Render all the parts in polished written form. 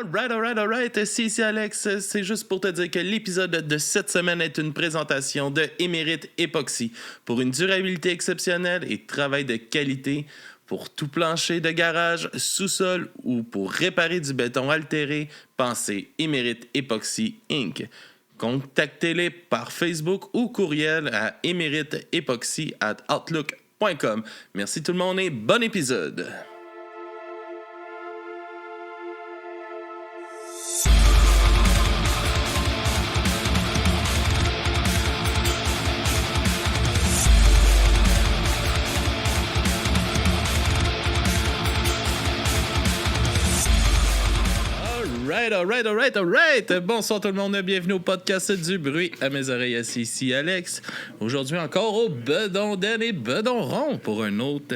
Alright. C'est ici Alex. C'est juste pour te dire que l'épisode de cette semaine est une présentation de Émérite Époxy. Pour une durabilité exceptionnelle et travail de qualité, pour tout plancher de garage, sous-sol ou pour réparer du béton altéré, pensez Émérite Époxy Inc. Contactez-les par Facebook ou courriel à emeriteepoxy@outlook.com. Merci tout le monde et bon épisode! Alright. Bonsoir tout le monde, bienvenue au podcast du bruit. À mes oreilles, ici Alex. Aujourd'hui encore au Bedon Den et Bedon Rond pour un autre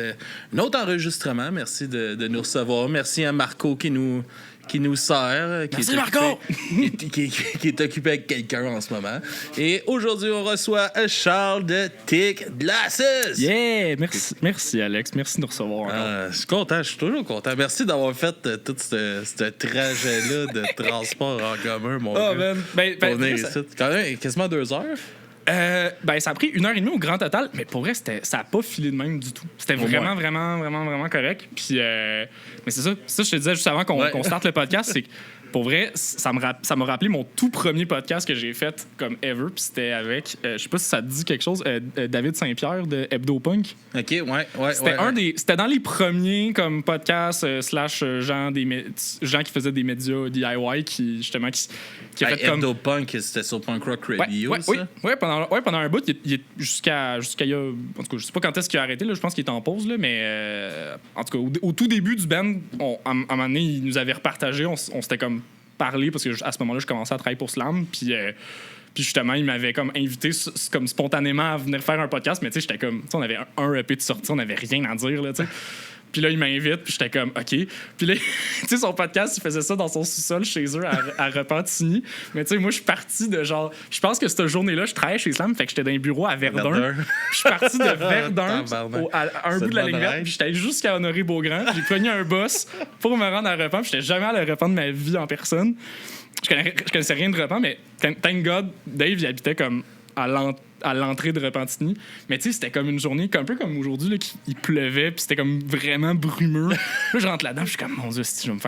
enregistrement. Merci de nous recevoir. Merci à Marco qui nous sert. Merci Marco! Qui est occupé avec quelqu'un en ce moment. Et aujourd'hui, on reçoit Charles de Thick Glasses. Yeah! Merci Alex, merci de nous recevoir encore. Je suis toujours content. Merci d'avoir fait tout ce trajet-là de transport en commun, mon gars. Pour venir ici. Quand même, quasiment 2 heures. Ça a pris 1h30 au grand total, mais pour vrai, ça n'a pas filé de même du tout. C'était vraiment correct. Puis, mais c'est ça, je te disais juste avant qu'on starte le podcast, c'est que pour vrai, ça m'a rappelé mon tout premier podcast que j'ai fait comme ever. Puis c'était avec, je sais pas si ça te dit quelque chose, David Saint-Pierre de Hebdo Punk. OK, ouais. C'était dans les premiers comme podcasts slash gens qui faisaient des médias DIY qui a fait comme... Hebdo Punk, c'était sur Punk Rock Radio, ça? Oui, pendant un bout, il jusqu'à il y a... En tout cas, je sais pas quand est-ce qu'il a arrêté, là, je pense qu'il est en pause, là, mais en tout cas, au tout début du band, à un moment donné, il nous avait repartagé, on s'était comme parlé, parce que à ce moment-là, je commençais à travailler pour Slam, puis justement, il m'avait comme invité comme spontanément à venir faire un podcast, mais tu sais, j'étais comme... Tu sais, on avait un EP de sortie, on avait rien à dire, là, tu sais. Puis là, il m'invite, puis j'étais comme, OK. Puis là, tu sais, son podcast, il faisait ça dans son sous-sol chez eux à Repentigny. Mais tu sais, moi, je suis parti de genre... Je pense que cette journée-là, je travaillais chez Slam, fait que j'étais dans les bureaux à Verdun. Puis je suis parti de Verdun à un bout de la ligne verte, puis j'étais allé jusqu'à Honoré-Beaugrand. J'ai pogné un bus pour me rendre à Repent, puis j'étais jamais allé à Repent de ma vie en personne. Je connaissais rien de Repent, mais thank God, Dave, il habitait comme à l'entrée de Repentigny. Mais tu sais, c'était comme une journée, un peu comme aujourd'hui, là, il pleuvait, puis c'était comme vraiment brumeux. Là, je rentre là-dedans, je suis comme, mon Dieu, je vais me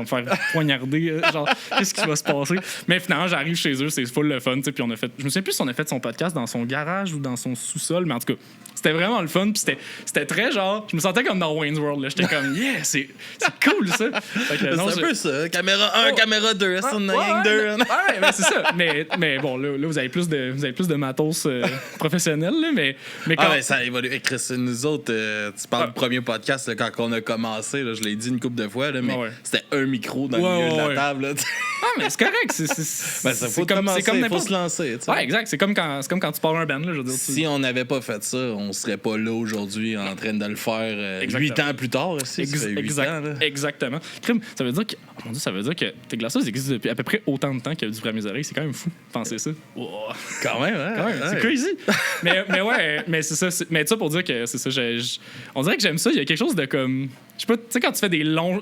faire poignarder. Genre, qu'est-ce qui va se passer? Mais finalement, j'arrive chez eux, c'est full le fun. Puis je me souviens plus si on a fait son podcast dans son garage ou dans son sous-sol, mais en tout cas, c'était vraiment le fun. Puis c'était très genre, je me sentais comme dans Wayne's World. Là. J'étais comme, yeah, c'est cool ça. C'est un peu ça. Caméra 1, caméra 2, c'est une 2. Ouais, c'est ça. Mais bon, là, vous avez plus de matos professionnel, là, mais quand... ça a évolué. Chris, nous autres, tu parles du premier podcast, là, quand on a commencé, là, je l'ai dit une couple de fois, là, mais c'était un micro dans le milieu de la table. Là, mais c'est correct. C'est comme il faut se lancer. T'sais. Ouais, exact. C'est comme quand tu pars un band. Là, je veux dire, si on n'avait pas fait ça, on serait pas là aujourd'hui en train de le faire 8 ans plus tard. Aussi, exactement. Ça veut dire que, oh mon Dieu, ça veut dire que tes glaçeuses existent depuis à peu près autant de temps qu'il y a du vrai à mes oreilles. C'est quand même fou de penser ça. Wow. Quand même, hein? C'est crazy. mais c'est ça. Mais ça pour dire que c'est ça. On dirait que j'aime ça. Il y a quelque chose de comme... Je sais pas, tu sais, quand tu fais des longs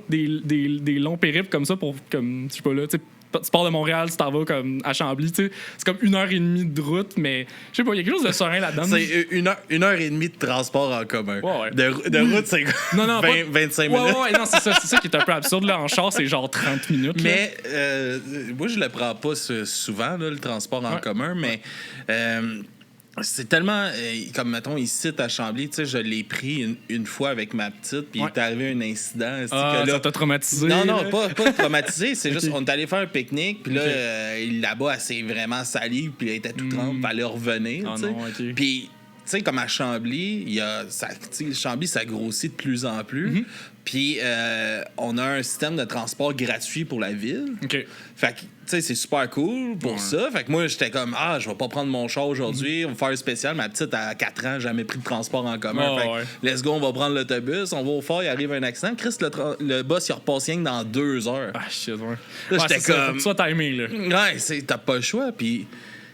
périples comme ça pour, comme, je sais pas là, tu sais, tu pars de Montréal, tu t'en vas comme à Chambly, tu sais, c'est comme 1h30 de route, mais je sais pas, il y a quelque chose de serein là-dedans. C'est 1h30 de transport en commun. Ouais. De route, c'est 25 minutes. Ouais, non, c'est ça qui est un peu absurde. Là, en char, c'est genre 30 minutes. Mais moi, je le prends pas souvent, là, le transport en commun, mais... c'est tellement... comme, mettons, ici, à Chambly, tu sais, je l'ai pris une fois avec ma petite, puis il est arrivé un incident. Ça t'a traumatisé? Non, pas traumatisé. C'est juste, on est allé faire un pique-nique, puis là, là-bas, elle s'est vraiment salie, puis elle était toute trempe, puis elle allait revenir, tu sais. Puis... Tu sais, comme à Chambly, Chambly, ça grossit de plus en plus. Puis, on a un système de transport gratuit pour la ville. OK. Fait que, tu sais, c'est super cool pour ça. Fait que moi, j'étais comme, je vais pas prendre mon char aujourd'hui, on va faire un spécial. Ma petite, à 4 ans, jamais pris de transport en commun. Fait que, let's go, on va prendre l'autobus, on va au fort, il arrive un accident. Chris, le bus, il repasse rien que dans 2 heures. Ah, shit, ouais. Là, j'étais comme... Ça, timing, là. Ouais, t'as pas le choix. Puis...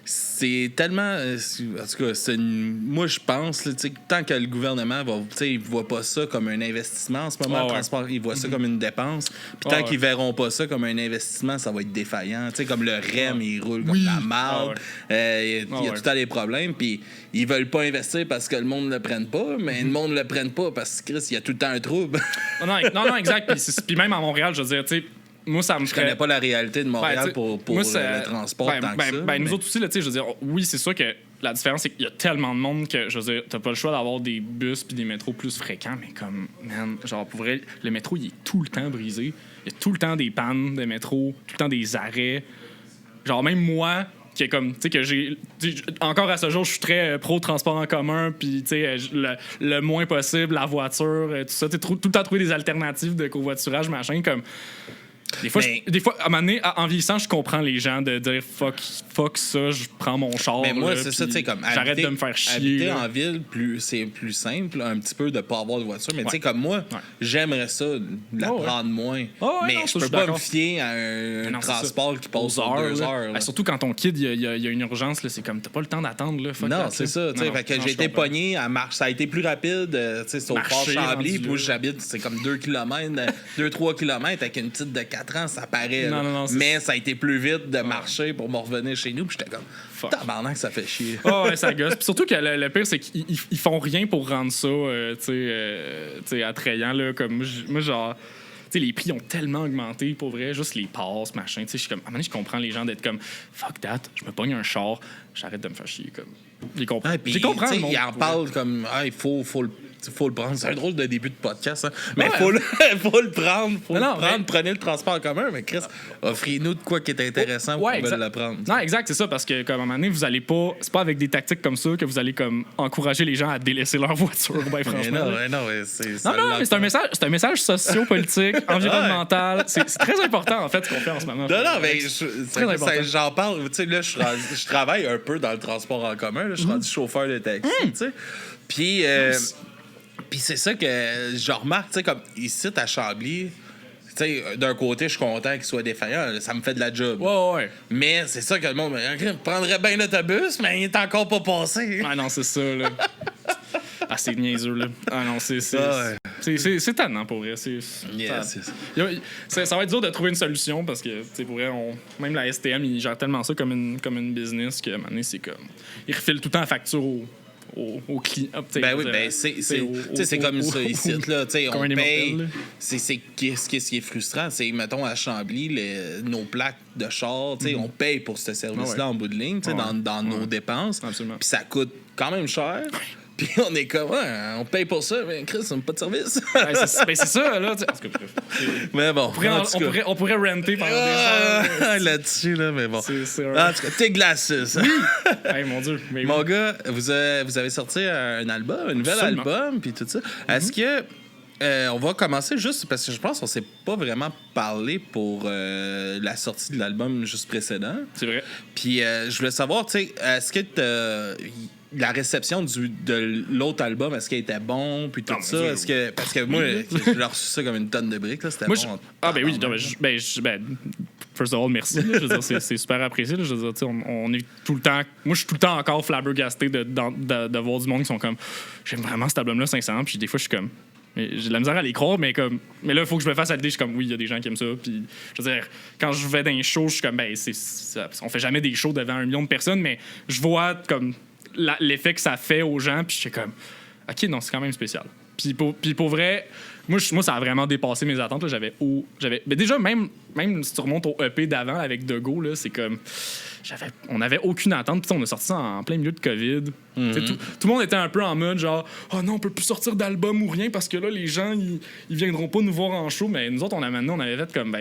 c'est tellement. En tout cas, moi, je pense, là, tu sais, tant que le gouvernement va. Tu sais, il voit pas ça comme un investissement en ce moment, le transport, il voit ça comme une dépense. Puis tant qu'ils verront pas ça comme un investissement, ça va être défaillant. Tu sais, comme le REM, il roule comme la marde. Il y a tout le temps des problèmes. Puis ils veulent pas investir parce que le monde le prenne pas, mais le monde le prenne pas parce que, Chris, il y a tout le temps un trouble. non, exact. Puis même à Montréal, je veux dire, tu sais, moi, ça me Je connais pas la réalité de Montréal pour moi, le transport tant que ça. Nous autres aussi, là, je veux dire, oui, c'est sûr que la différence, c'est qu'il y a tellement de monde que, je veux dire, t'as pas le choix d'avoir des bus puis des métros plus fréquents, mais comme, man, genre, pour vrai, le métro, il est tout le temps brisé. Il y a tout le temps des pannes de métro, tout le temps des arrêts. Genre, même moi, qui est comme, tu sais, que j'ai. Encore à ce jour, je suis très pro transport en commun, puis, tu sais, le moins possible, la voiture, tout ça. Tu tout le temps trouver des alternatives de covoiturage, machin, comme. Des fois, à un moment donné, en vieillissant, je comprends les gens de dire fuck ça, je prends mon char. Mais moi, là, c'est ça, tu sais, comme. J'arrête de me faire chier. Habiter en ville, c'est plus simple, un petit peu, de pas avoir de voiture. Mais tu sais, comme moi, j'aimerais ça, la prendre moins. Mais non, je peux pas me fier à un transport qui passe sur 2 heures. Surtout quand ton kid, il y a une urgence, là, c'est comme, t'as pas le temps d'attendre. Là, non, c'est ça. Fait que j'ai été pogné à marche. Ça a été plus rapide, tu sais, sur le port Chambly. Puis moi, j'habite, c'est comme 2-3 km avec une petite de 4 ans, ça paraît. Non, mais ça a été plus vite de marcher pour me revenir chez nous. Puis j'étais comme, tabarnak, ça fait chier. Ouais, ça gosse. Puis surtout que le pire, c'est qu'ils font rien pour rendre ça, tu sais, attrayant. Là, comme moi, genre. Tu sais, les prix ont tellement augmenté, pour vrai, juste les passes, machin. Tu sais, je suis comme, à un moment donné, je comprends les gens d'être comme, fuck that, je me pogne un char, j'arrête de me faire chier, comme. J'ai compris. J'ai compris. Ils en parlent comme, il faut le prendre. C'est un drôle de début de podcast, hein. Mais faut le prendre. Prenez le transport en commun. Mais Chris, offrez-nous de quoi qui est intéressant pour le prendre. Non, exact, c'est ça. Parce que, comme à un moment donné, vous allez pas. C'est pas avec des tactiques comme ça que vous allez comme encourager les gens à délaisser leur voiture. Ben, franchement. Mais c'est un message socio-politique, environnemental. C'est très important, en fait, ce qu'on fait en ce moment. Non, mais j'en parle. Tu sais, là, je travaille un peu dans le transport en commun. Là, je suis rendu chauffeur de taxi, tu sais. Puis. Puis c'est ça que je remarque, tu sais, comme ici à Chambly, tu sais, d'un côté, je suis content qu'il soit défaillant, ça me fait de la job. Ouais. Mais c'est ça que le monde prendrait bien l'autobus, mais il est encore pas passé. Ah non, c'est ça, là. C'est niaiseux, là. Ah non, c'est tannant, pour vrai. Ça va être dur de trouver une solution parce que, tu sais, pour vrai, même la STM, ils gèrent tellement ça comme une business qu'à un moment donné, c'est comme. Ils refilent tout le temps la facture au client. Ben oui, c'est comme ça ici. Là, on paye. C'est ce qui est frustrant. C'est, mettons, à Chambly, nos plaques de char, on paye pour ce service-là en bout de ligne, dans nos dépenses. Puis ça coûte quand même cher. Puis on est comme, on paye pour ça, mais Chris, on n'a pas de service. C'est ça, là. En tout cas, bref. Mais bon. On pourrait renter pendant des heures. Là-dessus, là, mais bon. En tout cas, t'es glacé, ça. Hey, mon Dieu. Mais mon gars, vous avez sorti un album, un nouvel album, puis tout ça. Est-ce que. On va commencer juste parce que je pense qu'on s'est pas vraiment parlé pour la sortie de l'album juste précédent. C'est vrai. Puis je voulais savoir, tu sais, est-ce que la réception de l'autre album, est-ce qu'elle était bon, puis tout ça? Est-ce que, parce que moi, j'ai reçu ça comme une tonne de briques, là, c'était bon. Ben oui, first of all, merci. Là, je veux dire, c'est super apprécié. Là, je veux dire, on est tout le temps. Moi, je suis tout le temps encore flabbergasté de voir du monde qui sont comme, j'aime vraiment cet album-là, sincèrement. Puis des fois, je suis comme, j'ai de la misère à les croire, mais là, il faut que je me fasse à l'idée. Je suis comme, oui, il y a des gens qui aiment ça. Puis, je veux dire, quand je vais dans les shows, je suis comme, on fait jamais des shows devant 1 million de personnes, mais je vois comme l'effet que ça fait aux gens, puis je suis comme, OK, non, c'est quand même spécial. Puis pour vrai, moi, ça a vraiment dépassé mes attentes. Là. Mais déjà, même si tu remontes au EP d'avant avec De Go, là, c'est comme, on n'avait aucune attente. Puis on a sorti ça en plein milieu de COVID. Tout le monde était un peu en mode genre, oh non, on peut plus sortir d'album ou rien parce que là, les gens, ils viendront pas nous voir en show. Mais nous autres, on avait fait comme,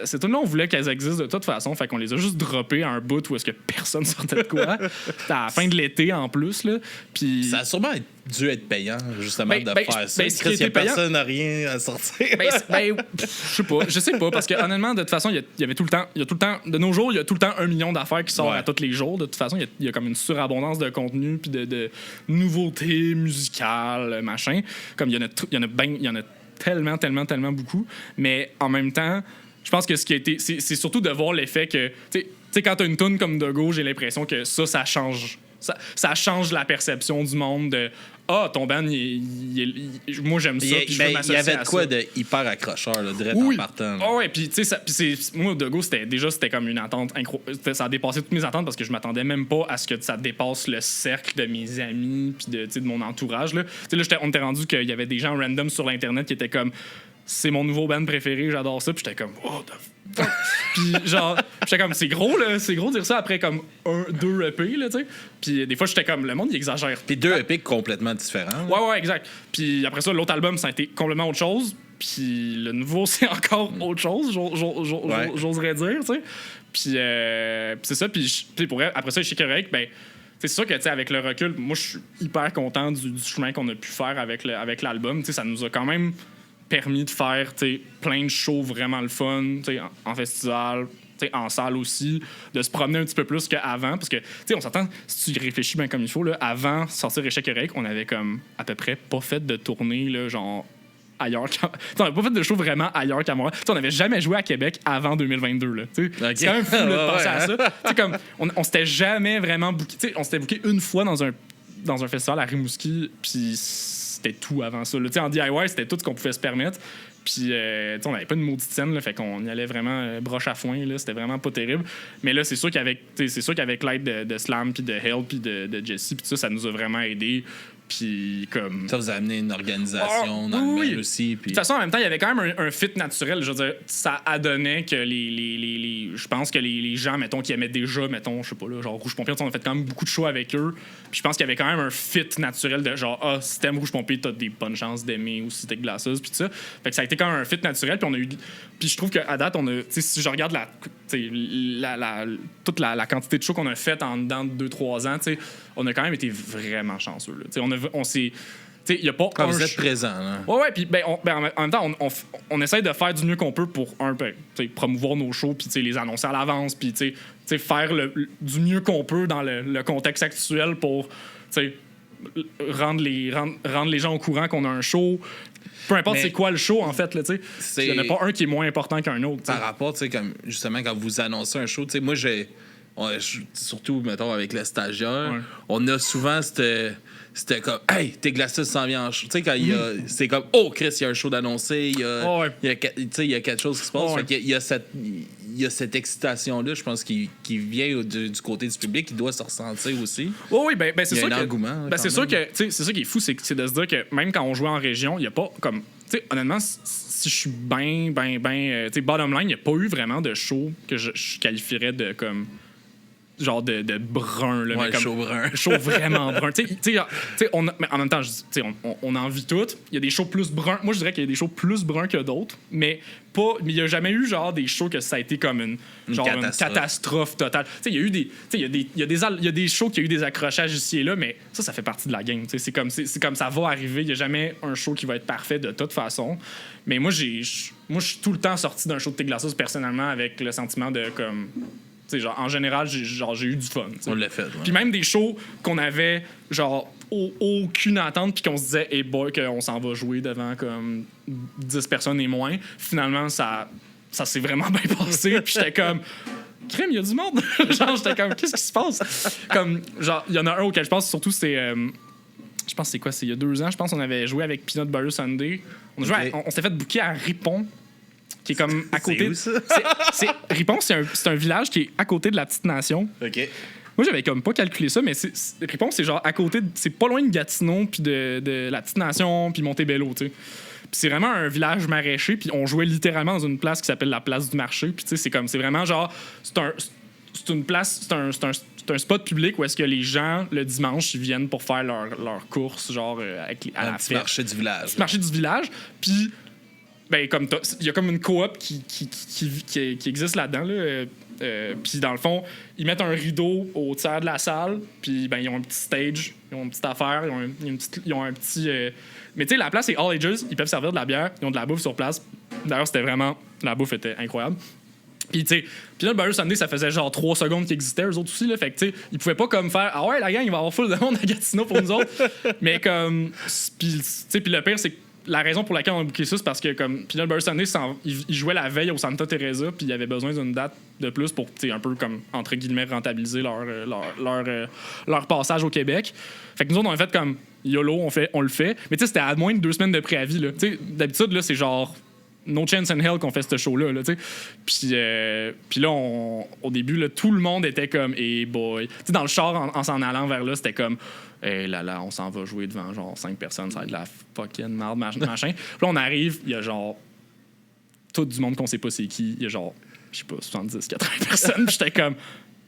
ces tunes-là, on voulait qu'elles existent de toute façon. Fait qu'on les a juste droppées à un bout où est-ce que personne sortait de quoi. C'était à la fin de l'été en plus. Là. Puis ça a sûrement dû être payant, justement, de faire ça. Parce qu'il y a personne n'a rien à sortir. Je sais pas, parce que honnêtement, de toute façon, il y a tout le temps, de nos jours, il y a tout le temps 1 million d'affaires qui sortent à tous les jours. De toute façon, il y a comme une surabondance de contenu puis de nouveautés musicales, machin. Comme il y en a tellement beaucoup, mais en même temps, je pense que ce qui a été, c'est surtout de voir l'effet que, tu sais, quand t'as une toune comme Dogo, j'ai l'impression que ça change. Ça change la perception du monde de ton band, moi j'aime ça. Puis je veux m'associer à ça. Il y avait de quoi de hyper accrocheur, là, direct en partant. Oh ouais, puis tu sais, moi, Dogo, c'était comme une attente incroyable. Ça a dépassé toutes mes attentes parce que je m'attendais même pas à ce que ça dépasse le cercle de mes amis puis de mon entourage. Là, on était rendu qu'il y avait des gens random sur l'Internet qui étaient comme. C'est mon nouveau band préféré, j'adore ça. Puis j'étais comme, oh, the fuck. Puis genre, j'étais comme, c'est gros de dire ça après comme 2 EP, là, tu sais. Puis des fois, j'étais comme, le monde, il exagère. Puis 2 EP complètement différents. Ouais, exact. Puis après ça, l'autre album, ça a été complètement autre chose. Puis le nouveau, c'est encore autre chose, j'oserais dire, tu sais. Puis c'est ça. Puis après ça, chez Correct, ben. C'est sûr que avec le recul, moi, je suis hyper content du chemin qu'on a pu faire avec l'album. Ça nous a quand même permis de faire plein de shows vraiment le fun, en festival, en salle aussi, de se promener un petit peu plus qu'avant. Parce que, on s'entend, si tu y réfléchis bien comme il faut, là, avant sortir Échec Heroique, on avait comme à peu près pas fait de tournée, là, genre ailleurs. On n'avait pas fait de show vraiment ailleurs qu'à Montréal. On n'avait jamais joué à Québec avant 2022. Là, okay. C'est quand même fou de penser à ça. Comme, on s'était jamais vraiment booké. On s'était booké une fois dans un festival à Rimouski, puis c'était tout avant ça. Là. En DIY, c'était tout ce qu'on pouvait se permettre. Puis, on n'avait pas une maudite scène, là, fait qu'on y allait vraiment broche à foin. Là, c'était vraiment pas terrible. Mais là, c'est sûr qu'avec l'aide de Slam, puis de Hell, puis de Jesse, puis ça nous a vraiment aidé. Puis comme ça vous a amené une organisation dans le mail aussi. Puis... De toute façon, en même temps, il y avait quand même un fit naturel. Je veux dire, ça adonnait que je pense que les gens, mettons, qui aimaient déjà, mettons, je sais pas, là, genre Rouge Pompier, on a fait quand même beaucoup de shows avec eux. Puis je pense qu'il y avait quand même un fit naturel de genre, si t'aimes Rouge Pompier, t'as des bonnes chances d'aimer aussi Tech Glasses, puis tout ça. Fait que ça a été quand même un fit naturel. Puis on a eu. Puis je trouve qu'à date, on a. Si je regarde toute la quantité de shows qu'on a fait en dedans de 2-3 ans, on a quand même été vraiment chanceux. Là. On s'est. Y a pas quand vous êtes présent. Là. Ouais, puis en même temps, on essaie de faire du mieux qu'on peut pour promouvoir nos shows, puis les annoncer à l'avance, puis faire du mieux qu'on peut dans le contexte actuel pour rendre les gens au courant qu'on a un show. Peu importe c'est quoi le show, en fait. Il n'y en a pas un qui est moins important qu'un autre. Par rapport, comme justement, quand vous annoncez un show, moi, surtout, mettons, avec les stagiaires, on a souvent c'était comme, hey, Tech Glasses s'en vient en show. Tu sais, quand c'est comme, oh, Chris, il y a un show d'annoncer, il y a quelque chose qui se passe. Il y a cette excitation-là, je pense, qui vient du côté du public, qui doit se ressentir aussi. Oui, ben c'est sûr. Il y a un engouement. C'est sûr que, c'est ça qui est fou, c'est de se dire que même quand on jouait en région, il n'y a pas comme. Tu sais, honnêtement, si je suis ben, bottom line, il n'y a pas eu vraiment de show que je qualifierais de comme. Genre de brun, là. Ouais, chaud brun. Chaud vraiment brun. Mais en même temps, on en vit toutes. Il y a des shows plus bruns. Moi, je dirais qu'il y a des shows plus bruns que d'autres, mais il n'y a jamais eu genre des shows que ça a été comme une catastrophe totale. Il y a eu des shows qui a eu des accrochages ici et là, mais ça fait partie de la game. C'est comme ça va arriver. Il n'y a jamais un show qui va être parfait de toute façon. Mais moi, je suis tout le temps sorti d'un show de Tech Glasses personnellement avec le sentiment de comme. Genre, en général, j'ai eu du fun. T'sais. On l'a fait. Ouais. Puis même des shows qu'on avait genre aucune attente puis qu'on se disait hey boy qu'on s'en va jouer devant comme 10 personnes et moins. Finalement, ça s'est vraiment bien passé. Puis j'étais comme crème, il y a du monde. Genre, j'étais comme qu'est-ce qui se passe? Comme genre, il y en a un auquel je pense surtout c'est je pense c'est quoi? C'est il y a 2 ans, je pense on avait joué avec Peanut Butter Sunday. On s'était fait booker à Ripon. Qui est comme à côté. C'est où, ça? Ripon, c'est un village qui est à côté de la Petite Nation. OK. Moi, j'avais comme pas calculé ça, mais Ripon, c'est genre à côté. C'est pas loin de Gatineau, puis de la Petite Nation, puis Montebello, tu sais. Puis c'est vraiment un village maraîcher, puis on jouait littéralement dans une place qui s'appelle la place du marché. Puis tu sais, c'est vraiment genre. C'est une place. C'est un spot public où est-ce que les gens, le dimanche, ils viennent pour faire leurs courses, genre à la fête. Marché du village. Un petit marché du village. Puis. Ben, comme il y a comme une coop qui existe là-dedans. Là. Puis dans le fond, ils mettent un rideau au tiers de la salle. Puis ben, ils ont un petit stage, ils ont une petite affaire, ils ont un petit. Mais tu sais, la place est all ages. Ils peuvent servir de la bière, ils ont de la bouffe sur place. D'ailleurs, c'était vraiment. La bouffe était incroyable. Puis, tu sais, puis là, le Butter Sunday, ça faisait genre 3 secondes qu'ils existaient, eux autres aussi. Là, fait que, tu sais, ils pouvaient pas comme faire ah ouais, la gang, il va y avoir full de monde à Gatineau pour nous autres. Mais comme. Puis le pire, c'est que la raison pour laquelle on a booké ça, c'est parce que comme Peanut Butter Sunday, il jouait la veille au Santa Teresa, puis il avait besoin d'une date de plus pour, un peu comme, entre guillemets, rentabiliser leur passage au Québec. Fait que nous autres, on a fait comme YOLO, on le fait. Mais tu sais, c'était à moins de 2 semaines de préavis, là. Tu sais, d'habitude, là, c'est genre no chance in hell qu'on fait ce show-là, là, tu sais. Puis là, au début, là, tout le monde était comme, hey boy. Tu sais, dans le char, en s'en allant vers là, c'était comme, hey là, on s'en va jouer devant genre 5 personnes, ça va être de la fucking merde, machin. Puis là, on arrive, il y a genre tout du monde qu'on sait pas c'est qui. Il y a genre, je sais pas, 70, 80 personnes. Puis j'étais comme,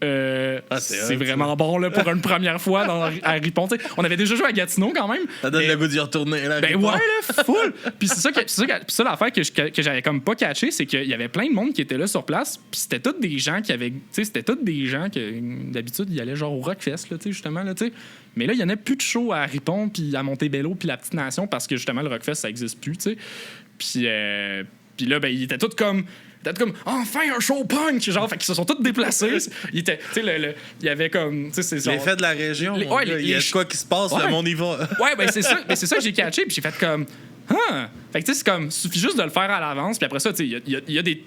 c'est vraiment bon là, pour une première fois à Ripon. T'sais, on avait déjà joué à Gatineau quand même. Ça donne le goût d'y retourner. Là, ben ouais, là, full. Puis c'est ça l'affaire que j'avais comme pas catché, c'est qu'il y avait plein de monde qui était là sur place. Puis c'était tous des gens qui avaient. C'était tous des gens que d'habitude, ils allaient genre au Rockfest, là, justement. Là, mais là, il y en a plus de show à Ripon, puis à Montebello, puis la Petite Nation, parce que justement, le Rockfest, ça existe plus. Puis là, ben, ils étaient tous comme. Peut-être comme enfin un show punk, genre, fait qu'ils se sont tous déplacés. Il y avait comme, c'est l'effet de la région. Il y a quoi qui se passe, le monde y va. Ouais, ben c'est ça, que j'ai catché, puis j'ai fait comme fait que tu sais, c'est comme, suffit juste de le faire à l'avance, puis après ça, tu sais, il y a des,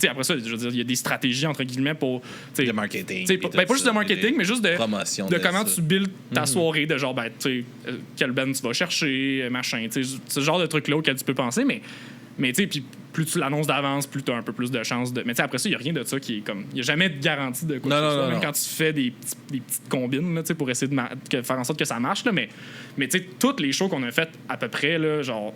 après ça, je veux dire, il y a des stratégies entre guillemets pour, de marketing. Ben pas juste de marketing, mais juste de promotion de comment tu builds ta soirée, de genre, ben tu sais, quel band tu vas chercher, machin, tu sais, ce genre de truc là auquel tu peux penser, mais tu sais, puis plus tu l'annonces d'avance, plus tu as un peu plus de chances de. Mais tu sais, après ça, il n'y a rien de ça qui est comme. Il n'y a jamais de garantie de quoi que ce soit. Même quand tu fais des petites combines là, pour essayer de faire en sorte que ça marche. Là, mais tu sais, toutes les shows qu'on a faites à peu près, là, genre.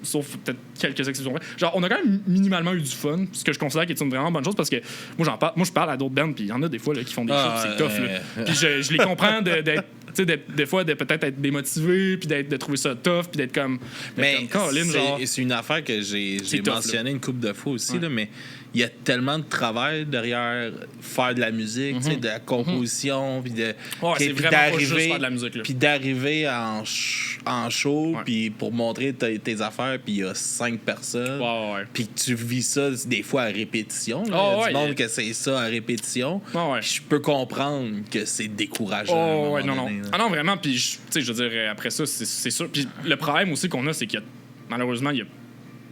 Sauf peut-être quelques exceptions. Genre, on a quand même minimalement eu du fun, ce que je considère qui est une vraiment bonne chose parce que moi, je parle à d'autres bands, puis il y en a des fois là, qui font des shows, c'est tough. Là. Puis je les comprends des fois de peut-être être démotivé, puis de trouver ça tough, puis d'être comme. Mais c'est une affaire que j'ai mentionné une couple de fois aussi, là, mais il y a tellement de travail derrière faire de la musique, de la composition, puis c'est vraiment pas juste faire de la musique. Puis d'arriver en show, puis pour montrer tes affaires, puis il y a 5 personnes, puis tu vis ça des fois à répétition. Il y a du monde que c'est ça à répétition. Je peux comprendre que c'est décourageant. Non, vraiment, puis je veux dire, après ça, c'est sûr. Puis le problème aussi qu'on a, c'est qu'il y a, malheureusement,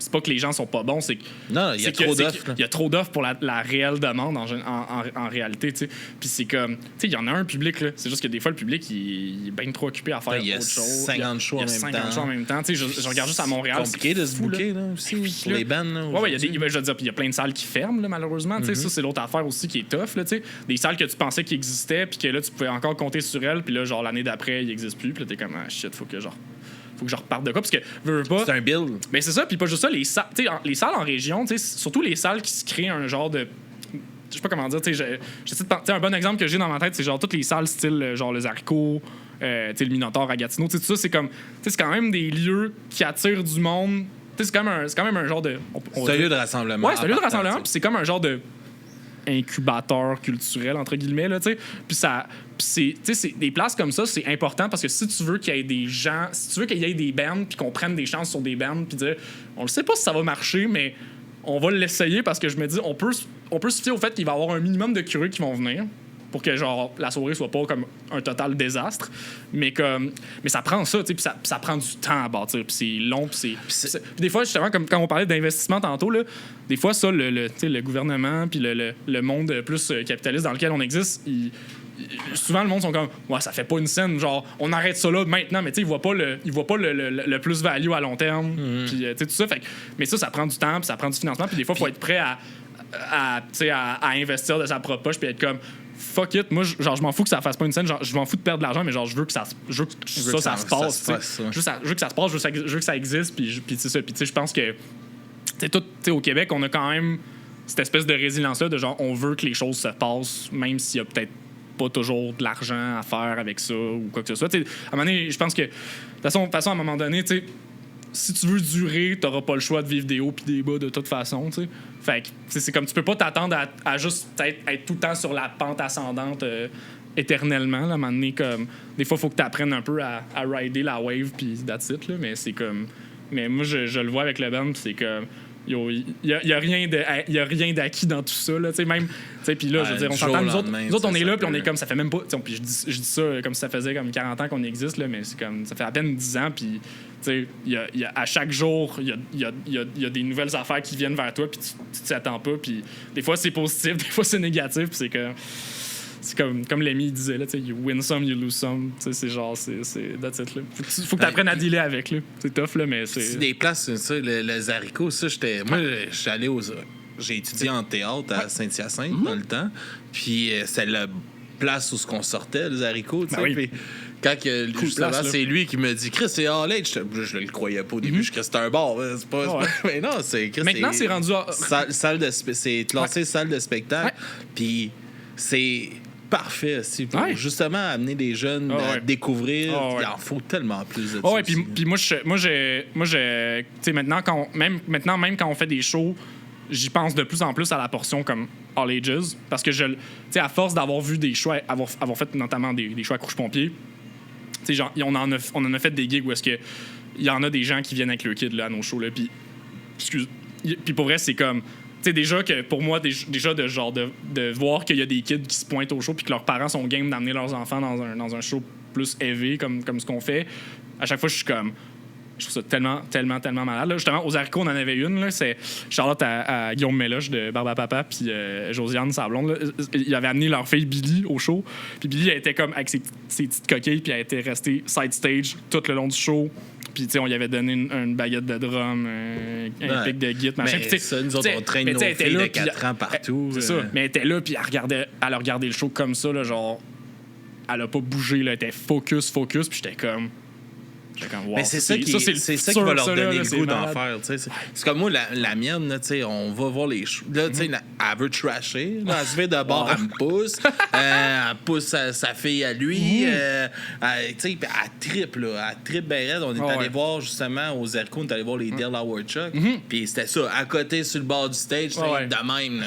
c'est pas que les gens sont pas bons, c'est que. Non, il y a trop d'offres. Il y a trop d'offres pour la réelle demande en réalité, tu sais. Puis c'est comme. Tu sais, il y en a un public, là. C'est juste que des fois, le public, il est bien trop occupé à faire autre chose. Il y a 50 shows en même temps. Tu sais, je regarde juste à Montréal. C'est compliqué de se booker, là, aussi, pour les bands, là. Ouais, je veux dire, puis il y a plein de salles qui ferment, là, malheureusement. Tu sais, ça, c'est l'autre affaire aussi qui est tough, là, tu sais. Des salles que tu pensais qu'ils existaient, puis que là, tu pouvais encore compter sur elles, puis là, genre, l'année d'après, ils n'existent plus, puis là, t'es comme, ah shit, faut que je reparte de quoi, parce que veux pas. C'est un build. Mais c'est ça, puis pas juste ça, les salles en région, surtout les salles qui se créent un genre de. Je sais pas comment dire, j'essaie de penser. Un bon exemple que j'ai dans ma tête, c'est genre toutes les salles style genre les haricots, le Minotaur à Gatineau, tout ça, c'est comme. C'est quand même des lieux qui attirent du monde. C'est quand même un genre de. C'est un lieu de rassemblement. Ouais, c'est un lieu de rassemblement, puis c'est comme un genre de incubateur culturel entre guillemets là, tu sais. Puis ça c'est des places comme ça, c'est important parce que si tu veux qu'il y ait des gens, si tu veux qu'il y ait des bands puis qu'on prenne des chances sur des bands puis dire on le sait pas si ça va marcher mais on va l'essayer parce que je me dis on peut se fier au fait qu'il va y avoir un minimum de curieux qui vont venir pour que genre la soirée soit pas comme un total désastre, mais ça prend ça, tu sais, puis ça prend du temps à bâtir, puis c'est long, puis des fois justement comme quand on parlait d'investissement tantôt là, des fois ça le gouvernement puis le monde plus capitaliste dans lequel on existe, souvent le monde sont comme ouais ça fait pas une scène, genre on arrête ça là maintenant, mais tu sais ils voient pas le plus value à long terme, puis tu sais tout ça, fait mais ça prend du temps, puis ça prend du financement, puis des fois faut être prêt à investir de sa propre poche puis être comme fuck it, moi genre je m'en fous que ça fasse pas une scène, genre je m'en fous de perdre de l'argent, mais genre je veux que ça se passe, je veux que ça se passe, je veux que ça existe, puis c'est ça, puis tu sais je pense que au Québec on a quand même cette espèce de résilience là de genre on veut que les choses se passent même s'il y a peut-être pas toujours de l'argent à faire avec ça ou quoi que ce soit, tu sais à un moment donné je pense que de toute façon à un moment donné tu sais si tu veux durer, t'auras pas le choix de vivre des hauts puis des bas de toute façon, tu sais. Fait que c'est comme tu peux pas t'attendre à juste être tout le temps sur la pente ascendante éternellement. Là, à un moment donné, comme des fois, il faut que tu apprennes un peu à rider la wave puis that's it, là. Mais c'est comme. Mais moi, je le vois avec le band, c'est comme. Il y a rien d'acquis dans tout ça, là, tu sais, même. Puis là, je veux dire, on s'entend, nous autres, on est là, puis on est comme, ça fait même pas. Puis je dis ça comme si ça faisait comme 40 ans qu'on existe, là, mais c'est comme, ça fait à peine 10 ans, puis sais, à chaque jour, il y a des nouvelles affaires qui viennent vers toi, puis tu t'y attends pas. Puis des fois, c'est positif, des fois, c'est négatif. Puis c'est comme l'ami disait, là, you win some, you lose some. C'est genre, c'est that's it, là. Faut que tu apprennes à dealer avec, là. C'est tough, là, mais c'est... des places, ça, les haricots, ça, moi, je suis allé j'ai étudié en théâtre à Saint-Hyacinthe dans le temps, puis c'est la place où on sortait, les haricots, tu sais. Oui. Puis quand justement, c'est lui qui me dit « Chris, c'est All Age », je le croyais pas au début, je croyais que c'était un bar, c'est pas... Mais non, c'est... Chris, maintenant, c'est rendu... c'est classé salle de spectacle, puis c'est... parfait aussi pour justement amener les jeunes à découvrir. Il en faut tellement plus de ça. Ouais, puis moi, tu sais, maintenant, même quand on fait des shows, j'y pense de plus en plus à la portion comme All Ages, parce que tu sais, à force d'avoir vu des choix, avoir fait notamment des choix à Couche-Pompier, tu sais, genre, on en a fait des gigs où est-ce que il y en a des gens qui viennent avec le kid là, à nos shows, là, puis pour vrai, c'est comme... Tu sais, déjà que pour moi, déjà de genre de voir qu'il y a des kids qui se pointent au show puis que leurs parents sont game d'amener leurs enfants dans un show plus élevé comme ce qu'on fait, à chaque fois, je suis comme... Je trouve ça tellement malade. Là, justement, aux haricots, on en avait une. Là, c'est Charlotte à Guillaume Méloche de Barbe à Papa puis Josiane, sa blonde. Là, ils avaient amené leur fille Billy au show. Puis Billy, elle était comme avec ses petites coquilles puis elle était restée side stage tout le long du show. Puis, tu sais, on y avait donné une baguette de drum, un pic de guitare, machin. Mais ça, nous autres, on traîne nos filles de 4 ans partout. C'est ça. Mais elle était là, puis elle a regardé le show comme ça, là, genre... Elle a pas bougé, là, elle était focus, puis j'étais comme... Wow, mais c'est ça qui va leur donner le goût d'en faire. C'est comme moi, la mienne, là, on va voir les shows. Là, elle veut trasher. Là, elle se fait de bord, elle me pousse. Elle pousse sa fille à lui. Elle trippe. Elle trippe bien raide. On est allé voir justement aux Haricots, on est allé voir les Dale Howard Chuck. Puis c'était ça, à côté sur le bord du stage, de même.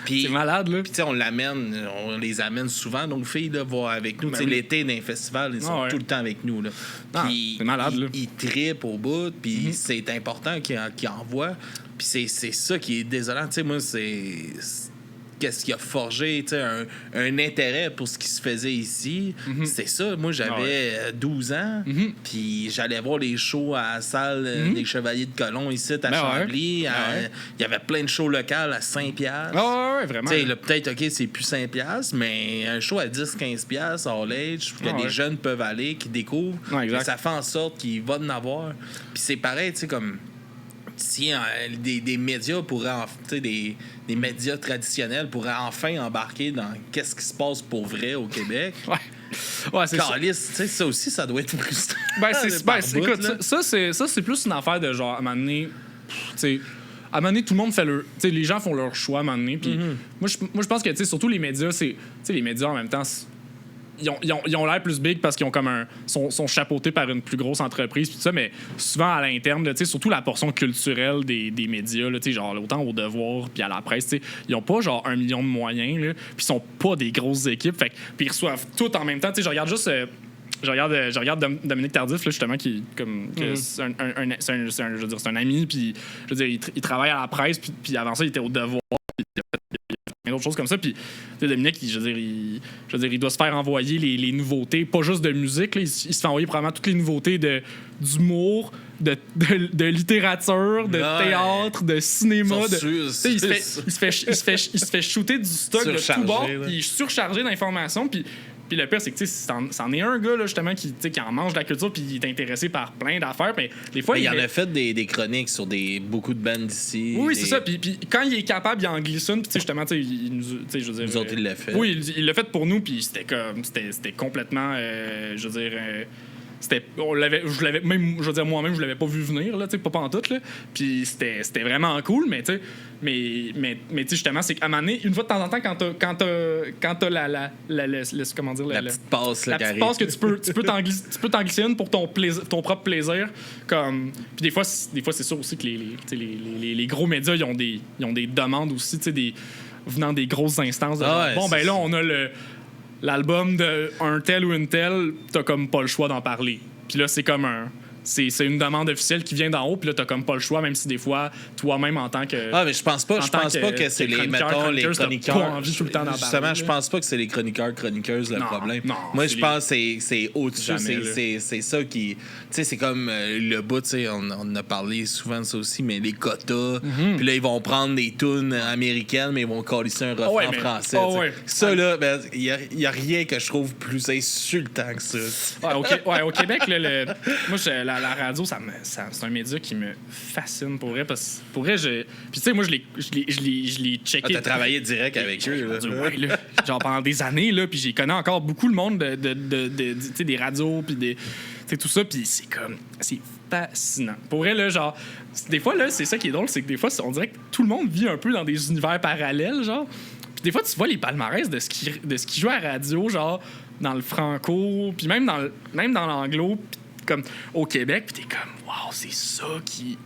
C'est malade, là. Puis on les amène souvent, nos filles, là, voir avec nous. L'été, dans les festivals, ils sont tout le temps avec nous. Là. Puis c'est malade, là. Ils trippent au bout, puis c'est important qu'ils envoient. Puis c'est ça qui est désolant. Tu sais, moi, qu'est-ce qui a forgé un intérêt pour ce qui se faisait ici. C'est ça. Moi, j'avais 12 ans, puis j'allais voir les shows à la salle des Chevaliers de Colomb ici, à Chambly. Il y avait plein de shows locaux à 5$. Ouais, vraiment. Peut-être, OK, c'est plus 5$, mais un show à 10-15$, all age, que les jeunes peuvent aller, qui découvrent. Ça fait en sorte qu'ils vont en avoir. Puis c'est pareil, tu sais, comme... Si des médias pourraient, des médias traditionnels pourraient enfin embarquer dans qu'est-ce qui se passe pour vrai au Québec. C'est Calice, ça aussi, ça doit être frustrant. Écoute, ça, c'est plus une affaire de genre, à un moment donné, à un moment donné, tout le monde fait leur... les gens font leur choix à un moment donné. Puis moi, je pense que, surtout les médias, les médias, en même temps... Ils ont l'air plus big parce qu'ils ont comme sont chapeautés par une plus grosse entreprise pis tout ça, mais souvent à l'interne, surtout la portion culturelle des médias, là, genre autant au Devoir puis à la presse, ils ont pas genre 1 million de moyens, là, puis ils sont pas des grosses équipes, fait puis ils reçoivent tout en même temps. Je regarde juste je regarde Dominique Tardif, là, justement, qui comme c'est un ami, puis je veux dire, il travaille à la presse, puis avant ça il était au Devoir, puis il a fait d'autres choses comme ça. Puis Dominique, je veux dire, il doit se faire envoyer les nouveautés, pas juste de musique, là, il se fait envoyer probablement toutes les nouveautés d'humour, de littérature, de théâtre, de cinéma. Il se fait shooter du stock de tout bord, puis il est surchargé d'informations, puis le pire, c'est que c'en est un gars là, justement qui en mange de la culture puis il est intéressé par plein d'affaires. Mais des fois, il en a fait des chroniques sur beaucoup de bandes d'ici. Oui, c'est ça. Puis quand il est capable, il en glisse une. Puis justement, je veux dire, nous autres, il l'a fait. Oui, il l'a fait pour nous. Puis c'était complètement, je veux dire... même, je veux dire, moi-même, je l'avais pas vu venir, là, pas pantoute, là. Puis c'était vraiment cool, mais tu sais, mais justement, c'est qu'à un moment donné, une fois de temps en temps, quand t'as la comment dire, la petite passe, la petite passe que tu peux t'en glisser une pour ton propre plaisir, comme. Puis des fois, c'est sûr aussi que les gros médias, ils ont des demandes aussi, tu sais, venant des grosses instances. Ben là, on a l'album d'un tel ou une telle, t'as comme pas le choix d'en parler. Puis là, c'est comme c'est une demande officielle qui vient d'en haut, puis là, t'as comme pas le choix, même si des fois, toi-même, en tant que. Ah, mais je pense pas que c'est les, mettons, les chroniqueurs. Pas envie tout le temps d'en parler, justement, je pense pas que c'est les chroniqueuses le problème. Non, moi, je pense que c'est au-dessus. C'est ça qui. Tu sais, c'est comme le bout, tu sais, on en a parlé souvent de ça aussi, mais les quotas. Puis là, ils vont prendre des tunes américaines, mais ils vont coller un refrain français. Ça, là, ben, il y a rien que je trouve plus insultant que ça. Au Québec, là, moi, la radio, c'est un média qui me fascine pour vrai. Parce pour vrai, puis tu sais, moi, je l'ai checké. Ah, t'as travaillé direct avec eux. Là, genre pendant des années, là, puis j'ai connu encore beaucoup le monde des radios, puis tout ça, puis c'est fascinant. Pour vrai, là, genre, des fois, là, c'est ça qui est drôle, c'est que des fois, on dirait que tout le monde vit un peu dans des univers parallèles, genre. Puis des fois, tu vois les palmarès de ce qui joue à la radio, genre, dans le franco, puis même dans l'anglo, puis comme au Québec, puis t'es comme, wow, c'est ça qui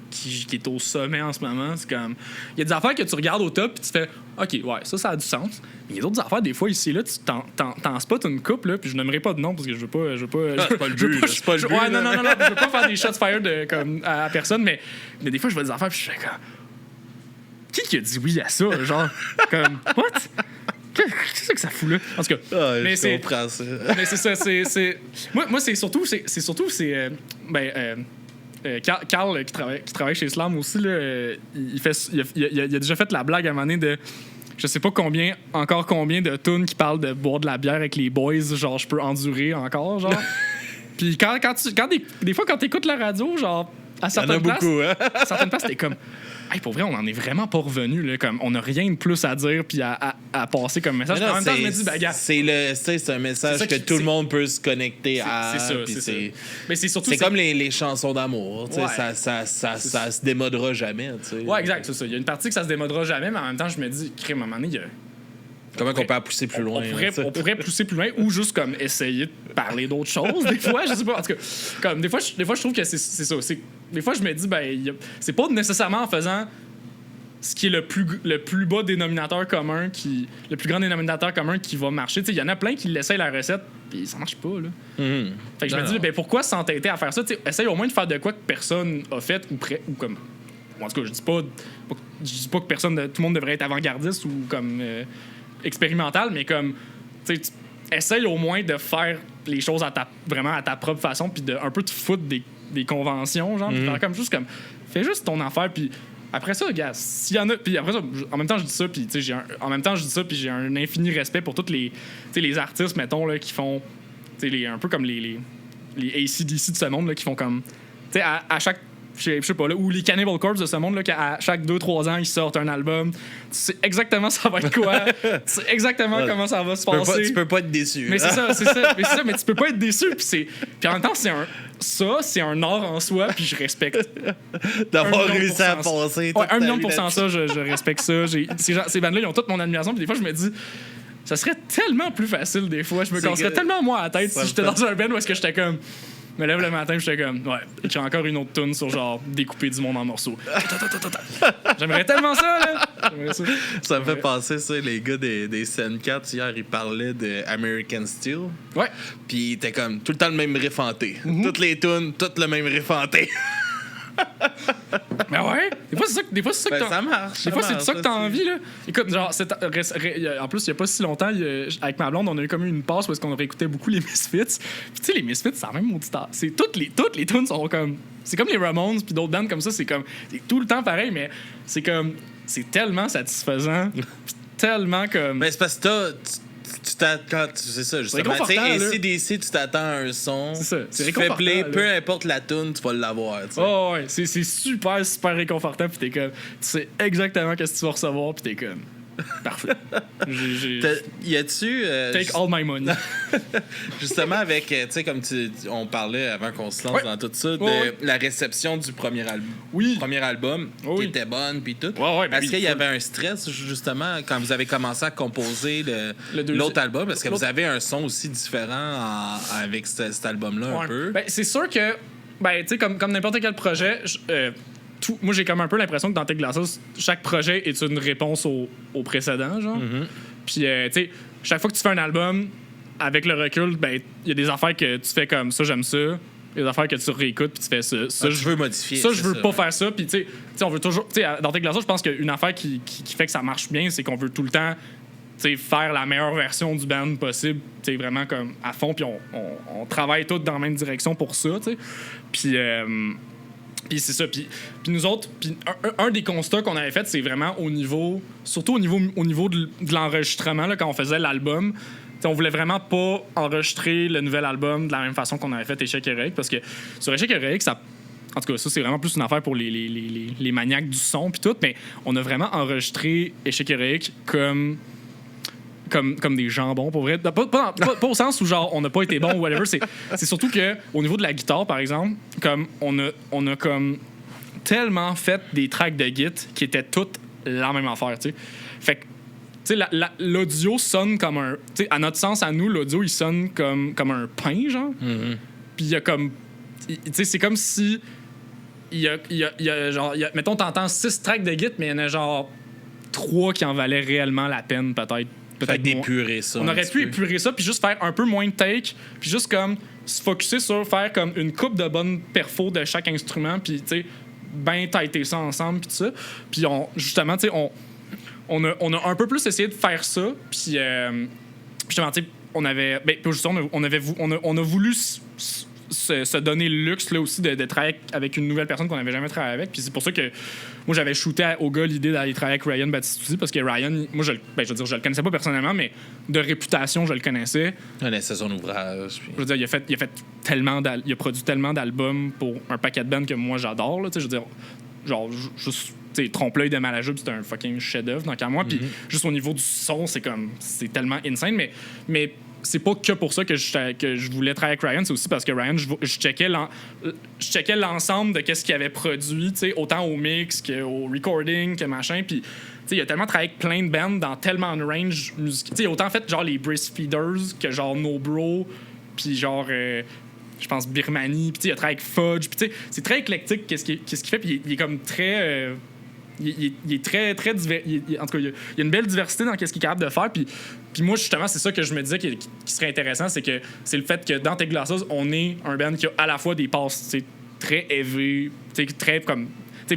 est au sommet en ce moment. C'est comme, il y a des affaires que tu regardes au top, puis tu fais, OK, ouais, ça a du sens. Mais il y a d'autres affaires, des fois, ici, là, tu t'en spots une couple, là, puis je n'aimerais pas de nom, parce que je veux pas. C'est pas le but, c'est pas le but. Ouais, non, je veux pas faire des shots fired comme, à personne, mais des fois, je vois des affaires, puis je fais comme, qui a dit oui à ça? Genre, comme, what? Qu'est-ce que ça fout là? En tout cas, mais je comprends ça. Mais c'est ça, moi c'est surtout Carl qui travaille chez Slam aussi là, il a déjà fait la blague à un moment donné de je sais pas combien de tunes qui parlent de boire de la bière avec les boys, genre je peux endurer encore, genre. Puis des fois quand t'écoutes la radio, genre à certaines places t'es comme hey, pour vrai, on en est vraiment pas revenu. Là, comme, on n'a rien de plus à dire puis à passer comme message. Non, en même temps, je me dis, c'est un message que tout le monde peut se connecter à. C'est ça. Mais c'est surtout. C'est comme les chansons d'amour. Ouais. Ça se démodera jamais. T'sais. Ouais, exact, c'est ça. Il y a une partie que ça se démodera jamais, mais en même temps, je me dis, crème, à un moment donné, comment on peut pousser plus loin? On pourrait pousser plus loin ou juste comme essayer de parler d'autres choses, des fois. Je sais pas. En tout cas, comme, des fois, je trouve que c'est ça. Des fois, je me dis, c'est pas nécessairement en faisant ce qui est le plus bas dénominateur commun, le plus grand dénominateur commun qui va marcher. Il y en a plein qui l'essayent la recette, puis ça marche pas. Là. Fait que je me dis, pourquoi s'entêter à faire ça? Essaye au moins de faire de quoi que personne a fait ou comme. En tout cas, je dis pas que tout le monde devrait être avant-gardiste ou comme. Expérimental, mais comme tu essaye au moins de faire les choses vraiment à ta propre façon, puis de un peu te foutre des conventions, genre, puis faire comme juste comme fais juste ton affaire, puis après ça, gars, s'il y en a, puis après ça, en même temps je dis ça, puis j'ai un infini respect pour tous les artistes, mettons là, qui font un peu comme les AC/DC de ce monde là, qui font comme à chaque je sais pas, là, ou les Cannibal Corpse de ce monde, là, qu'à chaque 2-3 ans, ils sortent un album. Tu sais exactement ça va être quoi. Tu sais exactement comment ça va se passer. Tu peux pas être déçu. Mais c'est ça. Mais tu peux pas être déçu. Puis en même temps, c'est un art en soi, puis je respecte. D'avoir réussi à passer. Ouais, 1 million de % ça, je respecte ça. Ces bandes-là, ils ont toute mon admiration. Puis des fois, je me dis, ça serait tellement plus facile des fois. Je me casserais tellement moins à la tête si j'étais dans un band où est-ce que j'étais comme. Je me lève le matin, j'étais comme, ouais, j'ai encore une autre tune sur genre découper du monde en morceaux. J'aimerais tellement ça, là. Ça me fait penser, ça, les gars des Scène 4, hier, ils parlaient de American Steel. Ouais. Puis t'es comme tout le temps le même riff hanté. Toutes les tunes, tout le même riff hanté. Mais ouais, des fois c'est ça que t'as. Ça marche. Des fois c'est ça que t'as envie là. Écoute, genre en plus il y a pas si longtemps, avec ma blonde, on a eu comme une passe où est-ce qu'on réécoutait beaucoup les Misfits. Puis tu sais les Misfits, c'est la même maudite. C'est toutes les tunes sont comme c'est comme les Ramones puis d'autres bandes comme ça, c'est tout le temps pareil, mais c'est tellement satisfaisant. Tellement comme mais c'est parce que c'est ça, justement. Tu sais, AC/DC, tu t'attends à un son. C'est ça. C'est réconfortant. Tu fais play, là. peu importe la tune, tu vas l'avoir. Oh, ouais. C'est super réconfortant. Puis t'es comme. Tu sais exactement qu'est-ce que tu vas recevoir. Puis t'es comme. Parfait. Y a-tu. Take all my money. Justement, avec. Tu sais, comme on parlait avant qu'on se lance dans tout ça, de la réception du premier album. Oui. Premier album, qui était bonne, puis tout. Est-ce qu'il y avait un stress, justement, quand vous avez commencé à composer l'autre album? Parce que vous avez un son aussi différent avec cet album-là, un peu. Ben, c'est sûr que. Ben, tu sais, comme n'importe quel projet. Moi, j'ai comme un peu l'impression que dans Take Glasses, chaque projet est une réponse au précédent, genre. Puis, tu sais, chaque fois que tu fais un album, avec le recul, ben, il y a des affaires que tu fais comme ça, j'aime ça. Il y a des affaires que tu réécoutes, puis tu fais ça. Je veux modifier. Ça, je veux pas faire ça. Puis, tu sais, on veut toujours. Tu sais, dans tes glaçons, je pense qu'une affaire qui fait que ça marche bien, c'est qu'on veut tout le temps, tu sais, faire la meilleure version du band possible, tu sais, vraiment comme à fond, puis on travaille tous dans la même direction pour ça, tu sais. Puis c'est ça. Puis nous autres, un des constats qu'on avait fait, c'est vraiment surtout au niveau de l'enregistrement, là, quand on faisait l'album. T'sais, on voulait vraiment pas enregistrer le nouvel album de la même façon qu'on avait fait Échec Héroïque, parce que sur Échec Héroïque, ça. En tout cas, ça, c'est vraiment plus une affaire pour les maniaques du son puis tout, mais on a vraiment enregistré Échec Héroïque comme des jambons, pour vrai. Pas au sens où, genre, on n'a pas été bon ou whatever. C'est surtout qu'au niveau de la guitare, par exemple, comme on a comme tellement fait des tracks de git qui étaient toutes la même affaire, tu sais. Fait que, tu sais, l'audio sonne comme un... Tu sais, à notre sens, à nous, l'audio, il sonne comme un pain, genre. Mm-hmm. Puis il y a comme... Tu sais, c'est comme si... Il y a genre... mettons, t'entends 6 tracks de git, mais il y en a genre 3 qui en valaient réellement la peine, peut-être. Fait d'épurer ça. On aurait pu épurer ça, puis juste faire un peu moins de take, puis juste comme se focusser sur faire comme une coupe de bonnes perfos de chaque instrument, puis tu sais, ben tighter ça ensemble, puis tout ça. Puis justement, tu sais, on a un peu plus essayé de faire ça, puis justement, tu sais, on avait... Ben, justement, on a voulu se donner le luxe là aussi de travailler avec une nouvelle personne qu'on n'avait jamais travaillé avec. Puis c'est pour ça que moi, j'avais shooté au gars l'idée d'aller travailler avec Ryan Battistucci, parce que Ryan, moi, je veux dire, je le connaissais pas personnellement, mais de réputation, je le connaissais. On laissait son ouvrage. Puis... Je veux dire, il a produit tellement d'albums pour un paquet de bands que moi, j'adore. Là, je veux dire, genre, juste... Trompe-l'œil de Malajube, c'est un fucking chef-d'œuvre dans moi. Puis juste au niveau du son, c'est tellement insane. Mais c'est pas que pour ça que je voulais travailler avec Ryan, c'est aussi parce que Ryan, je checkais l'ensemble de qu'est-ce qu'il avait produit, autant au mix qu'au recording, que machin. Puis il a tellement travaillé avec plein de bands dans tellement de range musical. Autant fait genre les Brisk Feeders que genre No Bro, puis genre... je pense Birmanie, puis il a travaillé avec Fudge, puis c'est très éclectique qu'est-ce qu'il fait, puis il est comme très... il est très, très en tout cas, il y a une belle diversité dans ce qu'il est capable de faire, puis moi, justement, c'est ça que je me disais qui serait intéressant, c'est le fait que dans Tes Glaçons, on est un band qui a à la fois des passes très heavy, très comme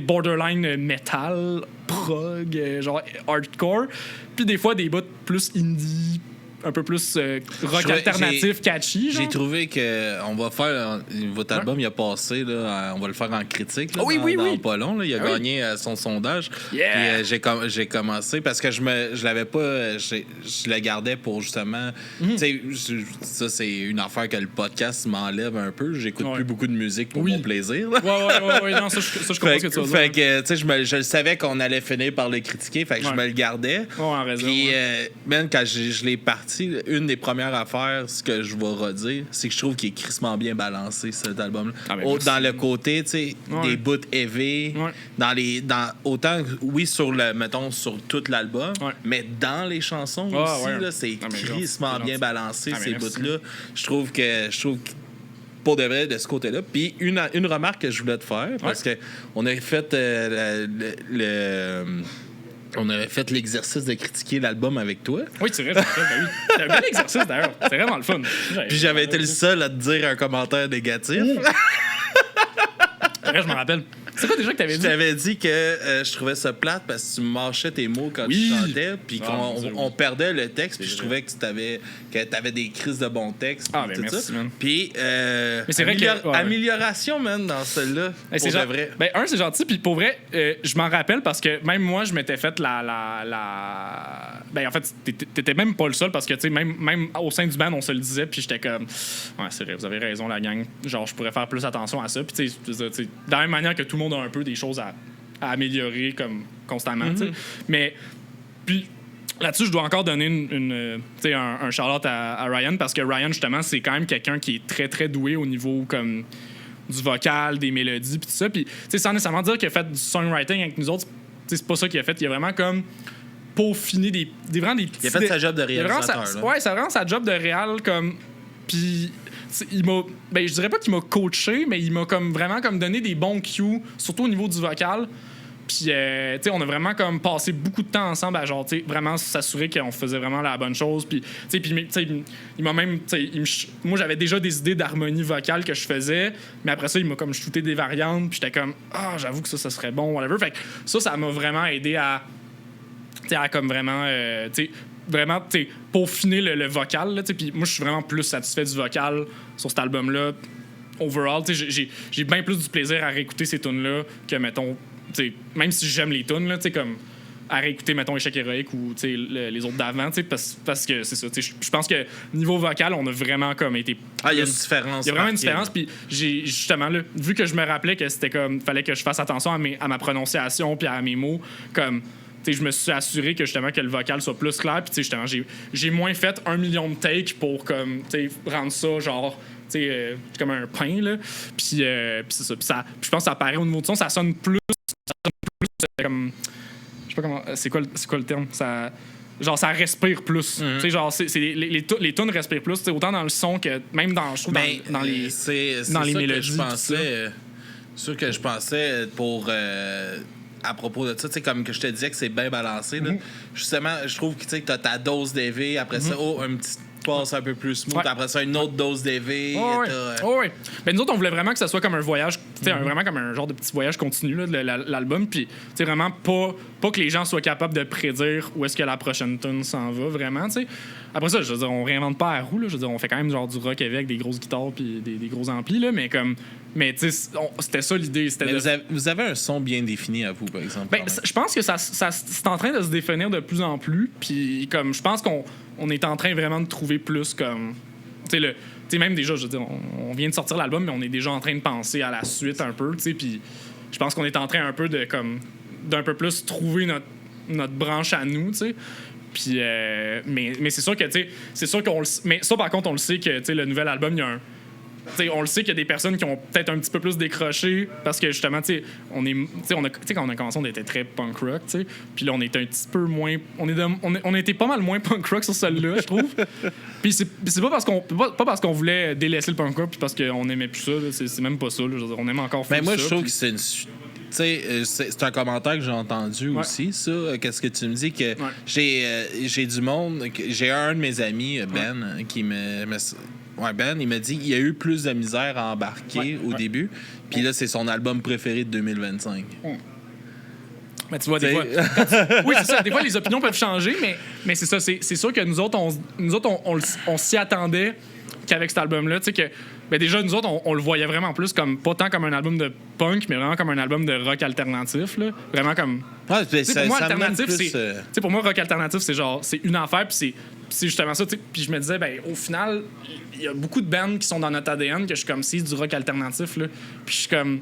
borderline metal, prog, genre hardcore, puis des fois des bouts plus indie, un peu plus rock alternatif, catchy. Genre. J'ai trouvé que on va faire votre album, il a passé là, on va le faire en critique là, oui. pas long là, il a gagné son sondage. Yeah. Puis j'ai commencé parce que je l'avais pas, je le gardais pour justement, tu sais, ça c'est une affaire que le podcast m'enlève un peu. J'écoute plus beaucoup de musique pour mon plaisir. Ouais, non, ça je comprends ce que tu veux dire. Fait que tu sais, je le savais qu'on allait finir par le critiquer, fait que je me le gardais. En raison. Puis même quand je l'ai parti, une des premières affaires, ce que je vais redire, c'est que je trouve qu'il est crissement bien balancé, cet album-là. Dans le côté, tu sais, des bouts heavy, autant, oui, mettons, sur tout l'album, mais dans les chansons aussi, là, c'est crissement bien balancé, ces bouts-là. Je trouve que pour de vrai, de ce côté-là. Puis une remarque que je voulais te faire, parce que on avait fait on avait fait l'exercice de critiquer l'album avec toi. Oui, c'est vrai. C'est un bel exercice, d'ailleurs. C'est vraiment le fun. Puis j'avais été le seul à te dire un commentaire négatif. Après, je me rappelle. C'est quoi déjà que t'avais dit? Je t'avais dit que je trouvais ça plate parce que tu mâchais tes mots quand tu chantais, puis qu'on perdait le texte, puis je trouvais que t'avais des crises de bons textes. Ah, ben merci, man. Puis, mais c'est vrai que, amélioration, man, dans celle-là. C'est vrai. Ben, c'est gentil, puis pour vrai, je m'en rappelle parce que même moi, je m'étais fait la... Ben, en fait, t'étais même pas le seul parce que, tu sais, même au sein du band, on se le disait, puis j'étais comme, ouais, c'est vrai, vous avez raison, la gang. Genre, je pourrais faire plus attention à ça, puis tu sais, de la même manière que tout le monde a un peu des choses à améliorer comme constamment, tu sais. Mais, puis, là-dessus, je dois encore donner un shout-out à Ryan parce que Ryan, justement, c'est quand même quelqu'un qui est très, très doué au niveau comme du vocal, des mélodies, puis tout ça. Puis, tu sais, sans nécessairement dire qu'il a fait du songwriting avec nous autres, c'est pas ça qu'il a fait. Il a vraiment comme peaufiné vraiment des petits... Il a fait sa job de réalisateur. C'est vraiment sa job de réal, comme... Puis... je dirais pas qu'il m'a coaché, mais il m'a comme vraiment comme donné des bons cues, surtout au niveau du vocal. Puis, tu sais, on a vraiment comme passé beaucoup de temps ensemble à genre, tu sais, vraiment s'assurer qu'on faisait vraiment la bonne chose. Puis, tu sais, il m'a même, tu sais, moi, j'avais déjà des idées d'harmonie vocale que je faisais, mais après ça, il m'a comme shooté des variantes. Puis, j'étais comme, j'avoue que ça serait bon, whatever. Fait que ça m'a vraiment aidé à, tu sais, à comme vraiment, tu sais, vraiment, tu sais, peaufiner le vocal, tu sais. Puis, moi, je suis vraiment plus satisfait du vocal sur cet album-là. Overall, tu sais, j'ai bien plus du plaisir à réécouter ces tunes-là que, mettons, t'sais, même si j'aime les tunes, là, comme à réécouter, mettons, Échec héroïque ou les autres d'avant, parce que c'est ça. Je pense que niveau vocal, on a vraiment comme été. Il y a une différence. Il y a vraiment une différence. Puis j'ai justement, là, vu que je me rappelais que c'était comme. Fallait que je fasse attention à ma prononciation puis à mes mots, comme. Je me suis assuré que justement que le vocal soit plus clair. Puis justement, j'ai moins fait 1 million de takes pour comme, rendre ça genre. Comme un pain, là. Puis c'est ça. Puis je pense que ça apparaît au niveau de son, ça sonne plus comme. Je sais pas comment. C'est quoi le terme? Ça. Genre, ça respire plus. Tu sais, genre, les tunes respirent plus. Autant dans le son que même dans, je trouve, dans les mélodies. C'est sûr que je pensais pour. À propos de ça, tu sais, comme que je te disais que c'est bien balancé. Là. Justement, je trouve que tu as ta dose d'EV, après ça, un petit passe un peu plus smooth, après ça, une autre dose d'EV. Oui. Mais nous autres, on voulait vraiment que ça soit comme un voyage, vraiment comme un genre de petit voyage continu là, de l'album. Puis, vraiment pas que les gens soient capables de prédire où est-ce que la prochaine tune s'en va, vraiment, tu sais. Après ça, je veux dire, on réinvente pas à roue, là. Je veux dire, on fait quand même genre du rock avec des grosses guitares puis des gros amplis, là, mais comme. Mais tu sais, c'était ça l'idée. Vous avez un son bien défini à vous, par exemple. Je pense que ça c'est en train de se définir de plus en plus. Puis comme je pense qu'on est en train vraiment de trouver plus comme. Tu sais, même déjà, je veux dire, on vient de sortir l'album, mais on est déjà en train de penser à la suite un peu. Tu sais, puis je pense qu'on est en train un peu d'un peu plus trouver notre branche à nous, tu sais. Puis, mais c'est sûr que, tu sais, c'est sûr qu'on mais ça, par contre, on le sait que, tu sais, le nouvel album, il y a un. T'sais, on le sait qu'il y a des personnes qui ont peut-être un petit peu plus décroché parce que justement, quand on a commencé, on était très punk rock, puis là, on était un petit peu moins. On était pas mal moins punk rock sur celle-là, je trouve. Puis c'est pas parce qu'on voulait délaisser le punk rock puis parce qu'on aimait plus ça, là, c'est même pas ça. Là, on aime encore faire ça. Mais moi, je trouve que c'est une. C'est un commentaire que j'ai entendu aussi, ça. Qu'est-ce que tu me dis? Que j'ai du monde. J'ai un de mes amis, Ben, qui Ben, il m'a dit qu'il y a eu plus de misère à embarquer au début. Puis là, c'est son album préféré de 2025. Mais tu vois, des fois. Oui, c'est ça. Des fois, les opinions peuvent changer, mais c'est ça. C'est sûr que nous autres, on s'y attendait qu'avec cet album-là. Tu sais, que. Ben déjà, nous autres, on le voyait vraiment plus comme. Pas tant comme un album de punk, mais vraiment comme un album de rock alternatif. Là. Vraiment comme. Ouais, pour moi, alternatif, c'est. Pour moi, rock alternatif, c'est genre. C'est une affaire, puis c'est justement ça. Puis je me disais, ben au final, il y a beaucoup de bands qui sont dans notre ADN que je suis comme, c'est du rock alternatif. Là. Puis je suis comme.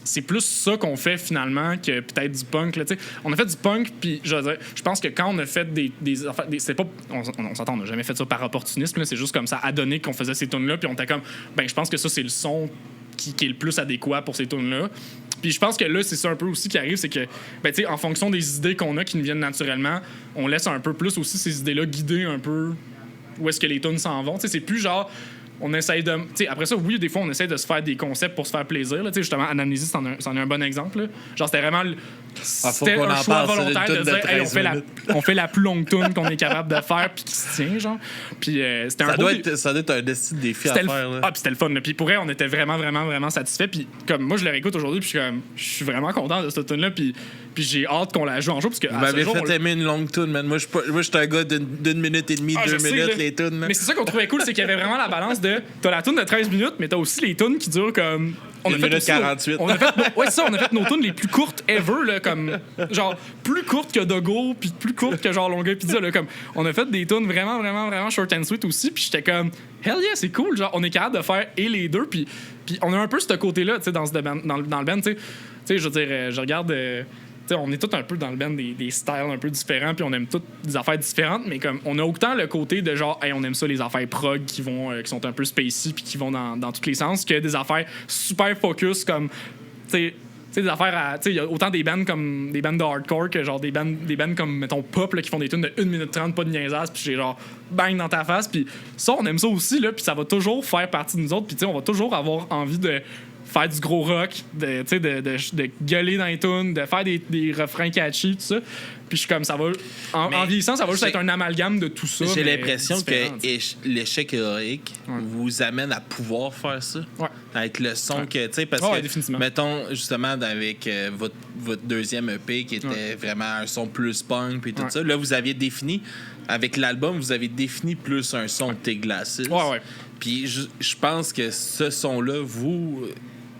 C'est plus ça qu'on fait finalement que peut-être du punk. Là, on a fait du punk, puis je pense que quand on a fait des c'est pas, on s'entend, on n'a jamais fait ça par opportunisme. Là, c'est juste comme ça a donné qu'on faisait ces tunes-là, puis on était comme, ben je pense que ça, c'est le son qui est le plus adéquat pour ces tunes-là. Puis je pense que là, c'est ça un peu aussi qui arrive, c'est que, ben, en fonction des idées qu'on a qui nous viennent naturellement, on laisse un peu plus aussi ces idées-là guider un peu où est-ce que les tunes s'en vont. C'est plus genre. On essaye de. Après ça, oui, des fois, on essaie de se faire des concepts pour se faire plaisir. Là, justement, Anamnésie, c'en est un bon exemple. Là. Genre, c'était vraiment. C'était un choix volontaire de dire, hey, on fait la plus longue tune qu'on est capable de faire, puis qui se tient, genre. Puis c'était ça doit être un destin de défi à faire. Là. Puis c'était le fun. Puis pour elle, on était vraiment, vraiment, vraiment satisfaits. Puis comme moi, je le réécoute aujourd'hui, puis je suis vraiment content de cette tune-là. Puis j'ai hâte qu'on la joue en jour. Parce que, vous m'avez fait aimer une longue tune, man. Moi, je suis un gars d'une minute et demie, 2 minutes, les tunes. Mais c'est ça qu'on trouvait cool, c'est qu'il y avait vraiment la balance de. T'as la tune de 13 minutes, mais t'as aussi les tunes qui durent comme. On a fait aussi 48. On a fait nos tunes les plus courtes ever, là, comme. Genre, plus courtes que Dogo, puis plus courtes que genre Longueuil Pizza, là, comme. On a fait des tunes vraiment, vraiment, vraiment short and sweet aussi, puis j'étais comme. Hell yeah, c'est cool, genre, on est capable de faire et les deux, puis on a un peu ce côté-là, tu sais, dans le band, tu sais, je veux dire, je regarde. On est tous un peu dans le band des styles un peu différents, puis on aime toutes des affaires différentes, mais comme on a autant le côté de genre, hey, on aime ça les affaires prog qui sont un peu spacey puis qui vont dans tous les sens, que des affaires super focus comme, tu sais, des affaires à. Tu sais, il y a autant des bands comme des bands de hardcore que genre des bands comme, mettons, pop là, qui font des tunes de 1 minute 30, pas de niaisasse, puis j'ai genre bang dans ta face, puis ça, on aime ça aussi, là, puis ça va toujours faire partie de nous autres, puis tu sais, on va toujours avoir envie de faire du gros rock, de gueuler dans les tunes, de faire des refrains catchy, tout ça. Puis je suis comme, ça va. En vieillissant, ça va juste être un amalgame de tout ça. J'ai l'impression différent, que l'échec héroïque vous amène à pouvoir faire ça. Ouais. Avec le son que, tu sais, parce que, définitivement. mettons, justement, avec votre deuxième EP qui était vraiment un son plus punk puis tout ça, là, vous aviez défini, avec l'album, vous avez défini plus un son de Take Glasses. Ouais. Puis je pense que ce son-là,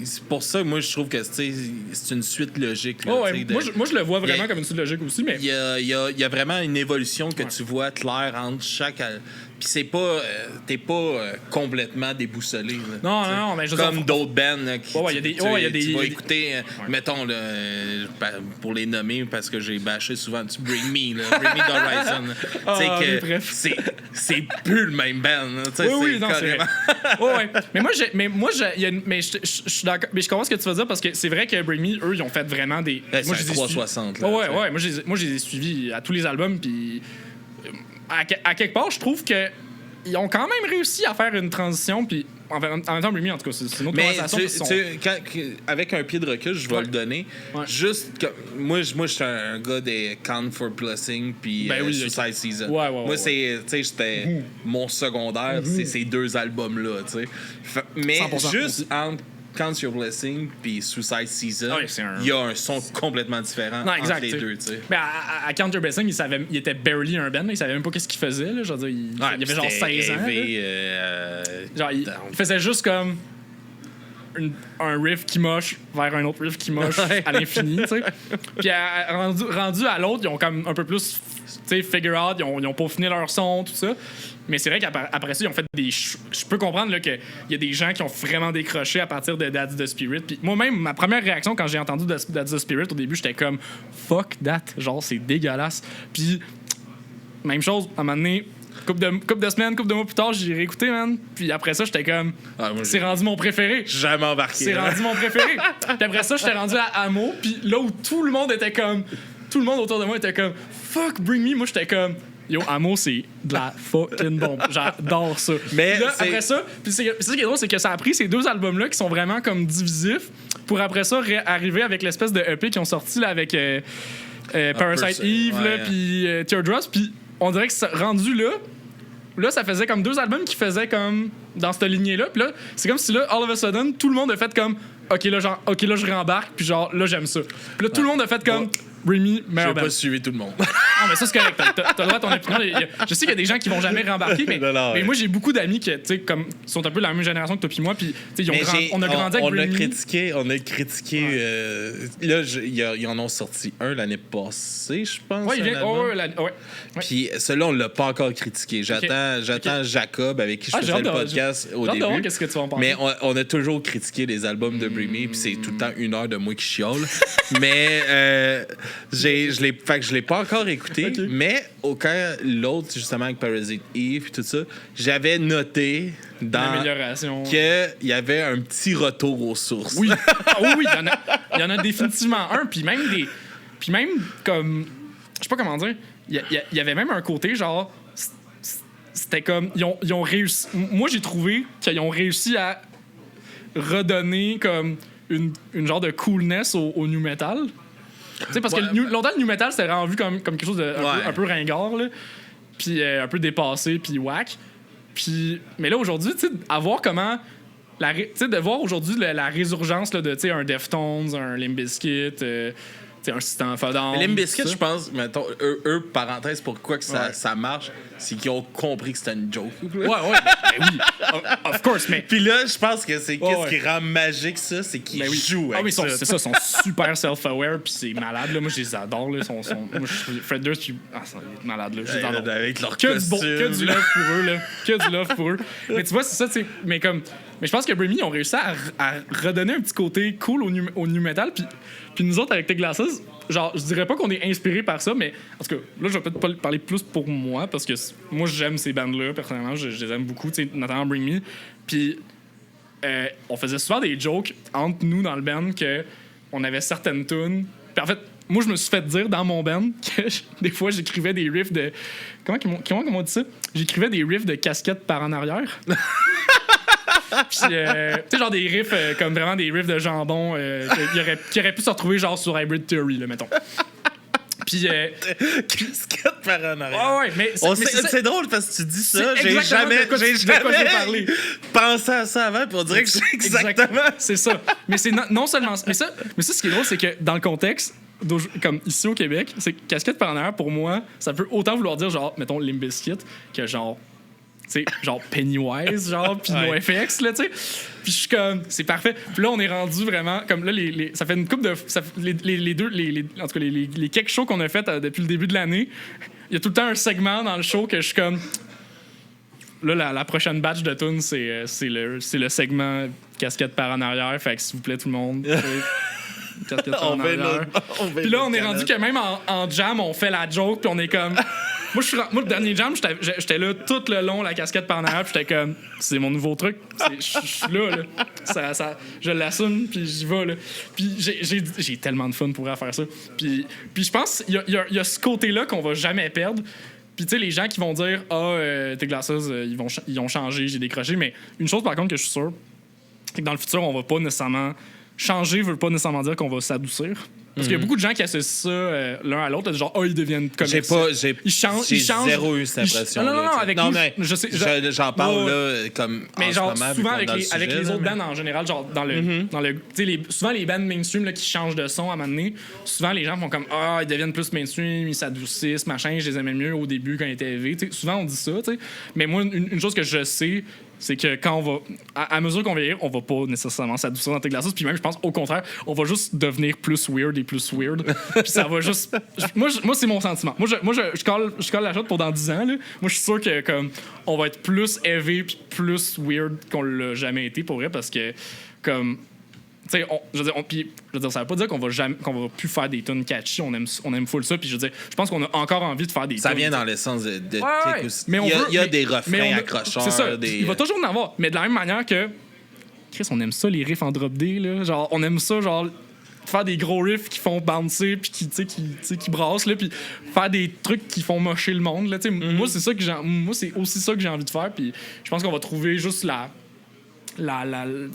c'est pour ça, moi, je trouve que c'est une suite logique. Là, moi, je le vois vraiment comme une suite logique aussi, mais... Il y a vraiment une évolution que tu vois claire entre chaque... Puis c'est pas... t'es pas complètement déboussolé. Là, non, mais je veux comme d'autres bands là, qui tu vas écouter... mettons, là, pour les nommer, parce que j'ai bâché souvent, Bring Me, là, Bring Me d'Horizon. C'est plus le même band. Là, oui, non, c'est vrai. Mais je suis d'accord. Mais je comprends ce que tu vas dire parce que c'est vrai que Bring Me, eux, ils ont fait vraiment des... moi, j'ai 360. Moi, je les ai suivis à tous les albums, puis... À quelque part, je trouve que ils ont quand même réussi à faire une transition, puis en même temps, Bring Me, en tout cas, c'est une autre conversation. Avec un pied de recul, je vais le donner. Ouais. Juste que moi, je suis un gars des Count for Blessing puis Suicide Season. Moi, c'était mon secondaire, c'est ces deux albums-là, tu sais. Mais 100%. Juste entre Count Your Blessing puis Suicide Season, il y a un son complètement différent entre les deux, tu sais. Mais à Count Your Blessing, il était barely un band, il savait même pas qu'est-ce qu'il faisait, là. Je veux dire, il avait genre 16 ans. Genre, il faisait juste comme un riff qui moche vers un autre riff qui moche à l'infini, tu sais. Puis rendu à l'autre, ils ont comme un peu plus, tu sais, figure out, ils ont peaufiné leur son, tout ça. Mais c'est vrai qu'après ça, ils ont fait des... Je peux comprendre là, qu'il y a des gens qui ont vraiment décroché à partir de Dad's the Spirit. Puis moi-même, ma première réaction quand j'ai entendu Dad's the Spirit, au début, j'étais comme « Fuck that! » Genre, c'est dégueulasse. Puis, même chose, à un moment donné, couple de semaines, couple de mois plus tard, j'ai réécouté, man. Puis après ça, j'étais comme... c'est rendu mon préféré. Jamais embarqué. C'est rendu mon préféré. Puis après ça, j'étais rendu à Amo. Puis là où tout le monde était comme... Tout le monde autour de moi était comme « Fuck, Bring Me! » Moi, j'étais comme... Yo, Amo, c'est de la fucking bombe. J'adore ça. Mais là, après ça, puis c'est ça qui est drôle, c'est que ça a pris ces deux albums-là qui sont vraiment comme divisifs pour après ça arriver avec l'espèce de EP qui ont sorti là, avec Parasite Eve, puis Teardrops. Puis on dirait que ça, rendu là, ça faisait comme deux albums qui faisaient comme dans cette lignée-là. Puis là, c'est comme si là, all of a sudden, tout le monde a fait comme OK, là, je rembarque, puis genre, là, j'aime ça. Puis là, tout le monde a fait comme Remy, mais j'ai pas suivi tout le monde. Non, mais ça, c'est correct. T'as le droit à ton opinion. Je sais qu'il y a des gens qui vont jamais rembarquer, mais moi, j'ai beaucoup d'amis qui, tu sais, comme, sont un peu la même génération que toi puis moi, puis, tu sais, on a grandi avec Remy. On a critiqué. Là, ils en ont sorti un l'année passée, je pense. Ouais, il vient. Puis celui-là, on l'a pas encore critiqué. J'attends Jacob, avec qui je faisais le podcast au début. Qu'est-ce que tu vas en penser. Mais on a toujours critiqué les albums de Bring Me, puis c'est tout le temps 1 heure de moi qui chiole. Mais je l'ai pas encore écouté, mais quand l'autre, justement, avec Parasite Eve et tout ça, j'avais noté dans qu'il y avait un petit retour aux sources. Oui, oui, il y en a définitivement un, puis même comme, je sais pas comment dire, il y avait même un côté genre, c'était comme, ils ont réussi, moi j'ai trouvé qu'ils ont réussi à redonner comme une genre de coolness au new metal. Tu sais, parce que longtemps, le new metal, c'était vraiment vu comme quelque chose de un peu ringard, là. Puis un peu dépassé, puis whack. Puis, mais là, aujourd'hui, tu sais, à voir comment... Tu sais, de voir aujourd'hui la résurgence là, de, tu sais, un Deftones, un Limp Bizkit, un System of a Down. Limp Bizkit, je pense, mettons, eux, parenthèse, pourquoi que ça marche, c'est qu'ils ont compris que c'était une joke. Ouais, ben oui, of course, mais... Puis là, je pense que c'est qu'est-ce qui rend magique ça, c'est qu'ils jouent avec ça. C'est ça, ils sont super self-aware, puis c'est malade, là. Moi, je les adore, là. Moi, Fred Durst, puis... c'est malade, là. Je les adore. Avec leur costume. Que du love pour eux, là. Que du love pour eux. Mais tu vois, c'est ça, tu sais, mais je pense que Bring Me ont réussi à redonner un petit côté cool au new metal, puis nous autres, avec Take Glasses, genre, je dirais pas qu'on est inspiré par ça, mais en tout cas, là, je vais peut-être pas parler plus pour moi, parce que moi, j'aime ces bandes-là, personnellement, je les aime beaucoup, tu sais, notamment Bring Me. Puis, on faisait souvent des jokes entre nous dans le band qu'on avait certaines tunes. Puis en fait, moi, je me suis fait dire dans mon band que des fois, j'écrivais des riffs de... Comment on dit ça? J'écrivais des riffs de casquettes par en arrière. Puis, tu sais, genre des riffs, comme vraiment des riffs de jambon qui auraient pu se retrouver genre sur Hybrid Theory, là, mettons. Puis. Casquette par en arrière. Ouais, mais c'est drôle parce que tu dis ça. C'est J'ai jamais parlé. pensé à ça avant, puis on dirait que c'est exactement. C'est ça. Mais c'est non seulement. Mais ça, ce qui est drôle, c'est que dans le contexte, comme ici au Québec, c'est que casquette par en arrière, pour moi, ça peut autant vouloir dire, genre, mettons, Limp Bizkit, que genre. Tu sais, genre Pennywise, genre, pis NoFX, là, tu sais. Puis je suis comme, c'est parfait. Puis là, on est rendu vraiment, comme là, ça fait une couple de. Les deux, en tout cas, les quelques shows qu'on a fait depuis le début de l'année, il y a tout le temps un segment dans le show que je suis comme. Là, la prochaine batch de tunes, c'est le segment casquette par en arrière. Fait que s'il vous plaît, tout le monde. Casquette par en arrière. Puis là, on est rendu que même en jam, on fait la joke, puis on est comme. Moi, le dernier jam, j'étais là tout le long, la casquette par en arrière, puis j'étais comme, c'est mon nouveau truc. Je suis là. Je l'assume, puis j'y vais, là. Puis j'ai tellement de fun pour faire ça. Puis je pense qu'il y a ce côté-là qu'on va jamais perdre. Puis tu sais, les gens qui vont dire, tes glaçeuses, ils ont changé, j'ai décroché. Mais une chose, par contre, que je suis sûr, c'est que dans le futur, on va pas nécessairement changer, veut pas nécessairement dire qu'on va s'adoucir. Parce qu'il y a beaucoup de gens qui associent ça l'un à l'autre, genre, ils deviennent commerciaux. Ils changent. J'ai zéro eu cette impression. Non, avec non, nous, mais je sais, j'en parle là comme. Mais genre, souvent avec les sujet, autres bands en général, genre, dans le. Souvent, les bands mainstream là, qui changent de son à un moment donné, souvent les gens font comme, ils deviennent plus mainstream, ils s'adoucissent, machin, je les aimais mieux au début quand ils étaient élevés. Souvent, on dit ça, tu sais. Mais moi, une chose que je sais, c'est que quand on va. À mesure qu'on va vieillir, on va pas nécessairement s'adoucir dans tes glaçons. Puis même, je pense, au contraire, on va juste devenir plus weird et plus weird. Puis ça va juste. Moi, c'est mon sentiment. Moi, je colle la shot pour dans 10 ans. Là. Moi, je suis sûr que comme on va être plus heavy puis plus weird qu'on l'a jamais été pour vrai parce que, comme. Tu sais, je veux dire, ça veut pas dire qu'on va plus faire des tunes catchy. On aime full ça. Puis je veux dire, je pense qu'on a encore envie de faire des tunes. Ça vient dans l'essence de ouais. Mais il y a des refrains accrocheurs. C'est ça. Il va toujours en avoir. Mais de la même manière que Chris, on aime ça les riffs en drop D là. Genre, on aime ça genre faire des gros riffs qui font bouncer puis qui brassent là, puis faire des trucs qui font mocher le monde là. Moi, c'est aussi ça que j'ai envie de faire. Puis je pense qu'on va trouver juste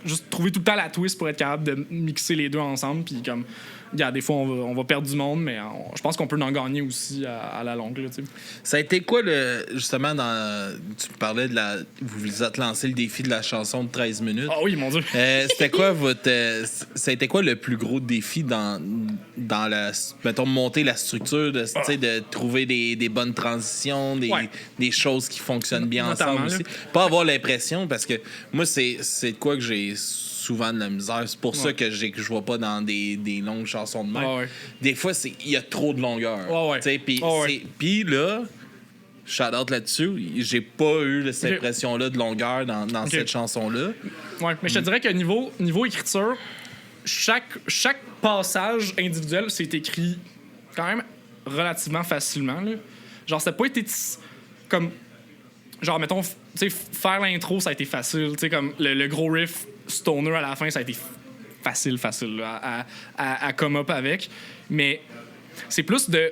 juste trouver tout le temps la twist pour être capable de mixer les deux ensemble. Puis comme, des fois, on va perdre du monde, mais je pense qu'on peut en gagner aussi à la longue. Là, ça a été quoi, justement, tu parlais vous vous êtes lancé le défi de la chanson de 13 minutes. Ah oui, mon Dieu! C'était quoi ça a été quoi le plus gros défi dans mettons, monter la structure, de trouver des bonnes transitions, des choses qui fonctionnent bien ensemble aussi? Pas avoir l'impression, parce que moi, c'est de quoi que j'ai souvent de la misère. C'est pour ça que je vois pas dans des longues chansons de même. Des fois, il y a trop de longueur. Puis là, shout-out là-dessus, j'ai pas eu cette impression-là de longueur dans cette chanson-là. Ouais, mais je te dirais que niveau écriture, chaque passage individuel s'est écrit quand même relativement facilement. Là. Genre, ça n'a pas été comme... Genre, mettons, tu sais, faire l'intro, ça a été facile. Tu sais, comme le gros riff stoner à la fin, ça a été facile là, à come up avec. Mais c'est plus de...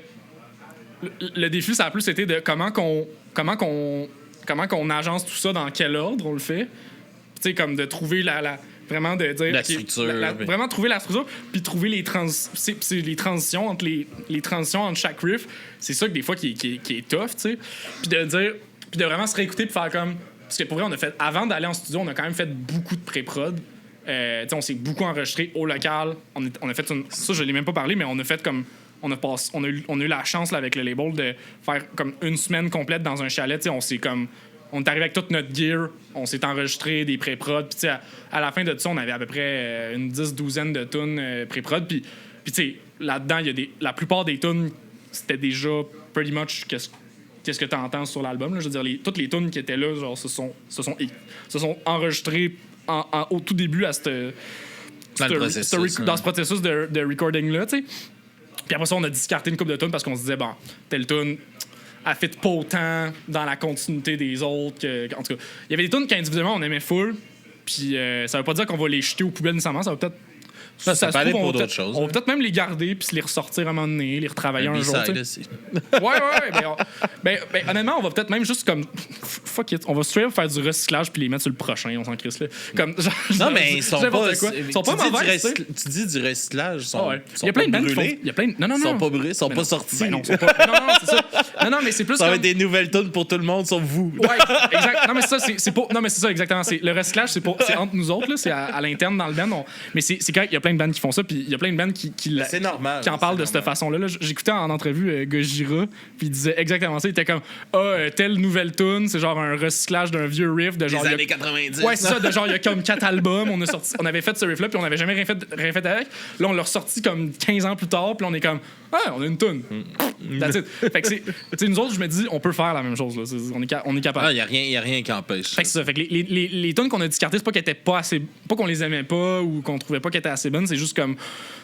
Le défi, ça a plus été de comment qu'on agence tout ça, dans quel ordre on le fait. Tu sais, comme de trouver vraiment de dire... La structure. Vraiment trouver la structure, puis trouver les transitions entre les transitions entre chaque riff. C'est ça que des fois qui est tough, tu sais. Puis de dire... Puis de vraiment se réécouter puis faire comme... Parce que pour vrai, avant d'aller en studio, on a quand même fait beaucoup de pré-prod. On s'est beaucoup enregistré au local. On a fait ça, je l'ai même pas parlé, mais on a fait comme... On a eu la chance là, avec le label de faire comme une semaine complète dans un chalet. On est arrivé avec toute notre gear, on s'est enregistré des pré-prod. Puis à la fin de ça, on avait à peu près une 10-12 de tunes pré-prod. Puis là-dedans, la plupart des tunes, c'était déjà pretty much qu'est-ce que tu entends sur l'album. Là. Je veux dire, toutes les tunes qui étaient là genre, se sont enregistrées au tout début dans ce processus de recording-là. T'sais. Puis après ça, on a discarté une couple de tunes parce qu'on se disait, bon, telle tune, elle fit pas autant dans la continuité des autres. En tout cas, il y avait des tunes qu'individuellement, on aimait full. Puis ça veut pas dire qu'on va les jeter aux poubelles nécessairement. Ça va peut-être Ça se peut aller trouve, pour on va d'autres peut-être- choses, On va hein. peut-être même les garder puis se les ressortir à un moment donné, les retravailler un jour. B-side, tu sais. aussi. Ouais. Ben, honnêtement, on va peut-être même juste comme. Fuck it. On va straight up faire du recyclage puis les mettre sur le prochain, on s'en crisse là. Comme, genre, Non, mais ils sont pas. Ils sont pas mauvais. Tu dis du recyclage, ils sont, Ouais. ils sont Il y a plein pas de bands qui font. brûlés. Il y a plein de... Non, non, Ils non. sont pas brûlés, ils sont Ben pas non. sortis. Ben non, ils sont pas... non, c'est ça. Non, mais c'est plus Ça va comme... être des nouvelles tunes pour tout le monde, sauf vous. Ouais, exact. Non, mais ça, c'est pas... Non, mais c'est ça, exactement. Le recyclage, c'est entre nous autres, là. C'est à l'interne dans le band. Mais c'est correct, il y a plein de bands qui font ça, puis il y a plein de bands qui C'est normal. qui en parlent de cette façon-là. Là, j'écoutais en entrevue Gojira, puis il disait exactement ça. Il était comme, telle nouvelle tune, c'est genre un recyclage d'un vieux riff de genre... Les il y a- années 90. Ouais, c'est ça, de genre, il y a comme 4 albums, on avait fait ce riff-là, puis on avait jamais rien fait avec. Là, on l'a ressorti comme 15 ans plus tard, puis on est comme, on a une toune. That's it. Fait que tu sais, nous autres, je me dis, on peut faire la même chose, là. On est capable. Ah, il y a rien qui empêche. Fait que c'est ça. Fait que les tunes qu'on a discartées, c'est pas qu'elles étaient pas assez. Pas qu'on les aimait pas ou qu'on trouvait pas qu'elles étaient assez bonnes, c'est juste comme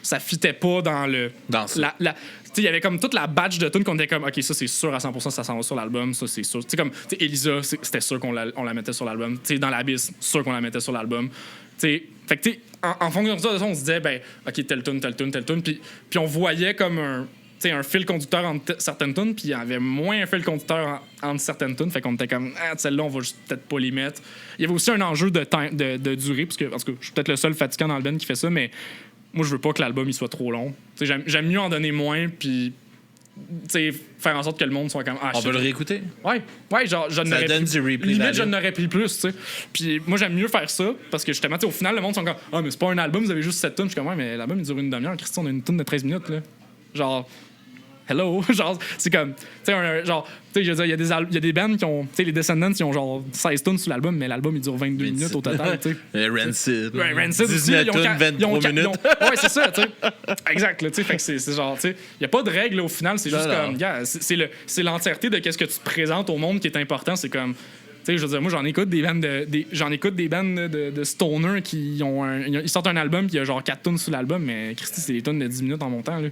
ça fitait pas dans le. Dans ça. Tu sais, il y avait comme toute la batch de tunes qu'on était comme, OK, ça c'est sûr à 100%, ça s'en va sur l'album, ça c'est sûr. Tu sais, comme, tu sais, Elisa, c'était sûr qu'on la mettait sur l'album. Tu sais, dans l'Abyss, sûr qu'on la mettait sur l'album. Tu sais, fait que, tu sais, en fonction de ça, on se disait, ben, OK, telle tune. Puis on voyait comme un fil conducteur entre certaines tunes, puis il y avait moins un fil conducteur entre certaines tunes. Fait qu'on était comme, celle-là, on va juste peut-être pas les mettre. Il y avait aussi un enjeu de temps, de durée, parce que, en tout cas, je suis peut-être le seul fatigant dans le band qui fait ça, mais moi, je veux pas que l'album il soit trop long. Tu sais, j'aime mieux en donner moins, puis faire en sorte que le monde soit comme, On peut le réécouter. Ouais, genre, je Ça n'aurais donne plus. du replay Limite, value. je n'aurais plus plus, tu sais. Puis moi, j'aime mieux faire ça parce que justement, tu sais, au final, le monde sont comme, mais c'est pas un album, vous avez juste 7 tonnes. Je suis comme, ouais, mais l'album, il dure une demi-heure. Christian, on a une tonne de 13 minutes, là. Genre, hello. Genre, c'est comme, tu sais, genre, tu sais, je veux dire, il y a des bands qui ont, tu sais, les Descendants, qui ont genre 16 tonnes sur l'album, mais l'album, il dure 22 minutes au total, tu sais. Rancid. Ouais, Rancid aussi, 19 ils ont tunes, ca- 23 minutes. ouais, c'est ça, tu sais. Exact, là, tu sais. Fait que c'est genre, tu sais, il n'y a pas de règle, au final, c'est juste Non, non. comme, gars, c'est l'entièreté de qu'est-ce que tu te présentes au monde qui est important. C'est comme, tu sais, je veux dire, moi, j'en écoute des bands de stoner qui ils sortent un album qui a genre 4 tunes sur l'album, mais Christy, c'est des tunes de 10 minutes en montant, là.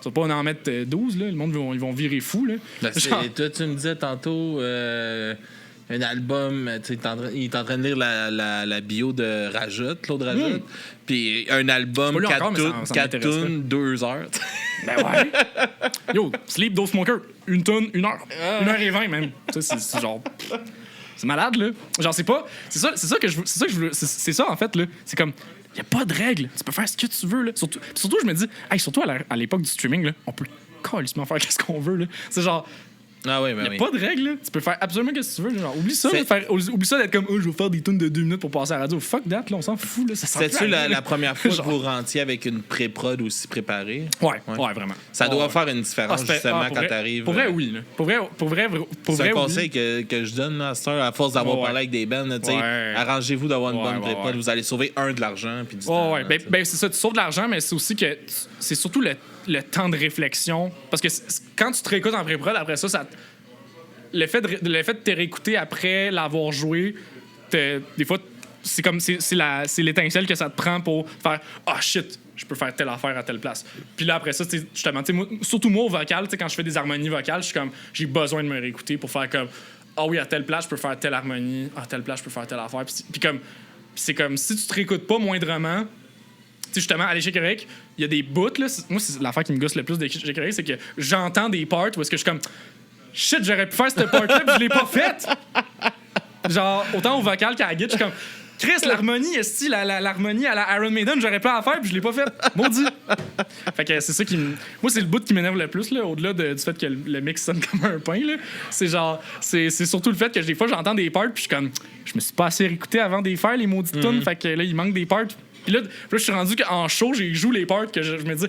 Tu vas pas en mettre 12, là. Le monde, ils vont virer fou, là. Ben, Genre- toi, tu me disais tantôt un album, tu sais, il est en train de lire la bio de Rajot, Claude Rajot. Puis un album, C'est pas lui encore, mais ça 4 m'intéresse, tunes, 2 heures. Ben ouais. Yo, Sleep, Dose Smoker, une tonne, 1 heure. 1h20 même. Tu sais, c'est genre. C'est malade, là. Genre, c'est pas. C'est ça que je veux. C'est ça, en fait, là. C'est comme. Y a pas de règle. Tu peux faire ce que tu veux, là. Surtout, je me dis, surtout à l'époque du streaming, là, on peut calissement faire ce qu'on veut, là. C'est genre. Ah oui, Y ben a oui. pas de règle, là. Tu peux faire absolument ce que tu veux. Là. Genre, oublie ça, C'est- là, oublie ça d'être comme, je vais faire des tunes de 2 minutes pour passer à la radio. Fuck that, là, on s'en fout, là. Ça sert plus C'était-tu à rien, la là. première fois Genre. que vous rentiez avec une pré-prod aussi préparée? Ouais, vraiment. Ça doit Ouais. faire une différence, justement, pour quand vrai- t'arrives. Pour vrai, oui, là. Pour vrai, C'est un oui. conseil que je donne là, à cette heure, à force d'avoir Ouais. parlé avec des bands. Tu sais, Ouais. arrangez-vous d'avoir une Ouais, bonne ouais, pré-prod. ouais. Vous allez sauver de l'argent puis du Ouais, temps. ouais. là, Ben, tu sais. ben, c'est ça, tu sauves de l'argent, mais c'est aussi que c'est surtout le temps de réflexion. Parce que quand tu te réécoutes en pré-prod, après ça, le fait de te réécouter après l'avoir joué, des fois, c'est comme c'est l'étincelle que ça te prend pour faire shit, je peux faire telle affaire à telle place. Puis là après ça, justement, surtout moi au vocal, quand je fais des harmonies vocales, je suis comme j'ai besoin de me réécouter pour faire comme oui, à telle place je peux faire telle harmonie, à telle place je peux faire telle affaire. Puis comme c'est comme si tu te réécoutes pas moindrement. Tu sais, justement, à l'échec Eric, il y a des bouts, là. Moi, c'est l'affaire qui me gosse le plus d'échec Eric, c'est que j'entends des parts où est-ce que je suis comme shit, j'aurais pu faire cette part-là, puis je l'ai pas faite. Genre, autant au vocal qu'à la guitare, je suis comme Chris, l'harmonie, est-ce l'harmonie à la Iron Maiden, j'aurais pu la faire, puis je l'ai pas faite. Maudit. Fait que c'est ça qui moi, c'est le bout qui m'énerve le plus, là, au-delà du fait que le mix sonne comme un pain, là. C'est genre, c'est surtout le fait que des fois, j'entends des parts, puis je suis comme, je me suis pas assez réécouté avant de les faire, les maudites tunes, fait que là, il manque des parts. Puis là, je suis rendu qu'en show, j'ai joué les parts que je me dis,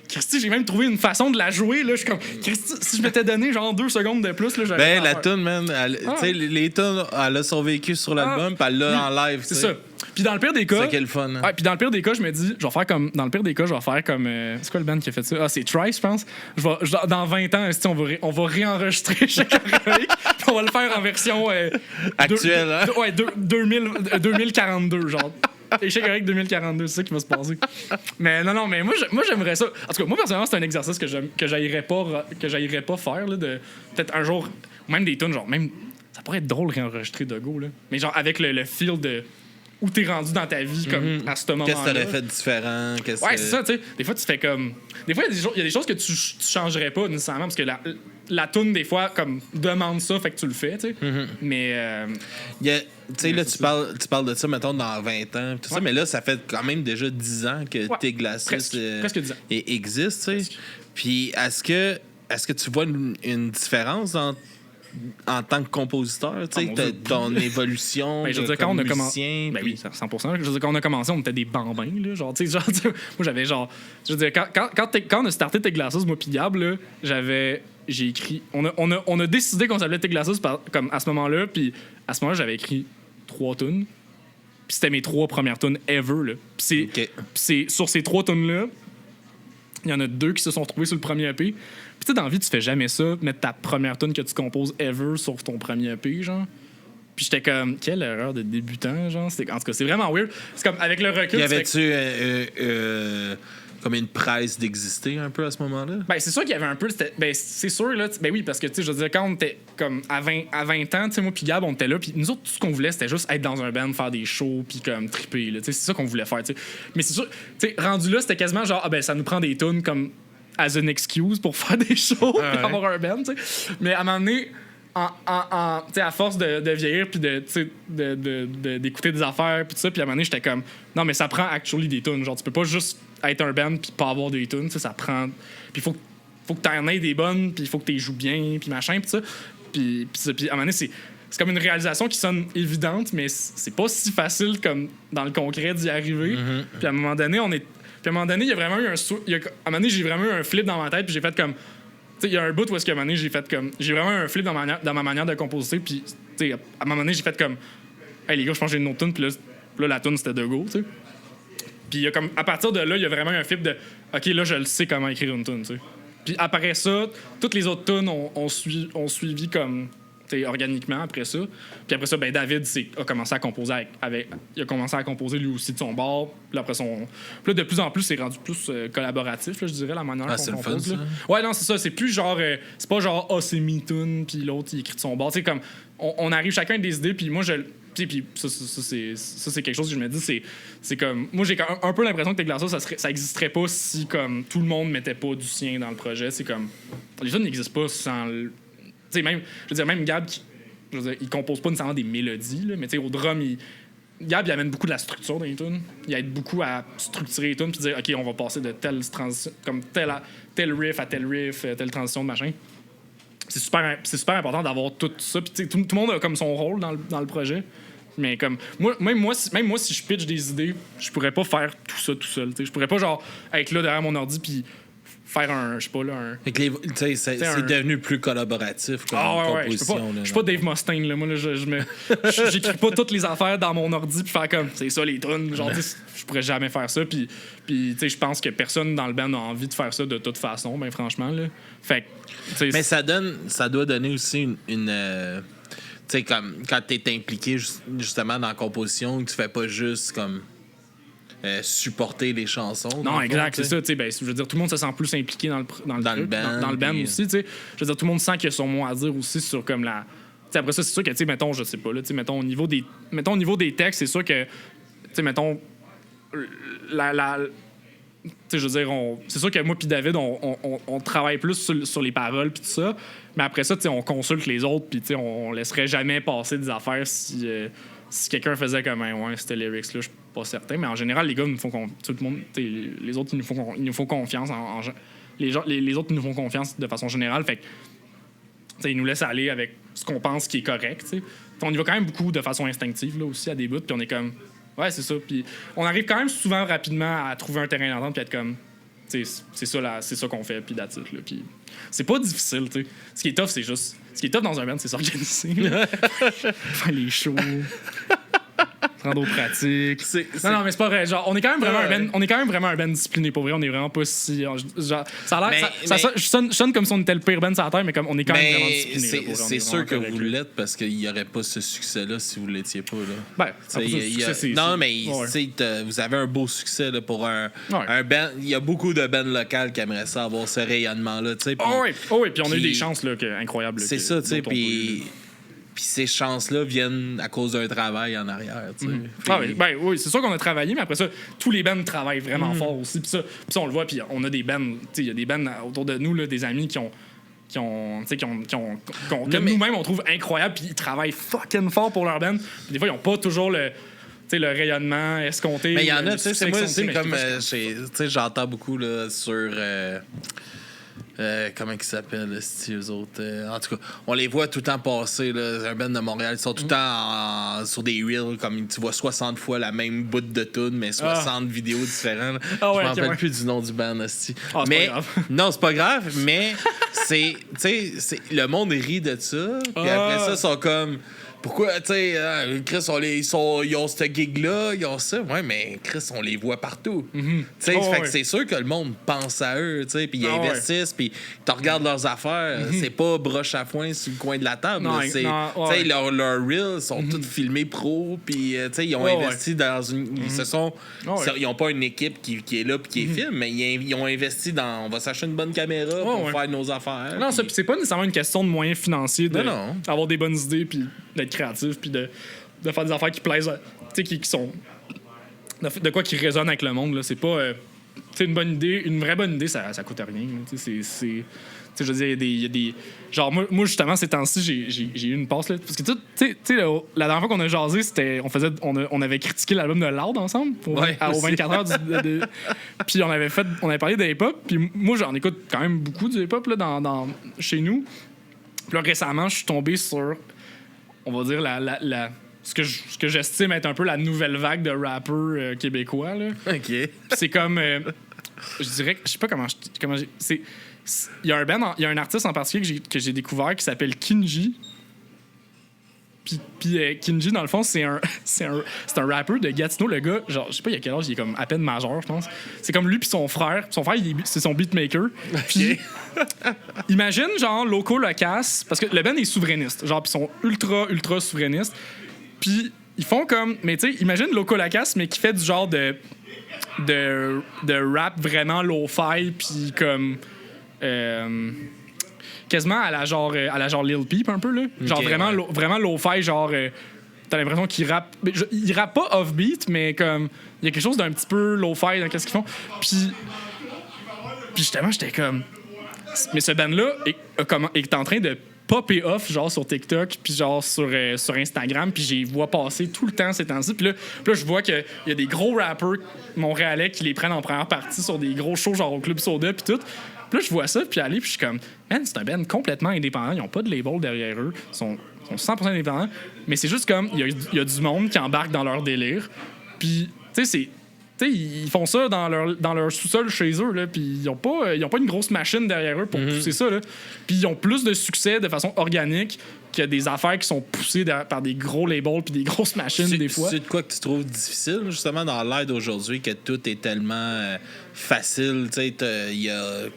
Christy, j'ai même trouvé une façon de la jouer. Là. Je suis comme, Christy, si je m'étais donné genre 2 secondes de plus, là, j'aurais Ben, pas la à faire. tune, man, tu sais, les tunes, elle a son vécu sur l'album, puis elle l'a en live. C'est tu sais. ça. Puis dans le pire des cas. C'est ça qui est le fun. Hein. Ouais, puis dans le pire des cas, je me dis, je vais faire comme. Dans le pire des cas, je vais faire comme. C'est quoi le band qui a fait ça? C'est Trice, je pense. Dans 20 ans, on va réenregistrer chaque héroïque, puis on va le faire en version. Actuelle, hein? Ouais, 2042, genre. Échec Eric 2042, c'est ça qui va se passer. Mais non, mais moi j'aimerais ça. En tout cas, moi personnellement, c'est un exercice que j'haïrais pas faire, là, de peut-être un jour, ou même des tunes, genre, même, ça pourrait être drôle réenregistrer de go, là. Mais genre, avec le feel de où t'es rendu dans ta vie comme à ce moment-là. Qu'est-ce que t'aurais fait de différent? Ouais, c'est ça, tu sais. Des fois, tu fais comme. Des fois, il y a des choses que tu changerais pas nécessairement parce que la toune, des fois, comme demande ça, fait que tu le fais, tu sais. Mais. Tu sais, là, tu parles de ça, mettons, dans 20 ans, tout ça, mais là, ça fait quand même déjà 10 ans que Tes Glacis presque 10 ans. Existe, tu sais. Puis, est-ce que tu vois une différence en tant que compositeur, tu sais, ton évolution je veux dire, quand on a commencé. Ben oui, 100%. Je veux dire, quand on a commencé, on était des bambins, là. Genre, tu sais, moi, j'avais genre. Je veux dire, quand on a starté Tes Glacis, moi, pis Gab, là, j'ai écrit. On a décidé qu'on s'appelait Tes Glacis comme à ce moment-là, puis à ce moment-là, j'avais écrit 3 tunes. Puis c'était mes 3 premières tunes ever, là. Puis c'est sur ces 3 tunes-là, il y en a 2 qui se sont retrouvés sur le premier EP. Puis tu sais, dans la vie, tu fais jamais ça, mettre ta première tune que tu composes ever sur ton premier EP, genre. Puis j'étais comme, quelle erreur de débutant, genre. En tout cas, c'est vraiment weird. C'est comme, avec le recul... Y avait-tu comme une presse d'exister un peu à ce moment-là? Ben, c'est sûr qu'il y avait un peu... Ben, c'est sûr, là. Ben oui, parce que, tu sais, je veux dire, quand on était comme à 20 ans, tu sais, moi puis Gab, on était là, puis nous autres, tout ce qu'on voulait, c'était juste être dans un band, faire des shows, puis comme triper, là. Tu sais, c'est ça qu'on voulait faire, tu sais. Mais c'est sûr, tu sais, rendu là, c'était quasiment genre, ça nous prend des tunes comme as an excuse pour faire des shows, puis avoir un band, tu sais. Mais à un moment donné... t'sais, à force de vieillir puis d'écouter des affaires puis tout ça, puis à un moment donné j'étais comme non mais ça prend actually des tunes, genre tu peux pas juste être un band puis pas avoir des tunes, ça prend, puis faut que t'en aies des bonnes, puis il faut que t'es joues bien puis machin puis ça, puis à un moment donné c'est comme une réalisation qui sonne évidente mais c'est pas si facile comme dans le concret d'y arriver. Puis à un moment donné il y a vraiment eu à un moment donné j'ai vraiment eu un flip dans ma tête puis j'ai fait comme il y a un bout où est-ce qu'à un moment donné, j'ai vraiment un flip dans ma manière de composer, puis à un moment donné, j'ai fait comme hey les gars, je pense que j'ai une autre tune, puis là la tune c'était de go, tu sais. Puis il y a comme à partir de là, il y a vraiment un flip de OK, là je le sais comment écrire une tune, tu sais. Puis après ça, toutes les autres tunes ont suivi comme organiquement après ça. Puis après ça, David a commencé à composer il a commencé à composer lui aussi de son bord. Puis après puis là, de plus en plus, c'est rendu plus collaboratif, là, je dirais, la manière qu'on compose. Fun, là. Ouais, non, c'est ça. C'est plus genre... c'est pas genre, c'est me tune, puis l'autre, il écrit de son bord. Tu sais, comme, on arrive chacun avec des idées, puis moi, puis ça, c'est quelque chose que je me dis, c'est comme... Moi, j'ai un peu l'impression que Tes Glacis, ça existerait pas si, comme, tout le monde mettait pas du sien dans le projet. C'est comme... Les gens n'existent pas sans... Tu sais, même, je veux dire, même Gab, il compose pas nécessairement des mélodies, là, mais tu sais, au drum, Gab, il amène beaucoup de la structure dans les tunes. Il aide beaucoup à structurer les tunes puis dire, OK, on va passer de telle transition, comme tel riff à tel riff, telle transition de machin. C'est super important d'avoir tout ça. Puis tu sais, tout le monde a comme son rôle dans le projet. Mais comme même moi si je pitch des idées, je pourrais pas faire tout ça tout seul. Je pourrais pas genre être là derrière mon ordi puis faire un, je sais pas là, un... C'est devenu plus collaboratif comme composition. Je suis pas Dave Mustaine, là. Moi, là, j'écris pas toutes les affaires dans mon ordi puis faire comme, c'est ça les tunes. Genre, je pourrais jamais faire ça. Puis je pense que personne dans le band a envie de faire ça de toute façon, ben franchement, là. Fait que, mais ça doit donner aussi une tu sais, comme quand t'es impliqué justement dans la composition, tu fais pas juste comme... supporter les chansons. Non, exact, c'est ça. Je veux dire, tout le monde se sent plus impliqué dans le band aussi. Je veux dire, tout le monde sent qu'il y a son mot à dire aussi sur comme la... T'sais, après ça, c'est sûr que, mettons, je sais pas, là, mettons, au niveau des textes, c'est sûr que, mettons, je veux dire, c'est sûr que moi puis David, on travaille plus sur les paroles puis tout ça, mais après ça, on consulte les autres puis on laisserait jamais passer des affaires si quelqu'un faisait comme c'était lyrics là, je suis pas certain, mais en général les gars nous font tout le monde, les autres ils nous font confiance les autres nous font confiance de façon générale, fait que ils nous laissent aller avec ce qu'on pense qui est correct, t'sais. On y va quand même beaucoup de façon instinctive là aussi à des bouts, puis on est comme ouais, c'est ça, puis on arrive quand même souvent rapidement à trouver un terrain d'entente puis être comme c'est ça qu'on fait, puis that's it, là, puis c'est pas difficile, tu sais. Ce qui est tough dans un band, c'est s'organiser. Faire les shows. Prendre aux pratiques. Non, mais c'est pas vrai. Genre, on est quand même vraiment un band discipliné. Pour vrai, on est vraiment pas si. Genre, ça a l'air. Je sonne comme si on était le pire band sur la terre, mais comme on est quand même vraiment discipliné. C'est sûr que vous l'êtes parce qu'il n'y aurait pas ce succès-là si vous ne l'étiez pas. Là. Non, mais vous avez un beau succès là, pour un band. Il y a beaucoup de bands locales qui aimeraient ça avoir ce rayonnement-là. Oui, puis on a eu des chances là, incroyables. C'est ça, tu sais. Puis ces chances-là viennent à cause d'un travail en arrière, tu sais. Oui, c'est sûr qu'on a travaillé, mais après ça, tous les bands travaillent vraiment fort aussi. Puis ça, on le voit, puis on a des bands, tu sais, il y a des bands autour de nous, là, des amis que nous-mêmes on trouve incroyables, puis ils travaillent fucking fort pour leur band. Puis des fois, ils n'ont pas toujours le rayonnement escompté. Mais il y en a, tu sais, c'est moi, c'est mais comme, tu sais, j'entends beaucoup là, sur... comment ils s'appellent, eux autres? En tout cas, on les voit tout le temps passer, là, un band de Montréal. Ils sont tout le temps sur des reels, comme tu vois 60 fois la même bout de tune, mais 60 vidéos différentes. Je m'en rappelle plus du nom du band, aussi. Mais non, c'est pas grave, mais c'est, tu sais, le monde rit de ça, puis après ça, ils sont comme... Pourquoi, tu sais, Chris, ils ont ce gig-là, ils ont ça. Ouais, mais Chris, on les voit partout. Tu sais, fait que c'est sûr que le monde pense à eux, tu sais, puis ils investissent, puis tu regardes leurs affaires. C'est pas broche à foin sur le coin de la table. Tu sais, leurs reels sont tous filmés pro, puis, tu sais, ils ont investi dans une... Ils ont pas une équipe qui est là puis qui filme, mais ils ont investi dans... On va s'acheter une bonne caméra pour faire nos affaires. Non, c'est pas nécessairement une question de moyens financiers, d'avoir des bonnes idées, puis d'être créatif, puis de faire des affaires qui plaisent, tu sais, qui sont de quoi qui résonnent avec le monde, là. C'est pas une bonne idée, une vraie bonne idée, ça coûte rien, tu sais, c'est je veux dire, il y a des genre moi justement ces temps-ci j'ai eu une passe là, parce que tu sais la dernière fois qu'on a jasé, c'était on avait critiqué l'album de Loud ensemble aux 24 heures puis on avait parlé de hip-hop, puis moi j'en écoute quand même beaucoup du hip-hop là dans chez nous. Puis là récemment je suis tombé sur, on va dire, ce que j'estime être un peu la nouvelle vague de rappeurs québécois, là. OK. C'est comme... je dirais que... Je sais pas comment... Il y a un artiste en particulier que j'ai découvert qui s'appelle Kinji. Puis Kinji, dans le fond, c'est un rappeur de Gatineau. Le gars, genre, je sais pas il y a quel âge, il est comme à peine majeur, je pense. C'est comme lui puis son frère. Son frère, c'est son beatmaker. Puis imagine, genre, Loco Locass, parce que le band est souverainiste. Genre, puis ils sont ultra souverainistes. Puis ils font comme... Mais tu sais, imagine Loco Locass, mais qui fait du genre de rap vraiment lo-fi, puis comme... quasiment à la genre Lil Peep un peu, là. Genre vraiment lo-fi, genre... t'as l'impression qu'il rappe... Il rappe pas off-beat, mais comme... Il y a quelque chose d'un petit peu lo-fi dans qu'est-ce qu'ils font. Puis justement, j'étais comme... Mais ce band-là est en train de popper off, genre sur TikTok, puis genre sur Instagram, puis j'y vois passer tout le temps ces temps-ci. Puis là, je vois qu'il y a des gros rappeurs montréalais qui les prennent en première partie sur des gros shows, genre au Club Soda, puis tout. Puis là, je vois ça, puis aller, puis je suis comme, man, c'est un band complètement indépendant. Ils n'ont pas de label derrière eux. Ils sont 100% indépendants. Mais c'est juste comme, il y a du monde qui embarque dans leur délire. Puis, tu sais, ils font ça dans leur sous-sol chez eux, là, puis ils ont pas une grosse machine derrière eux pour pousser ça, là. Puis ils ont plus de succès de façon organique que des affaires qui sont poussées par des gros labels puis des grosses machines des fois. C'est de quoi que tu trouves difficile, justement, dans l'ère d'aujourd'hui, que tout est tellement facile, tu sais,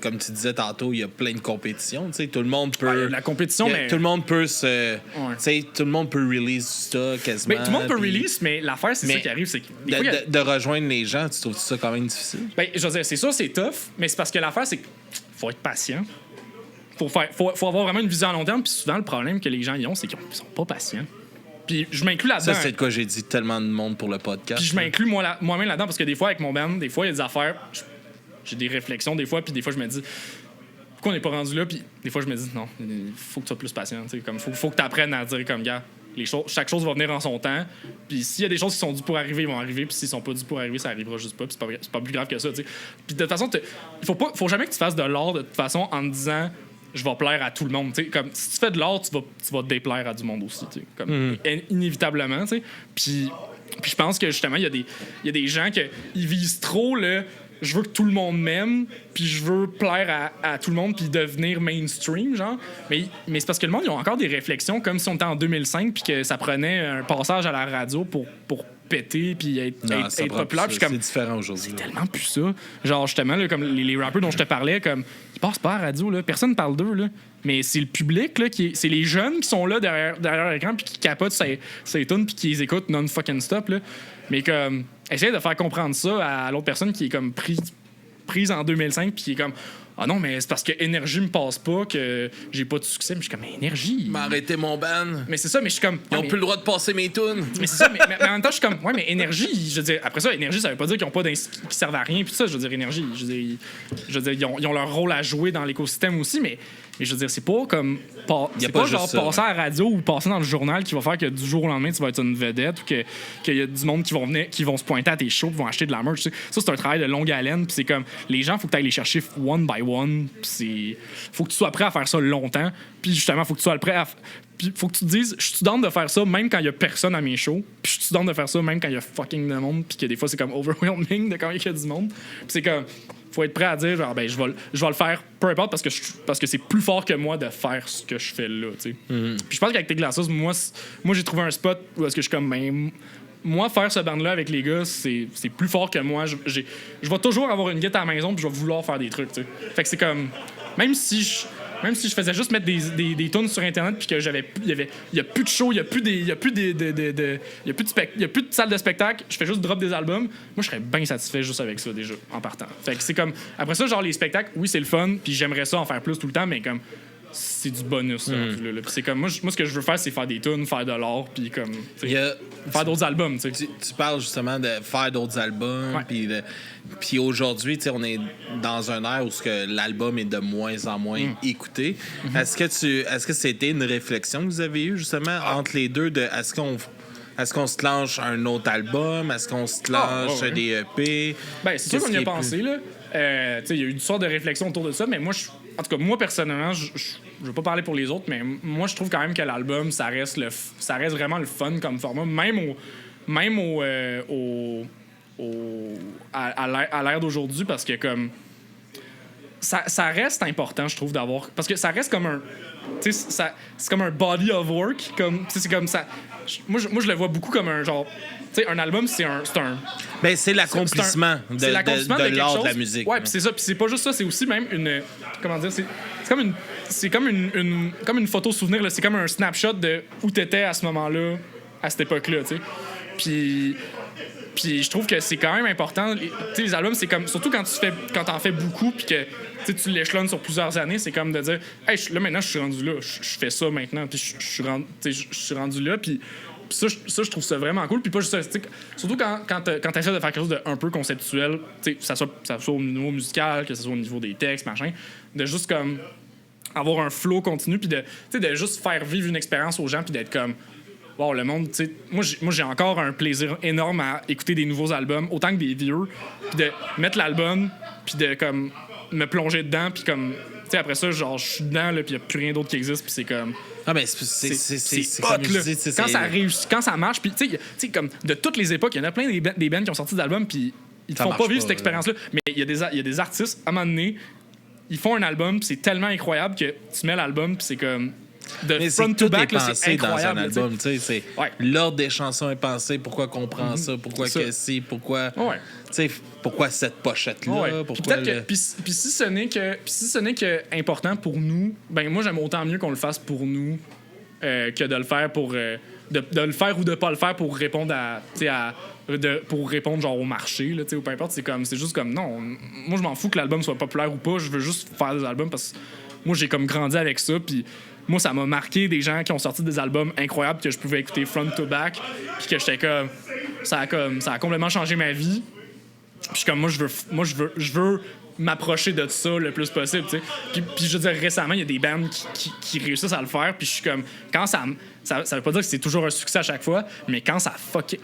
comme tu disais tantôt, il y a plein de compétitions, tu sais, tout le monde peut... la compétition, mais... Tout le monde peut se... Tu sais, tout le monde peut release ça quasiment. Mais tout le monde peut release, mais l'affaire, c'est ça qui arrive, c'est que... De rejoindre les gens, tu trouves ça quand même difficile? Ben, je veux dire, c'est sûr, c'est tough, mais c'est parce que l'affaire, c'est qu'il faut être patient. Faut avoir vraiment une vision à long terme, puis souvent, le problème que les gens y ont, c'est qu'ils sont pas patients. Puis je m'inclus là-dedans. Ça, c'est de quoi j'ai dit tellement de monde pour le podcast. Puis je m'inclus moi-même là-dedans, parce que des fois, avec mon band, des fois, il y a des affaires... J'ai des réflexions, des fois, puis des fois, je me dis... Pourquoi on n'est pas rendu là? Puis des fois, je me dis, non, il faut que tu sois plus patient. Comme, faut que tu apprennes à dire, comme, gars, chaque chose va venir en son temps. Puis s'il y a des choses qui sont dues pour arriver, ils vont arriver. Puis s'ils sont pas dus pour arriver, ça arrivera juste pas. Puis c'est pas plus grave que ça, tu sais. Puis de toute façon, faut jamais que tu fasses de l'art de toute façon en te disant... Je vais plaire à tout le monde, tu sais, comme si tu fais de l'art, tu vas déplaire à du monde aussi, tu sais, comme inévitablement, tu sais. Puis je pense que justement il y a des gens qui visent trop le je veux que tout le monde m'aime, puis je veux plaire à tout le monde puis devenir mainstream, genre. Mais c'est parce que le monde ils ont encore des réflexions comme si on était en 2005 puis que ça prenait un passage à la radio pour péter puis être populaire. C'est différent aujourd'hui. C'est tellement plus ça. Genre, justement, là, comme les rappeurs dont je te parlais, comme ils passent pas à la radio, là. Personne ne parle d'eux, là. Mais c'est le public, là, c'est les jeunes qui sont là derrière l'écran puis qui capotent ces tunes puis qui les écoutent non-fucking stop, là. Mais comme, essaye de faire comprendre ça à l'autre personne qui est comme prise en 2005 puis qui est comme ah non, mais c'est parce que énergie me passe pas que j'ai pas de succès. Mais je suis comme, mais énergie. Mais arrêtez mon ban. Mais c'est ça, mais je suis comme. Ils ont plus le droit de passer mes tunes. Mais c'est ça, mais en même temps, je suis comme, ouais, mais énergie, je veux dire, après ça, énergie, ça veut pas dire qu'ils ont pas qui servent à rien, puis ça, je veux dire, énergie. Je veux dire, ils ont leur rôle à jouer dans l'écosystème aussi, mais je veux dire, c'est pas comme. C'est pas genre passer à la radio ou passer dans le journal qui va faire que du jour au lendemain, tu vas être une vedette ou qu'il y a du monde qui vont se pointer à tes shows, qui vont acheter de la merch. Tu sais. Ça, c'est un travail de longue haleine, puis c'est comme, les gens, faut que tu ailles les chercher one by one, puis faut que tu sois prêt à faire ça longtemps, puis justement, faut que tu sois prêt à. Puis faut que tu te dises, je suis down de faire ça même quand il y a personne à mes shows, puis je suis down de faire ça même quand il y a fucking de monde, puis que des fois, c'est comme overwhelming de quand il y a du monde. Puis c'est comme. Faut être prêt à dire genre ben je vais le faire peu importe parce que c'est plus fort que moi de faire ce que je fais là, tu sais. Puis je pense qu'avec tes glaços, moi j'ai trouvé un spot où est-ce que je suis comme ben moi faire ce band là avec les gars, c'est plus fort que moi. Je vais toujours avoir une guitare à la maison puis je vais vouloir faire des trucs, tu sais. Fait que c'est comme même si je faisais juste mettre des tunes sur internet puis que il y a plus de show, il y a plus de salle de spectacle, je fais juste drop des albums, moi je serais bien satisfait juste avec ça déjà en partant. Fait que c'est comme après ça genre les spectacles, oui, c'est le fun, puis j'aimerais ça en faire plus tout le temps, mais comme c'est du bonus là. Puis c'est comme moi ce que je veux faire, c'est faire des tunes, faire de l'art, puis comme faire d'autres albums, tu sais. Tu parles justement de faire d'autres albums, ouais. Puis aujourd'hui, tu sais, on est dans un ère où l'album est de moins en moins écouté. Est-ce que c'était une réflexion que vous avez eue justement entre les deux de est-ce qu'on se lance un autre album, est-ce qu'on se lance des EP? Ben c'est sûr qu'on y a pensé là. Tu sais, il y a eu une sorte de réflexion autour de ça, mais moi en tout cas moi personnellement, je veux pas parler pour les autres, mais moi je trouve quand même que l'album ça reste vraiment le fun comme format, à l'ère d'aujourd'hui, parce que comme ça reste important, je trouve, d'avoir, parce que ça reste comme un, tu sais, c'est comme un body of work, comme tu sais, c'est comme ça. Moi je le vois beaucoup comme un genre, tu sais, un album c'est un ben c'est l'accomplissement de l'art de la musique. Ouais, puis c'est ça, puis c'est pas juste ça, c'est aussi même une, comment dire, c'est comme une photo souvenir là, c'est comme un snapshot de où t'étais à ce moment-là, à cette époque-là, tu sais. Puis je trouve que c'est quand même important. Tu sais, les albums, c'est comme, surtout quand t'en fais beaucoup, puis que tu l'échelonnes sur plusieurs années, c'est comme de dire, hey, là maintenant, je suis rendu là, je fais ça maintenant, puis je suis rendu là, puis ça, je trouve ça vraiment cool. Puis pas juste ça, surtout quand t'essaies de faire quelque chose de un peu conceptuel, que ça soit au niveau musical, que ce soit au niveau des textes, machin, de juste comme avoir un flow continu, puis de juste faire vivre une expérience aux gens, puis d'être comme. Wow, le monde, tu sais, moi j'ai encore un plaisir énorme à écouter des nouveaux albums, autant que des vieux, puis de mettre l'album, puis de comme me plonger dedans, puis comme, tu sais, après ça, genre, je suis dedans, là, puis il n'y a plus rien d'autre qui existe, puis c'est comme. Ah, ben, c'est hot, là. Quand ça réussit, quand ça marche, puis tu sais, comme de toutes les époques, il y en a plein des bands qui ont sorti des albums, puis ils te font pas vivre cette expérience-là. Mais il y a des artistes, à un moment donné, ils font un album, puis c'est tellement incroyable que tu mets l'album, puis c'est comme. De front to back, là, c'est incroyable dans un album. L'ordre des chansons est pensé. Pourquoi qu'on prend ça? Pourquoi que c'est? Pourquoi, pourquoi cette pochette-là? Pourquoi puis si ce n'est que important pour nous, ben moi j'aime autant mieux qu'on le fasse pour nous que de le faire pour de le faire ou de pas le faire pour répondre pour répondre genre au marché là, ou peu importe. C'est juste comme non. Moi je m'en fous que l'album soit populaire ou pas. Je veux juste faire des albums parce que moi j'ai comme grandi avec ça. Puis moi, ça m'a marqué des gens qui ont sorti des albums incroyables que je pouvais écouter front to back, puis que j'étais comme ça a complètement changé ma vie. Puis comme moi je veux m'approcher de ça le plus possible, tu sais. Puis je veux dire, récemment, il y a des bands qui réussissent à le faire, puis je suis comme quand ça veut pas dire que c'est toujours un succès à chaque fois, mais quand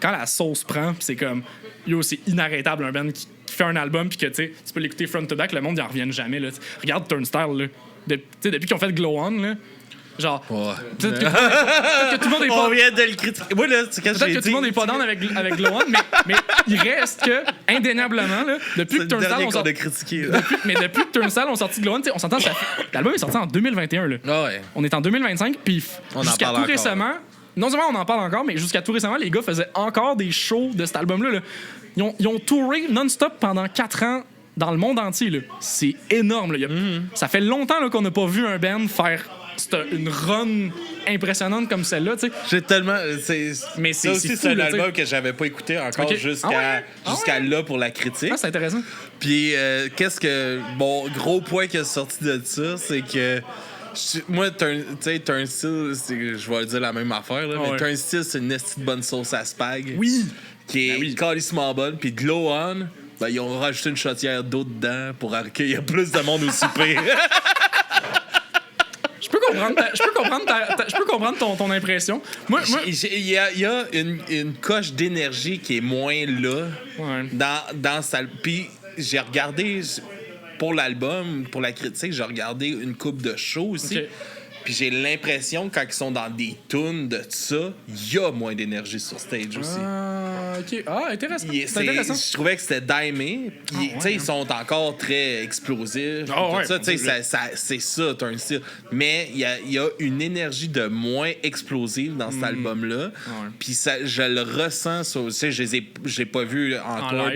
la sauce prend, puis c'est comme yo, c'est inarrêtable un band qui fait un album puis que tu peux l'écouter front to back, le monde n'y en revienne jamais là. Regarde Turnstile là. Depuis qu'ils ont fait Glow On là. Genre, peut-être que tout le monde est pas. On vient de le critiquer. Moi, là, c'est quand peut-être que tout le monde est pas down avec Glow On, mais il reste que, indéniablement, là, depuis que Turnstile. Depuis que Turnstile ont sorti Glow On, on s'entend, l'album est sorti en 2021. Là. Oh ouais. On est en 2025, puis jusqu'à tout récemment, non seulement on en parle encore, mais jusqu'à tout récemment, les gars faisaient encore des shows de cet album-là. Là. Ils ont touré non-stop pendant 4 ans dans le monde entier. Là. C'est énorme. Là. Ça fait longtemps là, qu'on n'a pas vu un band faire une run impressionnante comme celle-là, tu sais. J'ai tellement. Mais ça aussi, fou, c'est un là, album t'sais. que j'avais pas écouté encore Ok. jusqu'à là pour la critique. Ah, c'est intéressant. Puis, qu'est-ce que. Bon, gros point qui est sorti de ça, c'est que. Moi, t'as un style, je vais dire la même affaire, là, mais t'as un style, c'est une esti de bonne sauce à spag. Oui. Qui est calissement bonne. Puis Glow On, ben, ils ont rajouté une chaudière d'eau dedans pour accueillir plus de monde au souper. Je peux comprendre ton impression. Moi Il y a une coche d'énergie qui est moins là ouais. dans ça. Puis j'ai regardé pour l'album, pour la critique, j'ai regardé une coupe de shows aussi. Okay. Puis j'ai l'impression, quand ils sont dans des tunes de ça, il y a moins d'énergie sur stage aussi. OK. Ah, intéressant. C'est intéressant. Je trouvais que c'était dimé. Ils sont encore très explosifs. C'est ça, t'as un style. Mais il y a une énergie de moins explosive dans cet album-là. Puis je le ressens. Je l'ai pas vu encore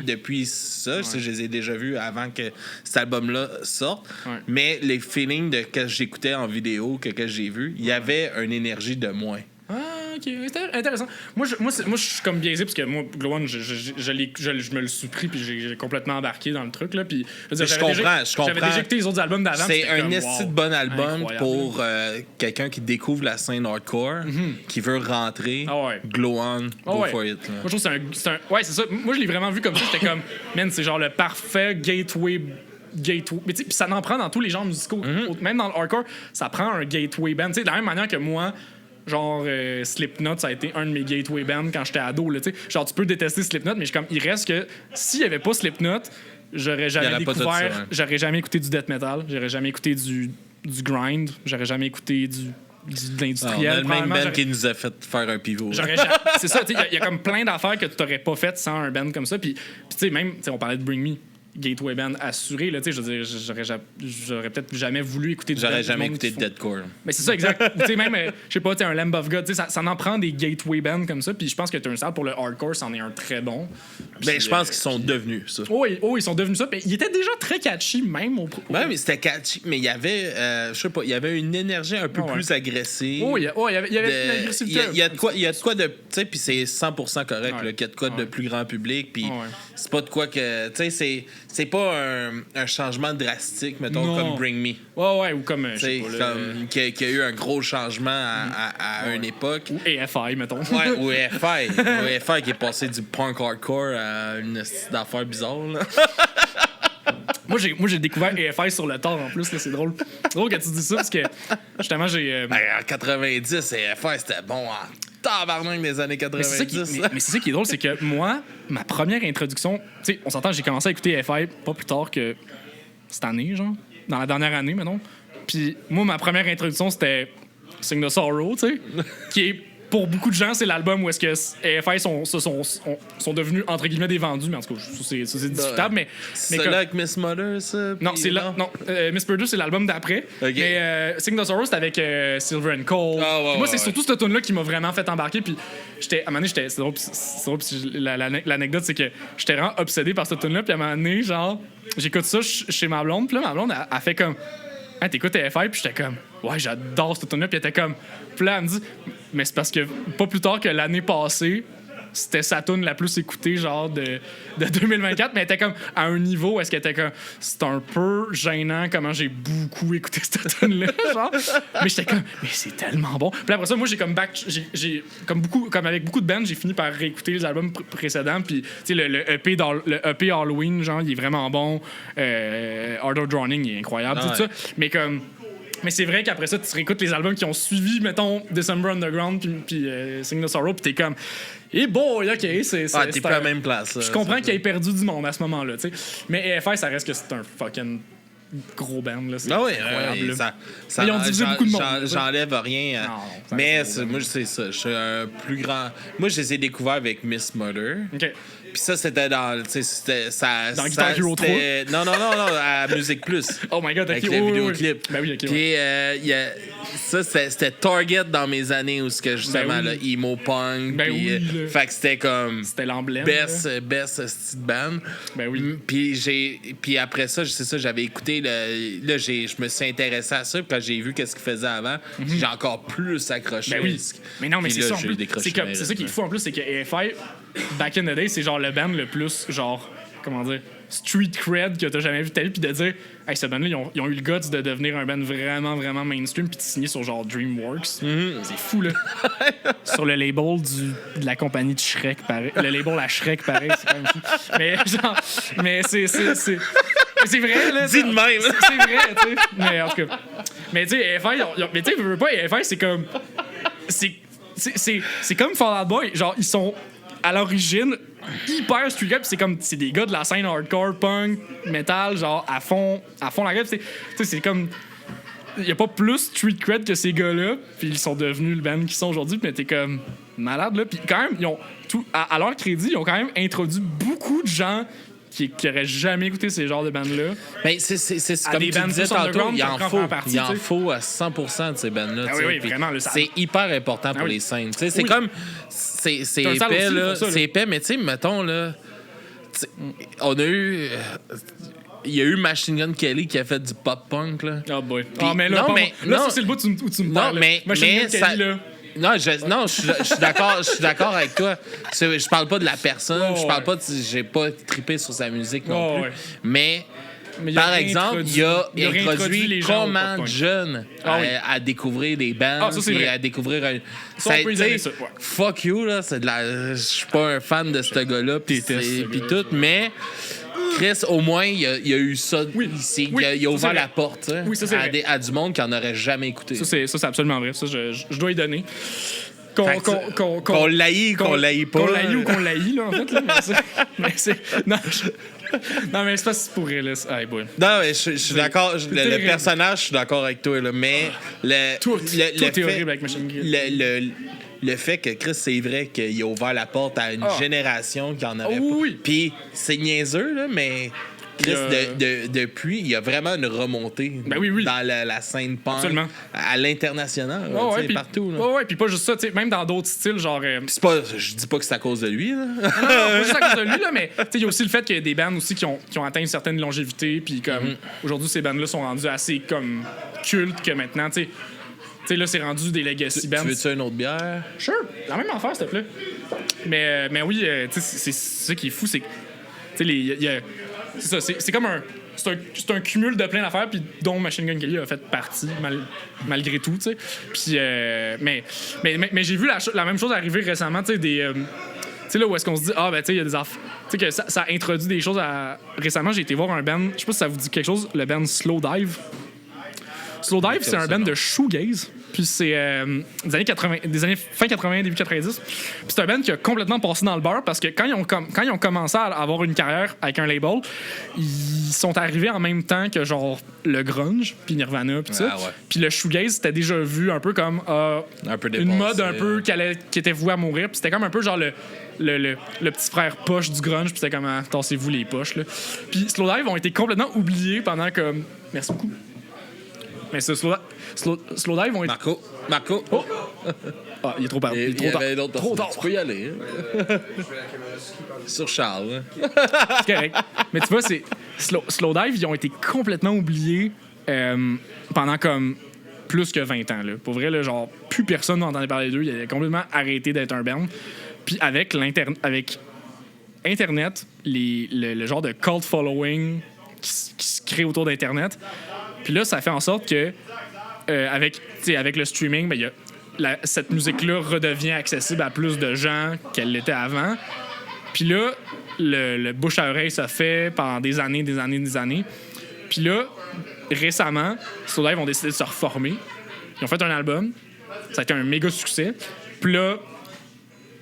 depuis ça. Je les ai déjà vus avant que cet album-là sorte. Ouais. Mais les feelings que j'écoutais en vidéo, que j'ai vu, il y avait une énergie de moins. Ah, OK. Intéressant. Moi, je suis comme biaisé parce que moi, Glow On, je me le suis pris puis j'ai complètement embarqué dans le truc. Là, puis, je comprends. J'avais déjà écouté les autres albums d'avant. C'est un esti de bon album incroyable. pour quelqu'un qui découvre la scène hardcore, qui veut rentrer. Glow On, go for it. Là. Moi, je trouve que c'est un. Ouais, c'est ça. Moi, je l'ai vraiment vu comme ça. J'étais comme, man, c'est genre le parfait gateway. Mais tu sais, puis ça en prend dans tous les genres musicaux. Même dans le hardcore, ça prend un gateway band. Tu sais, de la même manière que moi, genre Slipknot, ça a été un de mes gateway bands quand j'étais ado. Là, tu sais. Genre, tu peux détester Slipknot, mais il reste que s'il y avait pas Slipknot, j'aurais jamais découvert, j'aurais jamais écouté du death metal, j'aurais jamais écouté du grind, j'aurais jamais écouté de l'industriel. On a le même band qui nous a fait faire un pivot. C'est ça, il y a comme plein d'affaires que tu n'aurais pas faites sans un band comme ça. Puis tu sais, même, on parlait de Bring Me. Gateway band assuré, là, tu sais, je veux dire, j'aurais peut-être jamais voulu écouter du J'aurais jamais écouté de deathcore. Mais c'est ça, exact. Tu sais, même, je sais pas, tu sais, un Lamb of God, tu sais, ça en prend des gateway bands comme ça, puis je pense que Turnstile, pour le hardcore, c'en est un très bon. Ben, je pense qu'ils sont devenus ça. Oui, ils sont devenus ça, mais il était déjà très catchy, même au. Ouais, mais c'était catchy, mais il y avait, je sais pas, il y avait une énergie un peu plus agressive. Il y avait une agressivité. Il y a de quoi de, tu sais, puis c'est 100% correct, là, qu'il y a de quoi de plus grand public, puis c'est pas de quoi que, tu sais, c'est pas un changement drastique, mettons, comme Bring Me. Ouais, ou comme, je sais pas, comme qu'il y a eu un gros changement à une époque. Ou AFI, mettons. Ouais, ou AFI qui est passé du punk hardcore à une affaire bizarre, là. Moi, j'ai découvert AFI sur le tard en plus, là, c'est drôle. C'est drôle que tu dis ça parce que justement, j'ai. En 90, AFI c'était bon en tabarnak des années 90. Mais c'est ça qui est drôle, c'est que moi, ma première introduction, tu sais, on s'entend, j'ai commencé à écouter AFI pas plus tard que cette année, genre, dans la dernière année, maintenant. Puis moi, ma première introduction, c'était Sing the Sorrow, tu sais, qui est. Pour beaucoup de gens, c'est l'album où est-ce que AFI sont devenus, entre guillemets, des vendus. Mais en tout cas, c'est discutable. Mais c'est là avec Miss Mother, ça? Non, c'est là. Non, Miss Murder, c'est l'album d'après. Okay. Mais Sing the Sorrow, c'était avec Silver and Cold. Moi, c'est surtout cette tune-là qui m'a vraiment fait embarquer. Puis, à un moment donné, c'est drôle. L'anecdote, c'est que j'étais vraiment obsédé par cette tune-là. Puis, à un moment donné, genre, j'écoute ça chez ma blonde. Puis là, ma blonde, elle fait comme. Hein, t'écoutes AFI? Puis, j'étais comme. Ouais, j'adore cette tune-là. Puis, elle était comme. Puis là, elle me dit. Mais c'est parce que pas plus tard que l'année passée, c'était sa tune la plus écoutée, genre, de 2024. Mais elle était comme à un niveau où est-ce qu'elle était comme. C'est un peu gênant comment j'ai beaucoup écouté cette tune-là, genre. Mais j'étais comme. Mais c'est tellement bon. Puis après ça, moi, j'ai comme comme avec beaucoup de bands, j'ai fini par réécouter les albums précédents. Puis, tu sais, le EP Halloween, genre, il est vraiment bon. Art of Drowning, il est incroyable, tout ça. Mais c'est vrai qu'après ça, tu réécoutes les albums qui ont suivi, mettons, December Underground puis Sing the Sorrow, puis t'es comme, boy, OK, c'est t'es plus à la même place. Là, je comprends qu'il ait perdu du monde à ce moment-là, tu sais. Mais AFI, ça reste que c'est un fucking gros band, là. C'est incroyable. Ça, ils ont divisé beaucoup de monde. J'enlève rien. Mais moi, c'est ça. Je suis un plus grand. Moi, je les ai découverts avec Miss Mother. OK. Puis ça, c'était dans. Dans Guitar Hero 3? Non, à Musique Plus. Oh my god, avec le vidéoclip. Ben oui, OK. Puis ça, c'était Target dans mes années où c'était justement le emo punk. Ben oui. Fait que c'était comme. C'était l'emblème. Best style band. Ben oui. Puis après ça, c'est ça, j'avais écouté sais, là, je me suis intéressé à ça, puis quand j'ai vu qu'est-ce qu'il faisait avant, j'ai encore plus accroché. Ben oui. Mais non, mais Puis c'est là, ça. j'ai décroché C'est ça qui est fou en plus, c'est que AFI, back in the day, c'est genre le band le plus, genre, comment dire, street cred que t'as jamais vu de ta vie, puis de dire, hey, ce band-là, ils ont eu le guts de devenir un band vraiment, vraiment mainstream, puis de signer sur genre DreamWorks. C'est fou, là. Sur le label de la compagnie de Shrek, pareil. Le label à Shrek, pareil, c'est quand même fou. Mais, genre, mais c'est vrai, là. Dis de même. C'est vrai, tu sais. Mais en tout cas. Mais tu sais, AFI, mais tu sais, veux pas, AFI, c'est comme. C'est comme Fall Out Boy. Genre, ils sont à l'origine hyper street rap. C'est des gars de la scène hardcore, punk, metal, genre à fond la gueule. Tu sais, c'est comme. Il n'y a pas plus street cred que ces gars-là, puis ils sont devenus le band qu'ils sont aujourd'hui, mais t'es comme malade, là. Puis quand même, ils ont à leur crédit, ils ont quand même introduit beaucoup de gens qui auraient jamais écouté ces genres de bandes-là. Mais c'est comme des tu bands disais plus tantôt, underground il en qui en faut. prend partie, Il en tu sais. faut à 100% de ces bandes-là. Ah tu sais, oui, puis vraiment, ça- c'est hyper important pour oui. les scènes. Tu sais, c'est Oui. comme. C'est un salle épais, aussi là. pour ça, là. C'est épais, mais tu sais, mettons, là. tu sais, on a eu. Il y a eu Machine Gun Kelly qui a fait du pop-punk, là. Oh boy. Puis- Mais là, non, là, non. ça, c'est le bout où tu me Non, parles. là. mais Machine Gun ça- Kelly, là. Non, je suis d'accord, je suis d'accord avec toi. Je parle pas de la personne, Oh, je parle ouais. pas j'ai pas trippé sur sa musique non Oh, plus. ouais. Mais Mais il a par exemple, il a réintroduit introduit les gens au comment de pop-punk. jeunes Ah oui. à découvrir des bands, Ah, ça, c'est puis vrai. à découvrir un. Ça, on peut lui tu sais, donner ça, ouais. Fuck you là, c'est de la. Je suis pas un fan de ce gars-là, puis déteste ce puis gars-là. tout, mais. Chris, au moins, il a eu ça. Oui. Il Oui, a ça, ouvert c'est la vrai. porte, tu sais, Oui, ça, c'est vrai. à du monde qui en aurait jamais écouté. Ça, c'est absolument vrai. Ça, je dois y donner. Fait que qu'on l'haït, qu'on l'haït pas. Qu'on l'haït ou qu'on l'haït, là, en fait. Là, mais c'est. Non, non, mais c'est pas si pourrait, là. Ah, boy. Non, mais je suis d'accord. Le terrible. personnage, je suis d'accord avec toi, là, mais Tout est fait, horrible avec Machine Gun. le fait que Chris, c'est vrai qu'il a ouvert la porte à une Ah. génération qui en aurait Oh, pas. oui. Puis c'est niaiseux, là, mais Chris, Il depuis, il y a vraiment une remontée Ben oui. dans la scène punk Absolument. à l'international, Ouais, tu sais, puis- partout. Là. Ouais, puis pas juste ça, tu sais, même dans d'autres styles, genre. C'est pas, je dis pas que c'est à cause de lui, là. Non, pas juste à cause de lui, là, mais tu sais, il y a aussi le fait qu'il y a des bands aussi qui ont atteint une certaine longévité, puis comme aujourd'hui, ces bands-là sont rendus assez comme cultes que maintenant, tu sais, là, c'est rendu des legacy bands. Tu veux-tu une autre bière? Sure, la même affaire, s'il te plaît. Mais oui, tu sais, c'est ça qui est fou, c'est que, tu sais, c'est ça, c'est comme un. C'est un cumul de plein d'affaires, puis dont Machine Gun Kelly a fait partie, malgré tout, tu sais. Puis, mais j'ai vu la même chose arriver récemment, tu sais, des. Tu sais, là où est-ce qu'on se dit, ah, ben, tu sais, il y a des affaires. Tu sais, que ça introduit des choses à. Récemment, j'ai été voir un band, je sais pas si ça vous dit quelque chose, le band Slow Dive. Slow Dive, c'est un band de shoegaze. Puis c'est des années 80, des années fin 80, début 90. Puis c'est un band qui a complètement passé dans le beurre parce que quand ils ont commencé à avoir une carrière avec un label, ils sont arrivés en même temps que genre le grunge, puis Nirvana, puis ça. Ah ouais. Puis le shoegaze, c'était déjà vu un peu comme Un peu une dépassé. mode un peu qui était vouée à mourir. Puis c'était comme un peu genre le petit frère poche du grunge, puis c'était comme tassez-vous les poches là. Puis Slow Dive ont été complètement oubliés pendant comme merci beaucoup. Mais ce Slow Dive vont être. Marco. Oh! Ah, il est trop tard. Il est Il y trop tard. avait d'autres Trop personnes. tard. Tu peux y aller. Hein? Sur Charles. Hein? C'est correct. Mais tu vois, c'est Slow Dive, ils ont été complètement oubliés pendant comme plus que 20 ans. Là. Pour vrai, là, genre, plus personne n'entendait parler d'eux. Ils avaient complètement arrêté d'être un band. Puis avec Internet, le genre de cult following qui se crée autour d'Internet. Puis là, ça fait en sorte que avec le streaming, ben, cette musique-là redevient accessible à plus de gens qu'elle l'était avant. Puis là, le bouche à oreille se fait pendant des années. Puis là, récemment, Slow Dive ont décidé de se reformer. Ils ont fait un album. Ça a été un méga succès. Puis là,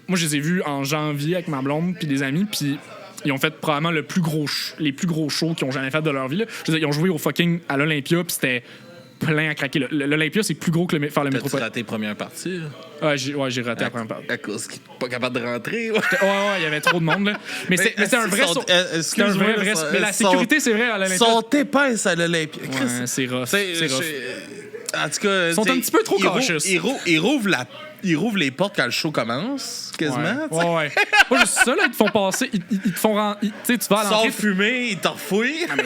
moi, je les ai vus en janvier avec ma blonde puis des amis. Puis ils ont fait probablement les plus gros shows qu'ils ont jamais fait de leur vie. Là. Je veux dire, ils ont joué au fucking à l'Olympia, puis c'était plein à craquer. L'Olympia, c'est plus gros que faire le T'as-tu métropole. raté première partie? Ouais, j'ai raté la première partie. À cause qu'il n'est pas capable de rentrer. Ouais. Ouais, il y avait trop de monde. Là. Mais c'est un vrai. C'est un vrai. Mais la sécurité, c'est vrai à l'Olympia. Sont épaisses à l'Olympia. Ouais, c'est rough. C'est rough. En tout cas, Ils sont un petit peu trop cautious. Ils rouvrent ils rouvrent les portes quand le show commence, quasiment. Ouais. Pas juste ça, là, ils te font passer, ils te font tu sais, tu vas à l'entrée. Sans fumer, ils t'en refouillent. Ah, mais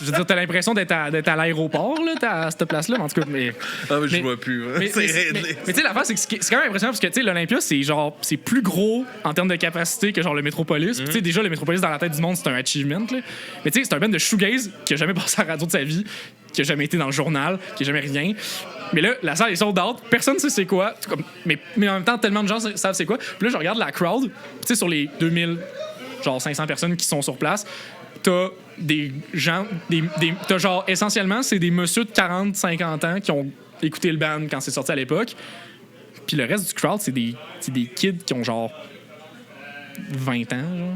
je veux dire, t'as l'impression d'être à l'aéroport, là, à cette place-là, en tout cas. Mais je vois plus. mais tu sais, l'affaire, c'est que c'est quand même impressionnant parce que, tu sais, l'Olympia, c'est plus gros en termes de capacité que genre le Metropolis. Tu sais, déjà, le Metropolis, dans la tête du monde, c'est un achievement, là. Mais tu sais, c'est un band de shoegaze qui a jamais passé à la radio de sa vie, qui a jamais été dans le journal, qui a jamais rien. Mais là, la salle est sold out, personne ne sait c'est quoi. Mais en même temps, tellement de gens savent c'est quoi. Puis là, je regarde la crowd, tu sais, sur les 500 personnes qui sont sur place, t'as des gens, t'as genre, essentiellement, c'est des messieurs de 40-50 ans qui ont écouté le band quand c'est sorti à l'époque. Puis le reste du crowd, c'est des kids qui ont genre 20 ans, genre.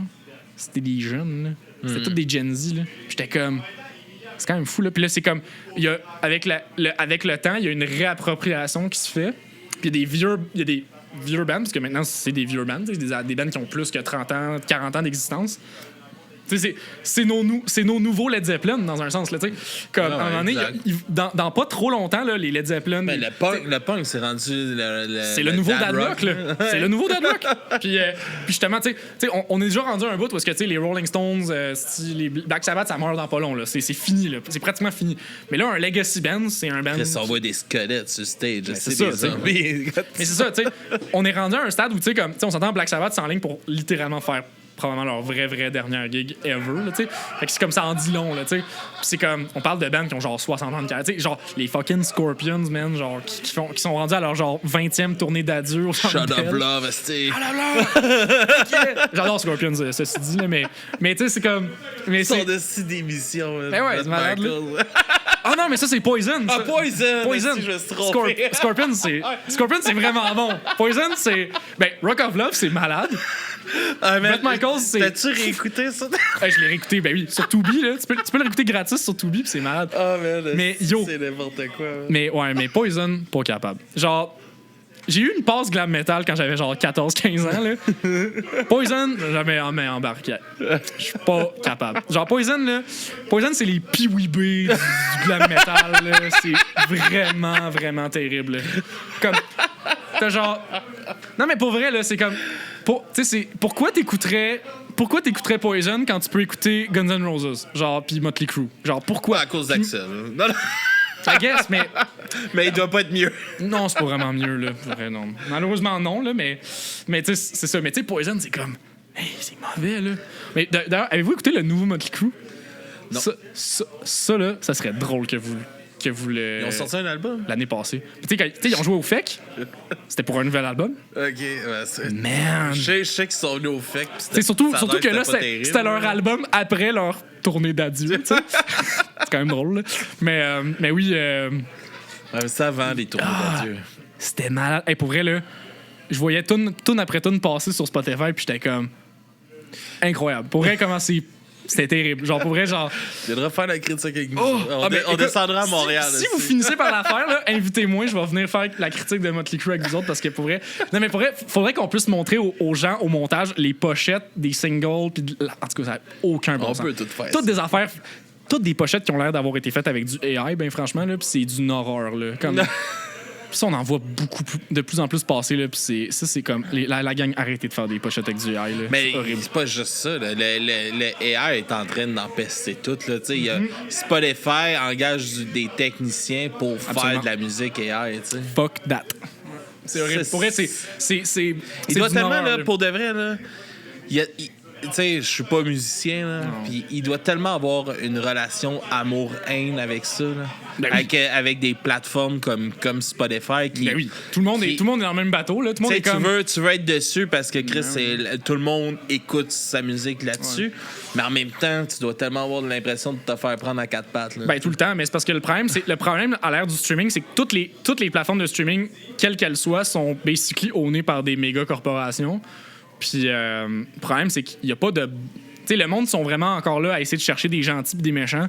C'était des jeunes, là. C'était tous des Gen Z, là. J'étais comme... C'est quand même fou, là. Puis là, c'est comme... avec le temps, il y a une réappropriation qui se fait. Puis il y a des vieux bands, parce que maintenant, c'est des vieux bands. Des bands qui ont plus que 30 ans, 40 ans d'existence. C'est nos nouveaux Led Zeppelin, dans un sens. Là, comme, à un moment donné, dans pas trop longtemps, là, les Led Zeppelin... Ben, le punk, c'est rendu... c'est le nouveau Dad Rock, là. C'est le nouveau Dad Rock. Puis justement, tu sais, on est déjà rendu à un bout parce que les Rolling Stones, les Black Sabbath, ça meurt dans pas long. Là. C'est fini. Là. C'est pratiquement fini. Mais là, un Legacy Band, c'est un band... Ça envoie des squelettes sur stage. C'est ça, des zombies. Mais c'est ça, tu sais. On est rendu à un stade où, tu sais, comme, on s'entend Black Sabbath, c'est en ligne pour littéralement faire probablement leur vraie dernière gig ever, là, tu sais. Fait que c'est comme ça en dit long, là, tu sais. C'est comme, on parle de bands qui ont genre 60 ans de carrière, tu sais, genre les fucking Scorpions, man, genre, qui sont rendus à leur genre 20e tournée d'adieu au Centre Bell. Shut up love, esti. J'adore Scorpions, ceci dit, là, mais tu sais, c'est comme... Ils sont de si d'émissions, ben ouais, c'est malade, là. Ah non, mais ça, c'est Poison. Ah, Poison! Si je me suis trompé. Scorpion, c'est vraiment bon. Poison, c'est... Ben, Rock of Love, c'est malade. Bret Michaels, c'est... T'as-tu réécouté ça? Je l'ai réécouté, ben oui, sur Tubi, là. Tu peux le réécouter gratis sur Tubi, pis c'est malade. Ah, man, mais yo... c'est n'importe quoi. Man. Mais ouais, mais Poison, pas capable. Genre... J'ai eu une passe glam metal quand j'avais genre 14-15 ans, là. Poison, jamais embarqué. Je suis pas capable. Genre, Poison, c'est les Pee-wee-B du glam metal, là. C'est vraiment, vraiment terrible, là. Comme, t'as genre... Non, mais pour vrai, là, c'est comme... Tu sais, c'est... Pourquoi t'écouterais Poison quand tu peux écouter Guns N' Roses? Genre, pis Motley Crue. Genre, pourquoi? À cause d'Axel. Non. I guess, mais... Mais il doit pas être mieux. Non, c'est pas vraiment mieux, là. Vrai, non. Malheureusement, non, là, mais tu sais, c'est ça. Mais tu sais, Poison, c'est comme... Hey, c'est mauvais, là. Mais d'ailleurs, avez-vous écouté le nouveau Motley Crue? Non. Ça, là, ça serait drôle que vous le... Ils ont sorti un album? L'année passée. Tu sais, ils ont joué au FEC. C'était pour un nouvel album. OK, ouais, c'est... Man! Je sais qu'ils sont venus au FEC. Surtout que là, c'était leur album après leur tournée d'adieu, tu sais. C'est quand même drôle, là. Mais oui... ça avant les tournées d'adieu. C'était malade. Hey, pour vrai, là, je voyais tune après tune passer sur Spotify, puis j'étais comme... Incroyable. Pour vrai, comment c'était terrible. Genre, pour vrai, genre... Je devrais faire la critique avec nous. On descendra à Montréal. Si vous finissez par la faire, là, invitez-moi, je vais venir faire la critique de Motley Crue avec vous autres, parce que pour vrai... Non, mais pour vrai, faudrait qu'on puisse montrer aux gens, au montage, les pochettes des singles, puis en tout cas, ça n'a aucun bon sens. On peut tout faire. Toutes des affaires... Toutes des pochettes qui ont l'air d'avoir été faites avec du AI, ben franchement, là, puis c'est d'une horreur, là. Comme... Puis ça, on en voit de plus en plus passer, là, puis c'est comme... La gang, arrêtez de faire des pochettes avec du AI, là. Mais c'est c'est pas juste ça, là. Le AI est en train d'empester tout, là. Tu sais, Spotify engage des techniciens pour faire de la musique AI, tu sais. Fuck that. C'est horrible. Pour vrai, c'est il doit tellement, là, pour de vrai, là... Tu sais, je suis pas musicien, là. Puis il doit tellement avoir une relation amour-haine avec ça, là. Ben avec des plateformes comme Spotify qui... Ben oui, tout le monde est dans le même bateau, là. Tout le monde est comme... tu veux être dessus parce que Chris, tout le monde écoute sa musique là-dessus. Ouais. Mais en même temps, tu dois tellement avoir l'impression de te faire prendre à quatre pattes, là. Ben tout le temps, mais c'est parce que le problème à l'ère du streaming, c'est que toutes les plateformes de streaming, quelles qu'elles soient, sont basically ownées par des méga corporations. Puis le problème, c'est qu'il n'y a pas de sais, le monde sont vraiment encore là à essayer de chercher des gentils et des méchants.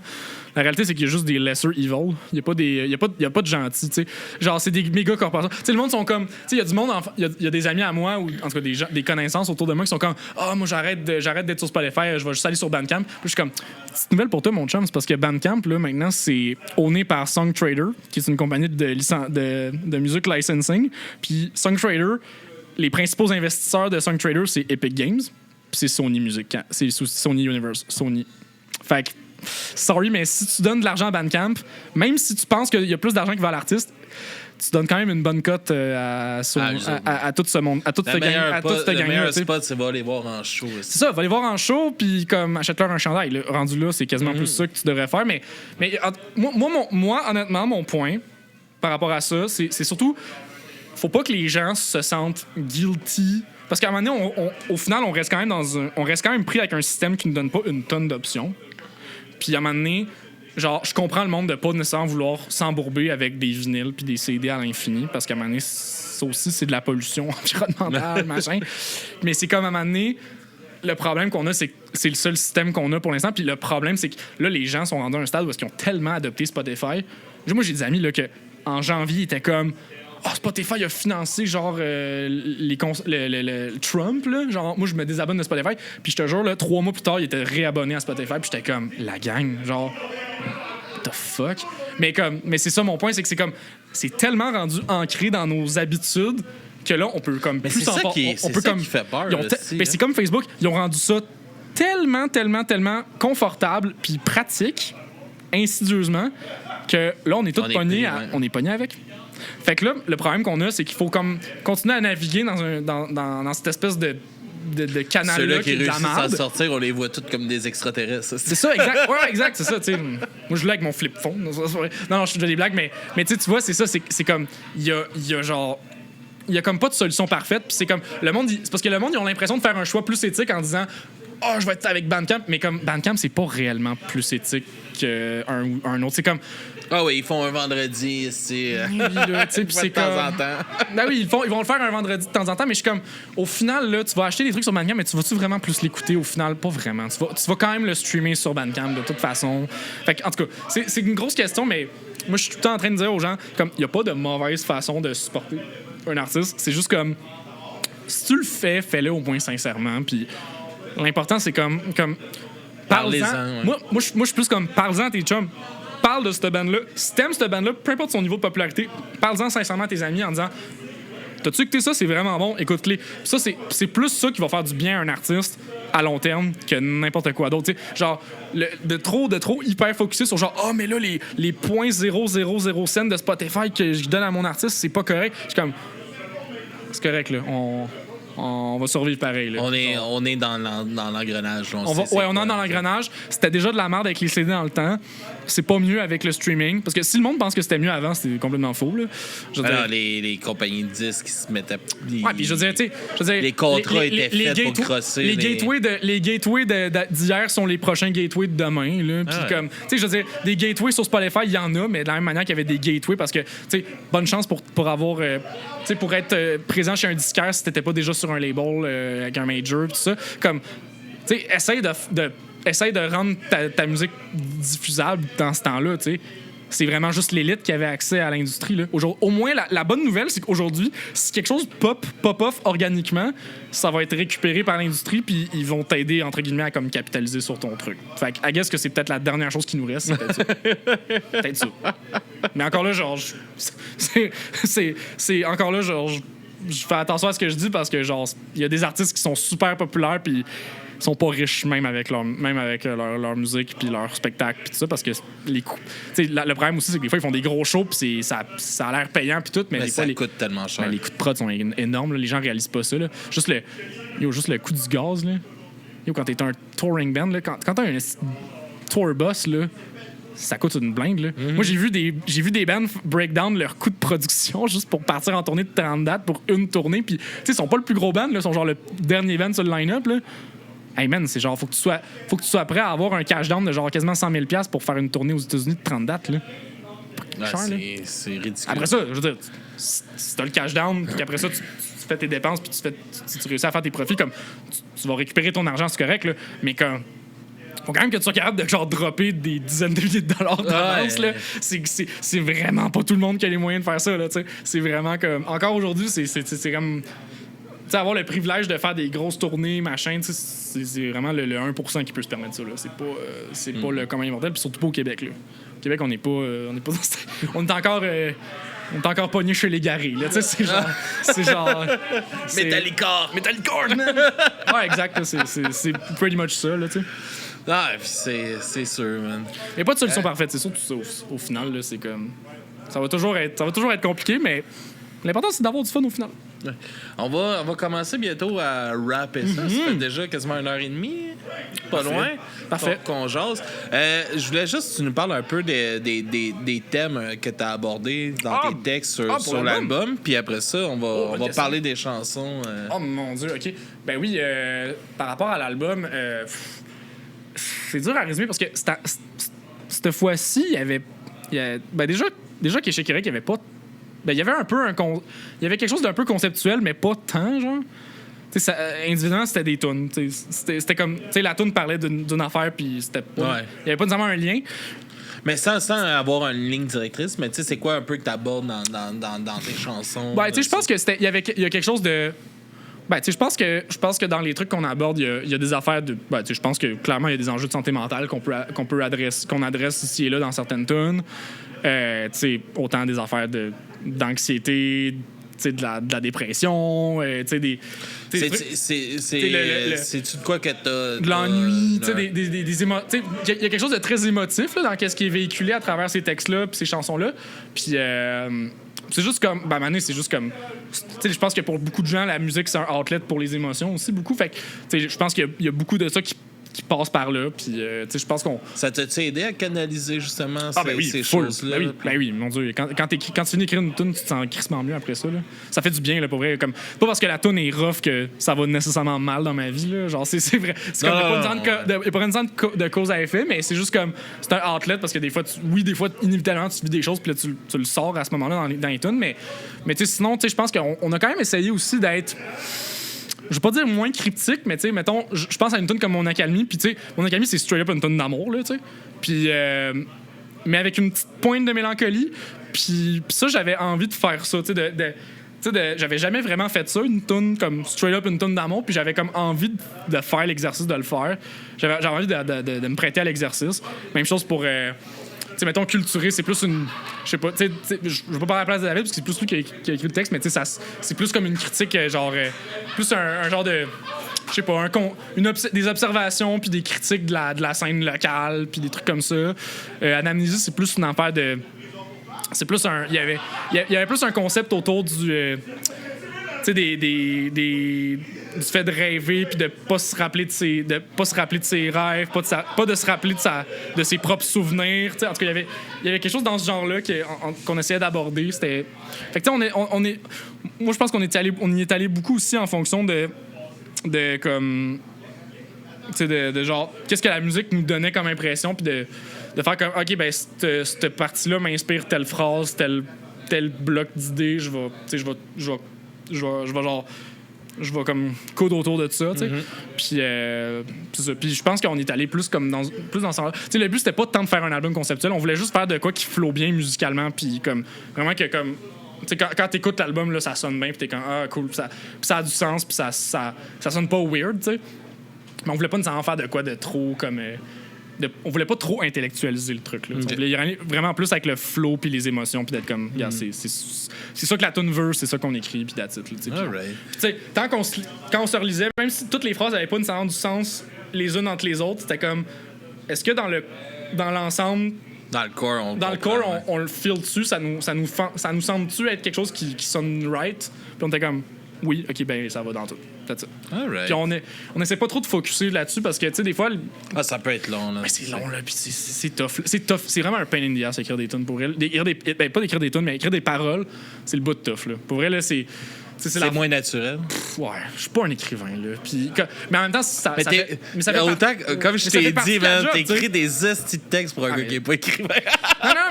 La réalité, c'est qu'il y a juste des lesser evil. Il n'y a pas de gentils, tu sais. Genre, c'est des méga corporations. Tu sais, le monde sont comme. Tu sais, il y a du monde, il y a des amis à moi, ou en tout cas des connaissances autour de moi qui sont comme moi, j'arrête d'être sur Spotify, je vais juste aller sur Bandcamp. Puis je suis comme, petite nouvelle pour toi, mon chum, c'est parce que Bandcamp, là, maintenant, c'est owné par Songtrader, qui est une compagnie de musique licensing. Puis Songtrader, les principaux investisseurs de Songtrader, c'est Epic Games, puis c'est Sony Music, c'est Sony Universe, Sony. Fait que, sorry, mais si tu donnes de l'argent à Bandcamp, même si tu penses qu'il y a plus d'argent qui va à l'artiste, tu donnes quand même une bonne cote à tout ce monde, à toute cette gang. Le meilleur spot, c'est va aller voir en show. C'est ça, va aller voir en show, puis comme achète-leur un chandail. Là, rendu là, c'est quasiment plus ça que tu devrais faire. Mais moi, honnêtement, mon point par rapport à ça, c'est surtout, faut pas que les gens se sentent guilty. Parce qu'à un moment donné, au final, on reste quand même pris avec un système qui ne donne pas une tonne d'options. Puis à un moment donné, genre, je comprends le monde de pas nécessairement vouloir s'embourber avec des vinyles puis des CD à l'infini, parce qu'à un moment donné, ça aussi, c'est de la pollution environnementale, machin. Mais c'est comme à un moment donné, le problème qu'on a, c'est que c'est le seul système qu'on a pour l'instant. Puis le problème, c'est que là, les gens sont rendus à un stade où ils ont tellement adopté Spotify. Moi, j'ai des amis là, que en janvier, ils étaient comme Spotify a financé genre le Trump, là. Genre, moi, je me désabonne de Spotify. Puis je te jure, là, 3 mois plus tard, ils étaient réabonnés à Spotify. Puis j'étais comme, la gang, genre, what the fuck? Mais c'est ça mon point, c'est que c'est tellement rendu ancré dans nos habitudes que là, on peut comme mais plus en parler. C'est ça qui fait peur. C'est comme Facebook, ils ont rendu ça tellement confortable puis pratique, insidieusement, que là, on est tous pognés avec. Fait que là, le problème qu'on a, c'est qu'il faut comme continuer à naviguer dans cette espèce de canal-là. Ceux-là qui réussissent à s'en sortir, on les voit tous comme des extraterrestres. C'est ça, exact. Ouais, exact, c'est ça. T'sais. Moi, je joue avec mon flip phone. Non, je fais des blagues, mais tu vois, c'est ça. C'est comme. Il y a genre. Il y a comme pas de solution parfaite. Puis c'est comme. C'est parce que le monde, ils ont l'impression de faire un choix plus éthique en disant je vais être avec Bandcamp. Mais comme Bandcamp, c'est pas réellement plus éthique qu'un autre. C'est comme. Ah oui, ils font un vendredi, c'est de temps en temps. Ben oui, ils vont le faire un vendredi de temps en temps, mais je suis comme, au final, là, tu vas acheter des trucs sur Bandcamp, mais tu vas-tu vraiment plus l'écouter au final? Pas vraiment. Tu vas quand même le streamer sur Bandcamp de toute façon. Fait que, en tout cas, c'est une grosse question, mais moi, je suis tout le temps en train de dire aux gens, comme, il n'y a pas de mauvaise façon de supporter un artiste. C'est juste comme, si tu le fais-le au moins sincèrement. Puis l'important, c'est comme parlez-en. Ouais. Moi, je suis plus comme, parle-en à tes chums. Parle de cette band-là. Si t'aimes cette band-là, peu importe son niveau de popularité, parle-en sincèrement à tes amis en disant t'as-tu écouté ça, c'est vraiment bon, écoute-les. Ça, c'est plus ça qui va faire du bien à un artiste à long terme que n'importe quoi d'autre. T'sais, genre, de trop hyper focusé sur genre, mais là, les 0.000 cents de Spotify que je donne à mon artiste, c'est pas correct. Je suis comme, c'est correct, là. On va survivre pareil. Là. On est dans l'engrenage. On est dans l'engrenage. C'était déjà de la merde avec les CD dans le temps. C'est pas mieux avec le streaming. Parce que si le monde pense que c'était mieux avant, c'était complètement faux. Là. Alors, les compagnies de disques qui se mettaient. Puis je veux dire, les contrats étaient faits pour crosser. Les gateways d'hier sont les prochains gateways de demain. Là. Puis comme, je veux dire, des gateways sur Spotify, il y en a, mais de la même manière qu'il y avait des gateways parce que, bonne chance pour avoir. Pour être présent chez un disquaire si t'étais pas déjà sur un label avec un major, tout ça. Comme, essaye de rendre ta musique diffusable dans ce temps-là, tu sais. C'est vraiment juste l'élite qui avait accès à l'industrie. Là. Au moins, la bonne nouvelle, c'est qu'aujourd'hui, si quelque chose pop-off organiquement, ça va être récupéré par l'industrie, puis ils vont t'aider, entre guillemets, à comme capitaliser sur ton truc. Fait que, I guess que c'est peut-être la dernière chose qui nous reste, c'est peut-être ça. Peut-être ça. Mais encore là, genre, c'est encore là, genre, je fais attention à ce que je dis parce que, genre, il y a des artistes qui sont super populaires, puis sont pas riches même avec leur musique puis leur spectacle puis tout ça parce que les coûts, le problème aussi c'est que des fois ils font des gros shows puis ça a l'air payant puis tout mais des fois, ça coûte tellement cher. Les coûts de prod sont énormes là. Les gens réalisent pas ça là. Juste le coût du gaz là. Quand t'es un touring band là, quand t'as un tour bus là, ça coûte une blinde là. Moi j'ai vu des bands breakdown leur coût de production juste pour partir en tournée de 30 dates pour une tournée puis tu sais ils sont pas le plus gros band là, ils sont genre le dernier band sur le line-up là. Hey man, c'est genre, faut que tu sois prêt à avoir un cash down de genre quasiment 100 000$ pour faire une tournée aux États-Unis de 30 dates, là. C'est ridicule. Après ça, je veux dire, si t'as le cash down, puis qu'après ça, fais tes dépenses, puis tu réussis à faire tes profits, comme tu vas récupérer ton argent, c'est correct, là, mais comme faut quand même que tu sois capable de genre dropper des dizaines de milliers de dollars d'avance. Là. C'est vraiment pas tout le monde qui a les moyens de faire ça. Là, c'est vraiment comme. Encore aujourd'hui, c'est comme. T'sais, avoir le privilège de faire des grosses tournées, machin, c'est vraiment le 1% qui peut se permettre ça. Là. C'est pas le commun immortel, puis surtout pas au Québec. Là. Au Québec, on n'est pas dans on est encore pogné chez les garés. Là. C'est genre. Metallica, man! Ouais, exact. Là, c'est pretty much ça. Là, t'sais. Ah, c'est sûr, man. Il n'y a pas de solution parfaite, c'est surtout ça. Au final, là, c'est comme. Ça va toujours être compliqué, mais l'important, c'est d'avoir du fun au final. On va commencer bientôt à rapper ça. Ça fait déjà quasiment 1h30. Pas loin. Parfait. Qu'on jase. Je voulais juste que tu nous parles un peu des thèmes que tu as abordés dans tes textes sur l'album. Puis après ça, on va parler des chansons. Oh mon Dieu, OK. Ben oui, par rapport à l'album, c'est dur à résumer parce que cette fois-ci, il y avait ben déjà qu'Échec Québec, il y avait pas. Ben, il y avait un peu il y avait quelque chose d'un peu conceptuel, mais pas tant, genre. Individuellement, c'était des tunes. C'était comme. La tune parlait d'une affaire, puis c'était pas. Ouais. Il y avait pas nécessairement un lien. Mais sans avoir une ligne directrice, mais tu sais, c'est quoi un peu que tu abordes dans tes chansons? Ben, je pense que il y a quelque chose de. Ben, je pense que dans les trucs qu'on aborde, il y a des affaires de. Ben, je pense que clairement, il y a des enjeux de santé mentale qu'on adresse ici et là dans certaines tunes. Autant des affaires d'anxiété, de la dépression, des. C'est-tu de quoi que t'as. De l'ennui, des émotions. Il y a quelque chose de très émotif là, dans ce qui est véhiculé à travers ces textes-là puis ces chansons-là. Puis. C'est juste comme. Ben, Mané, c'est juste comme. Je pense que pour beaucoup de gens, la musique, c'est un outlet pour les émotions aussi, beaucoup. Fait que, je pense qu'il y a beaucoup de ça qui passe par là. Puis, je pense qu'on. Ça t'a-tu aidé à canaliser, justement, ces full. choses-là? Ben oui, mon Dieu. Quand tu finis d'écrire une tune, tu te sens crissement mieux après ça. Là. Ça fait du bien, là, pour vrai. Comme, pas parce que la tune est rough que ça va nécessairement mal dans ma vie. Là. Genre, c'est vrai. C'est comme. Il n'y a pas une de cause à effet, mais c'est juste comme. C'est un outlet parce que des fois, inévitablement, tu vis des choses, puis là, tu le sors à ce moment-là dans les tunes. Mais sinon, je pense qu'on a quand même essayé aussi d'être. Je vais pas dire moins cryptique, mais tu sais, mettons, je pense à une tune comme Mon Accalmie, puis tu sais, Mon Accalmie, c'est straight up une tune d'amour, là, tu sais. Puis, mais avec une petite pointe de mélancolie. Puis ça, j'avais envie de faire ça, tu sais, j'avais jamais vraiment fait ça, une tune comme straight up une tune d'amour, puis j'avais comme envie de faire l'exercice de le faire. J'avais envie de me prêter à l'exercice. Même chose pour. T'sais, mettons, culturé, c'est plus une. Je sais pas, tu sais, je veux pas parler à la place de David, parce que c'est plus lui qui a écrit le texte, mais tu sais, c'est plus comme une critique, genre. Plus un genre de. Je sais pas, des observations, puis des critiques de la scène locale, puis des trucs comme ça. Anamnésie, c'est plus une affaire de. C'est plus un. Il y avait plus un concept autour du. Tu sais, du fait de rêver puis de pas se rappeler de ses rêves, pas de se rappeler de ses propres souvenirs. T'sais, en tout cas, il y avait quelque chose dans ce genre-là qu'on essayait d'aborder. Fait que tu sais, moi je pense qu'on y est allé beaucoup aussi en fonction de comme tu sais de genre qu'est-ce que la musique nous donnait comme impression, puis de faire comme OK, ben cette partie-là m'inspire telle phrase, tel bloc d'idées, je vais comme coudre autour de ça, tu sais. Puis je pense qu'on est allé plus dans ce sens-là. Tu sais, le but c'était pas tant de faire un album conceptuel, on voulait juste faire de quoi qui flow bien musicalement, puis comme vraiment que comme tu sais, quand t'écoutes l'album là, ça sonne bien, puis t'es comme ah cool, puis ça a du sens, puis ça sonne pas weird, tu sais. Mais on voulait pas nécessairement faire de quoi de trop comme on voulait pas trop intellectualiser le truc. Là. On voulait y aller vraiment plus avec le flow puis les émotions, puis d'être comme, c'est ça que la tune veut, c'est ça qu'on écrit, puis that's it. Right. Quand on se relisait, même si toutes les phrases n'avaient pas nécessairement du sens les unes entre les autres, c'était comme, est-ce que dans l'ensemble, dans le corps, on le feel dessus, ça nous semble-tu être quelque chose qui sonne right, puis on était comme, oui, ok, ben ça va dans tout. Right. Puis on essaie pas trop de focusser là-dessus parce que, tu sais, des fois. Ça peut être long, là. Mais c'est long, là. Puis c'est tough. C'est tough. C'est vraiment un pain in the ass écrire des tunes pour elle. Pas d'écrire des tunes, mais écrire des paroles, c'est le bout de tough, là. Pour vrai, là, c'est. C'est moins naturel. Ouais, je suis pas un écrivain, là. Puis, mais en même temps, ça mais fait autant, comme je t'ai dit, man, t'écris job, des hosties de textes pour un gars qui est pas écrivain.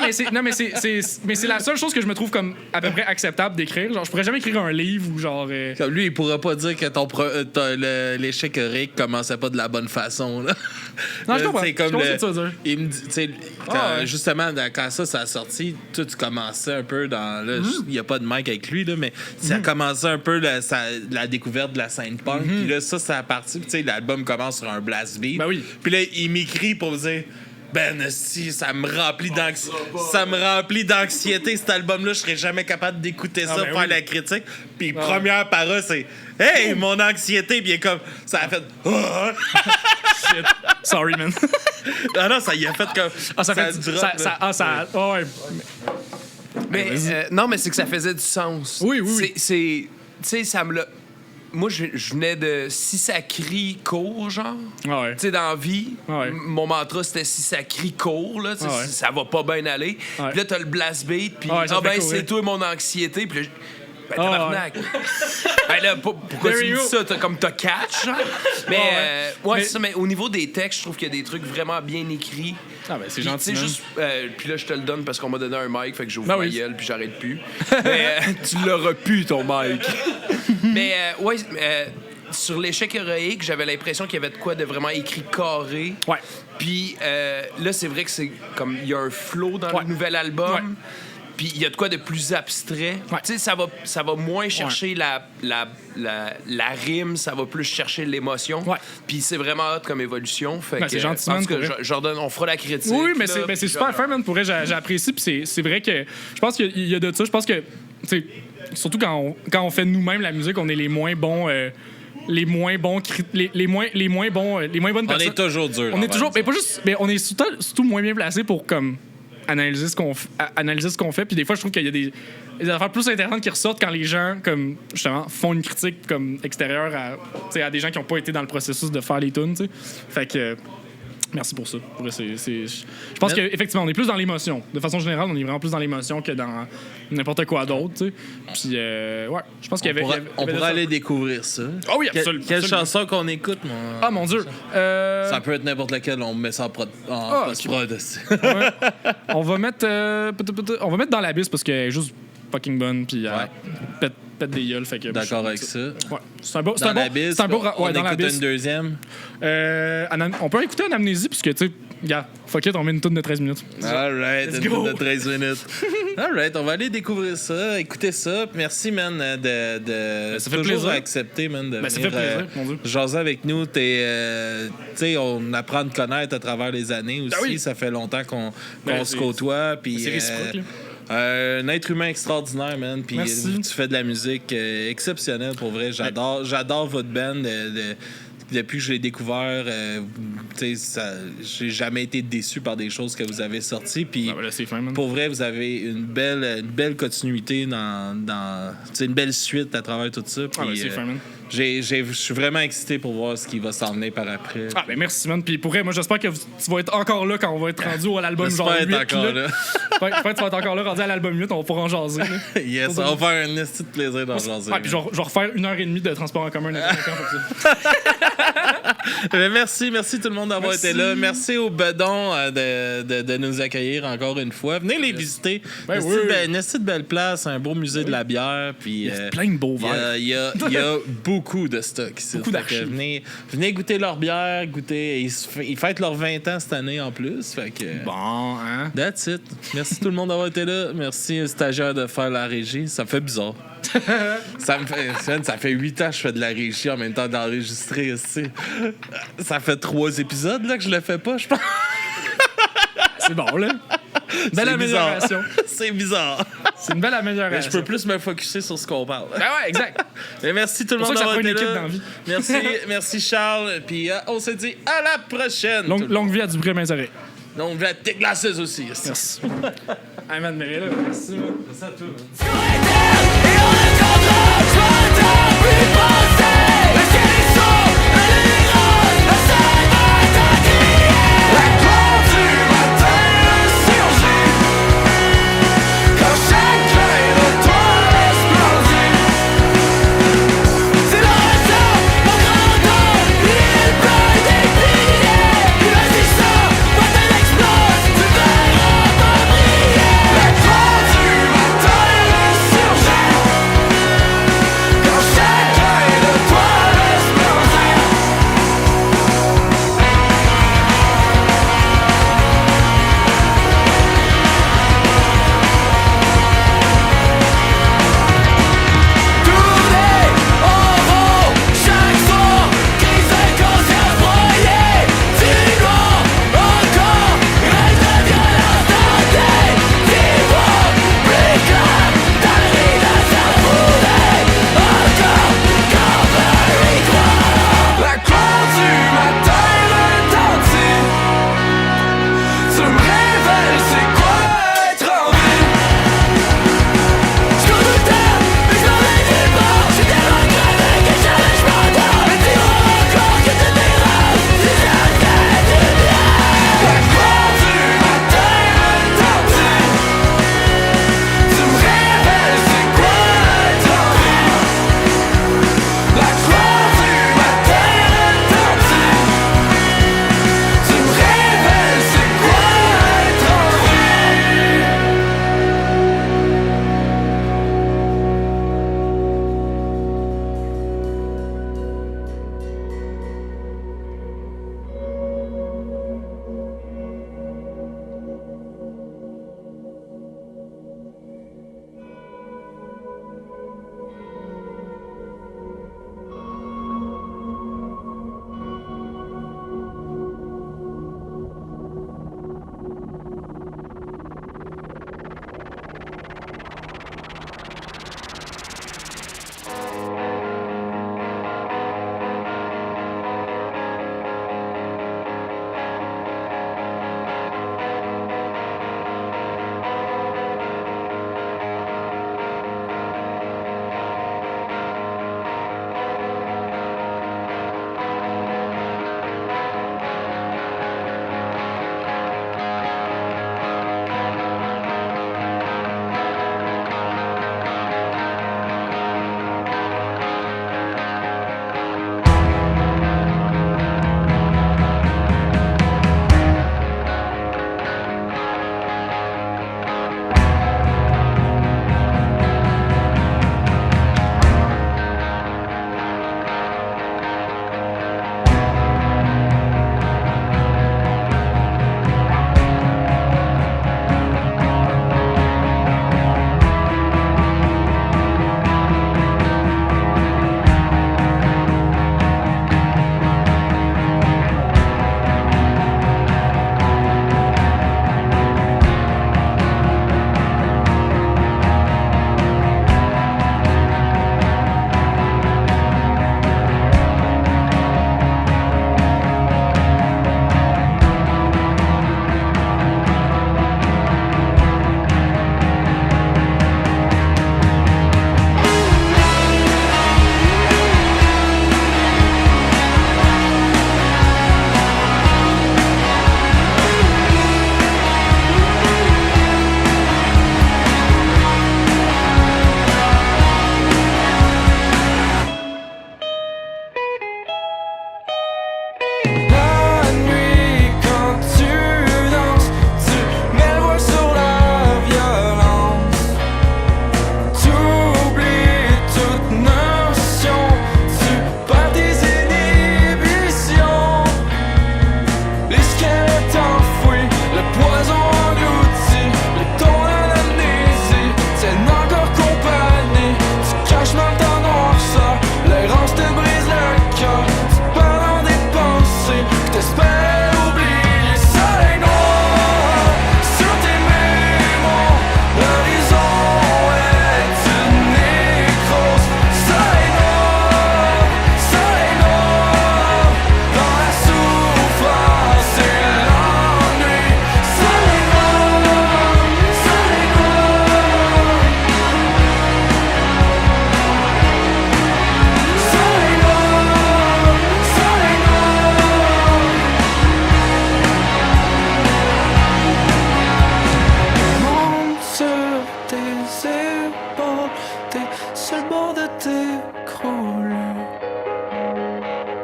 mais c'est la seule chose que je me trouve comme à peu près acceptable d'écrire. Genre, je pourrais jamais écrire un livre ou genre. Comme lui, il pourra pas dire que l'échec héroïque commençait pas de la bonne façon, là. Non, je comprends. C'est comme il me dit, tu sais, justement, quand ça a sorti, tu commençais un peu dans. Il y a pas de mic avec lui, là, mais ça commençait un peu la découverte de la scène punk. Puis là, ça a parti. Tu sais, l'album commence sur un blast beat. Ben oui. Puis là, il m'écrit pour me dire. Ben, si, ça me remplit d'anxiété, cet album-là. Je serais jamais capable d'écouter ça, faire la critique. Puis, première parole, c'est hey, mon anxiété. Puis, comme, ça a fait. Shit. Sorry, man. Non, ça y a fait comme. Ouais. Mais, non, mais c'est que ça faisait du sens. Oui. Tu sais, ça me l'a. Moi, je venais de si ça crie court, genre. Ouais. Tu sais, dans la vie, Ouais. mon mantra, c'était si ça crie court, là. Ouais. Ça va pas bien aller. Ouais. Puis là, t'as le blast beat, puis Ouais, ça fait court, c'est toi mon anxiété. Puis là, tabarnak. Ouais. Là, pourquoi tu me dis ça? T'as catch, genre? Mais, mais... c'est ça. Mais au niveau des textes, je trouve qu'il y a des trucs vraiment bien écrits. Ah, ben, c'est gentil. Puis là, je te le donne parce qu'on m'a donné un mic, fait que j'ouvre ma gueule, puis j'arrête plus. Mais tu l'auras plus, ton mic. Mais, sur l'échec héroïque, j'avais l'impression qu'il y avait de quoi de vraiment écrit carré. Ouais. Puis là, c'est vrai que c'est comme. Il y a un flow dans le nouvel album. Ouais. Puis il y a de quoi de plus abstrait. Ouais. Tu sais, ça va moins chercher la rime, ça va plus chercher l'émotion. Ouais. Puis c'est vraiment hot comme évolution. Fait que, c'est gentil, man, on fera la critique. Oui, mais là, c'est super fun, man. Pour vrai, j'apprécie. Puis c'est vrai que je pense qu'il y a de ça. Je pense que, tu sais, surtout quand on fait nous-mêmes la musique, on est les moins bons. Les moins bonnes personnes. On est toujours dur. On est toujours, mais pas juste, mais on est surtout moins bien placé pour comme analyser ce qu'on fait. Puis des fois, je trouve qu'il y a des affaires plus intéressantes qui ressortent quand les gens, comme justement, font une critique comme extérieure à des gens qui n'ont pas été dans le processus de faire les tunes. T'sais. Fait que merci pour ça. Pour vrai, je pense qu'effectivement, on est plus dans l'émotion. De façon générale, on est vraiment plus dans l'émotion que dans n'importe quoi d'autre. T'sais. Puis ouais, je pense qu'il y avait. On pourrait aller découvrir ça. Ah oui, absolument. Quelle chanson qu'on écoute, moi? Ah mon Dieu. Ça peut être n'importe laquelle, on met ça en post-prod. On va mettre dans l'abysse parce qu'elle est juste fucking bonne puis pète des gueules. D'accord avec ça. Ouais. C'est un beau. On écoute une deuxième. On peut écouter Anamnésie puisque tu sais, gars, fuck it, on met une toune de 13 minutes. Alright, une toune de 13 minutes. Alright, on va aller découvrir ça, écouter ça. Merci, man, de ça fait toujours plaisir. accepter, man, de Ça venir fait plaisir, mon Dieu. jaser avec nous. Tu sais, on apprend à te connaître à travers les années aussi. Oui. Ça fait longtemps qu'on se côtoie. Puis, c'est réciproque, là. Un être humain extraordinaire, man. Puis Merci. tu fais de la musique exceptionnelle, pour vrai. J'adore votre band. Depuis que je l'ai découvert, j'ai jamais été déçu par des choses que vous avez sorties. Puis C'est fin, man. pour vrai, vous avez une belle continuité dans une belle suite à travers tout ça. Puis, c'est fin, man. je suis vraiment excité pour voir ce qui va s'en venir par après. Ah, ben merci, man. Puis pour vrai, moi, j'espère que tu vas être encore là quand on va être rendu à l'album genre 8. J'espère être encore là. J'espère que tu vas être encore là rendu à l'album 8. On va pouvoir en jaser. Là. Yes, on va faire un esti de plaisir d'en jaser. Puis je vais refaire 1h30 de transport en commun. Merci tout le monde d'avoir été là. Merci au Bedon de nous accueillir encore une fois. Venez les visiter. Une esti de belle place, un beau musée de la bière. Puis, il y a plein de beaux verres. Il y a beaucoup de stock ici. Beaucoup d'archives. Venez goûter leur bière, ils fêtent leurs 20 ans cette année en plus. Fait que, bon, hein? That's it. Merci tout le monde d'avoir été là. Merci aux stagiaires de faire la régie. Ça me fait bizarre. Ça fait 8 ans que je fais de la régie en même temps d'enregistrer aussi. Ça fait 3 épisodes là, que je le fais pas, je pense. C'est bon, là. Belle amélioration. C'est bizarre. C'est une belle amélioration. Mais je peux plus me focusser sur ce qu'on parle. Ben ouais, exact. Mais merci tout le monde d'avoir été là. Merci Charles. Puis on se dit à la prochaine. Longue vie à Dubré-Mazaret. Longue vie à tes glaces aussi. Merci. Hey man, mais là, merci. Merci à toi. Et on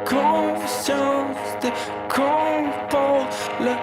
conscience décompose le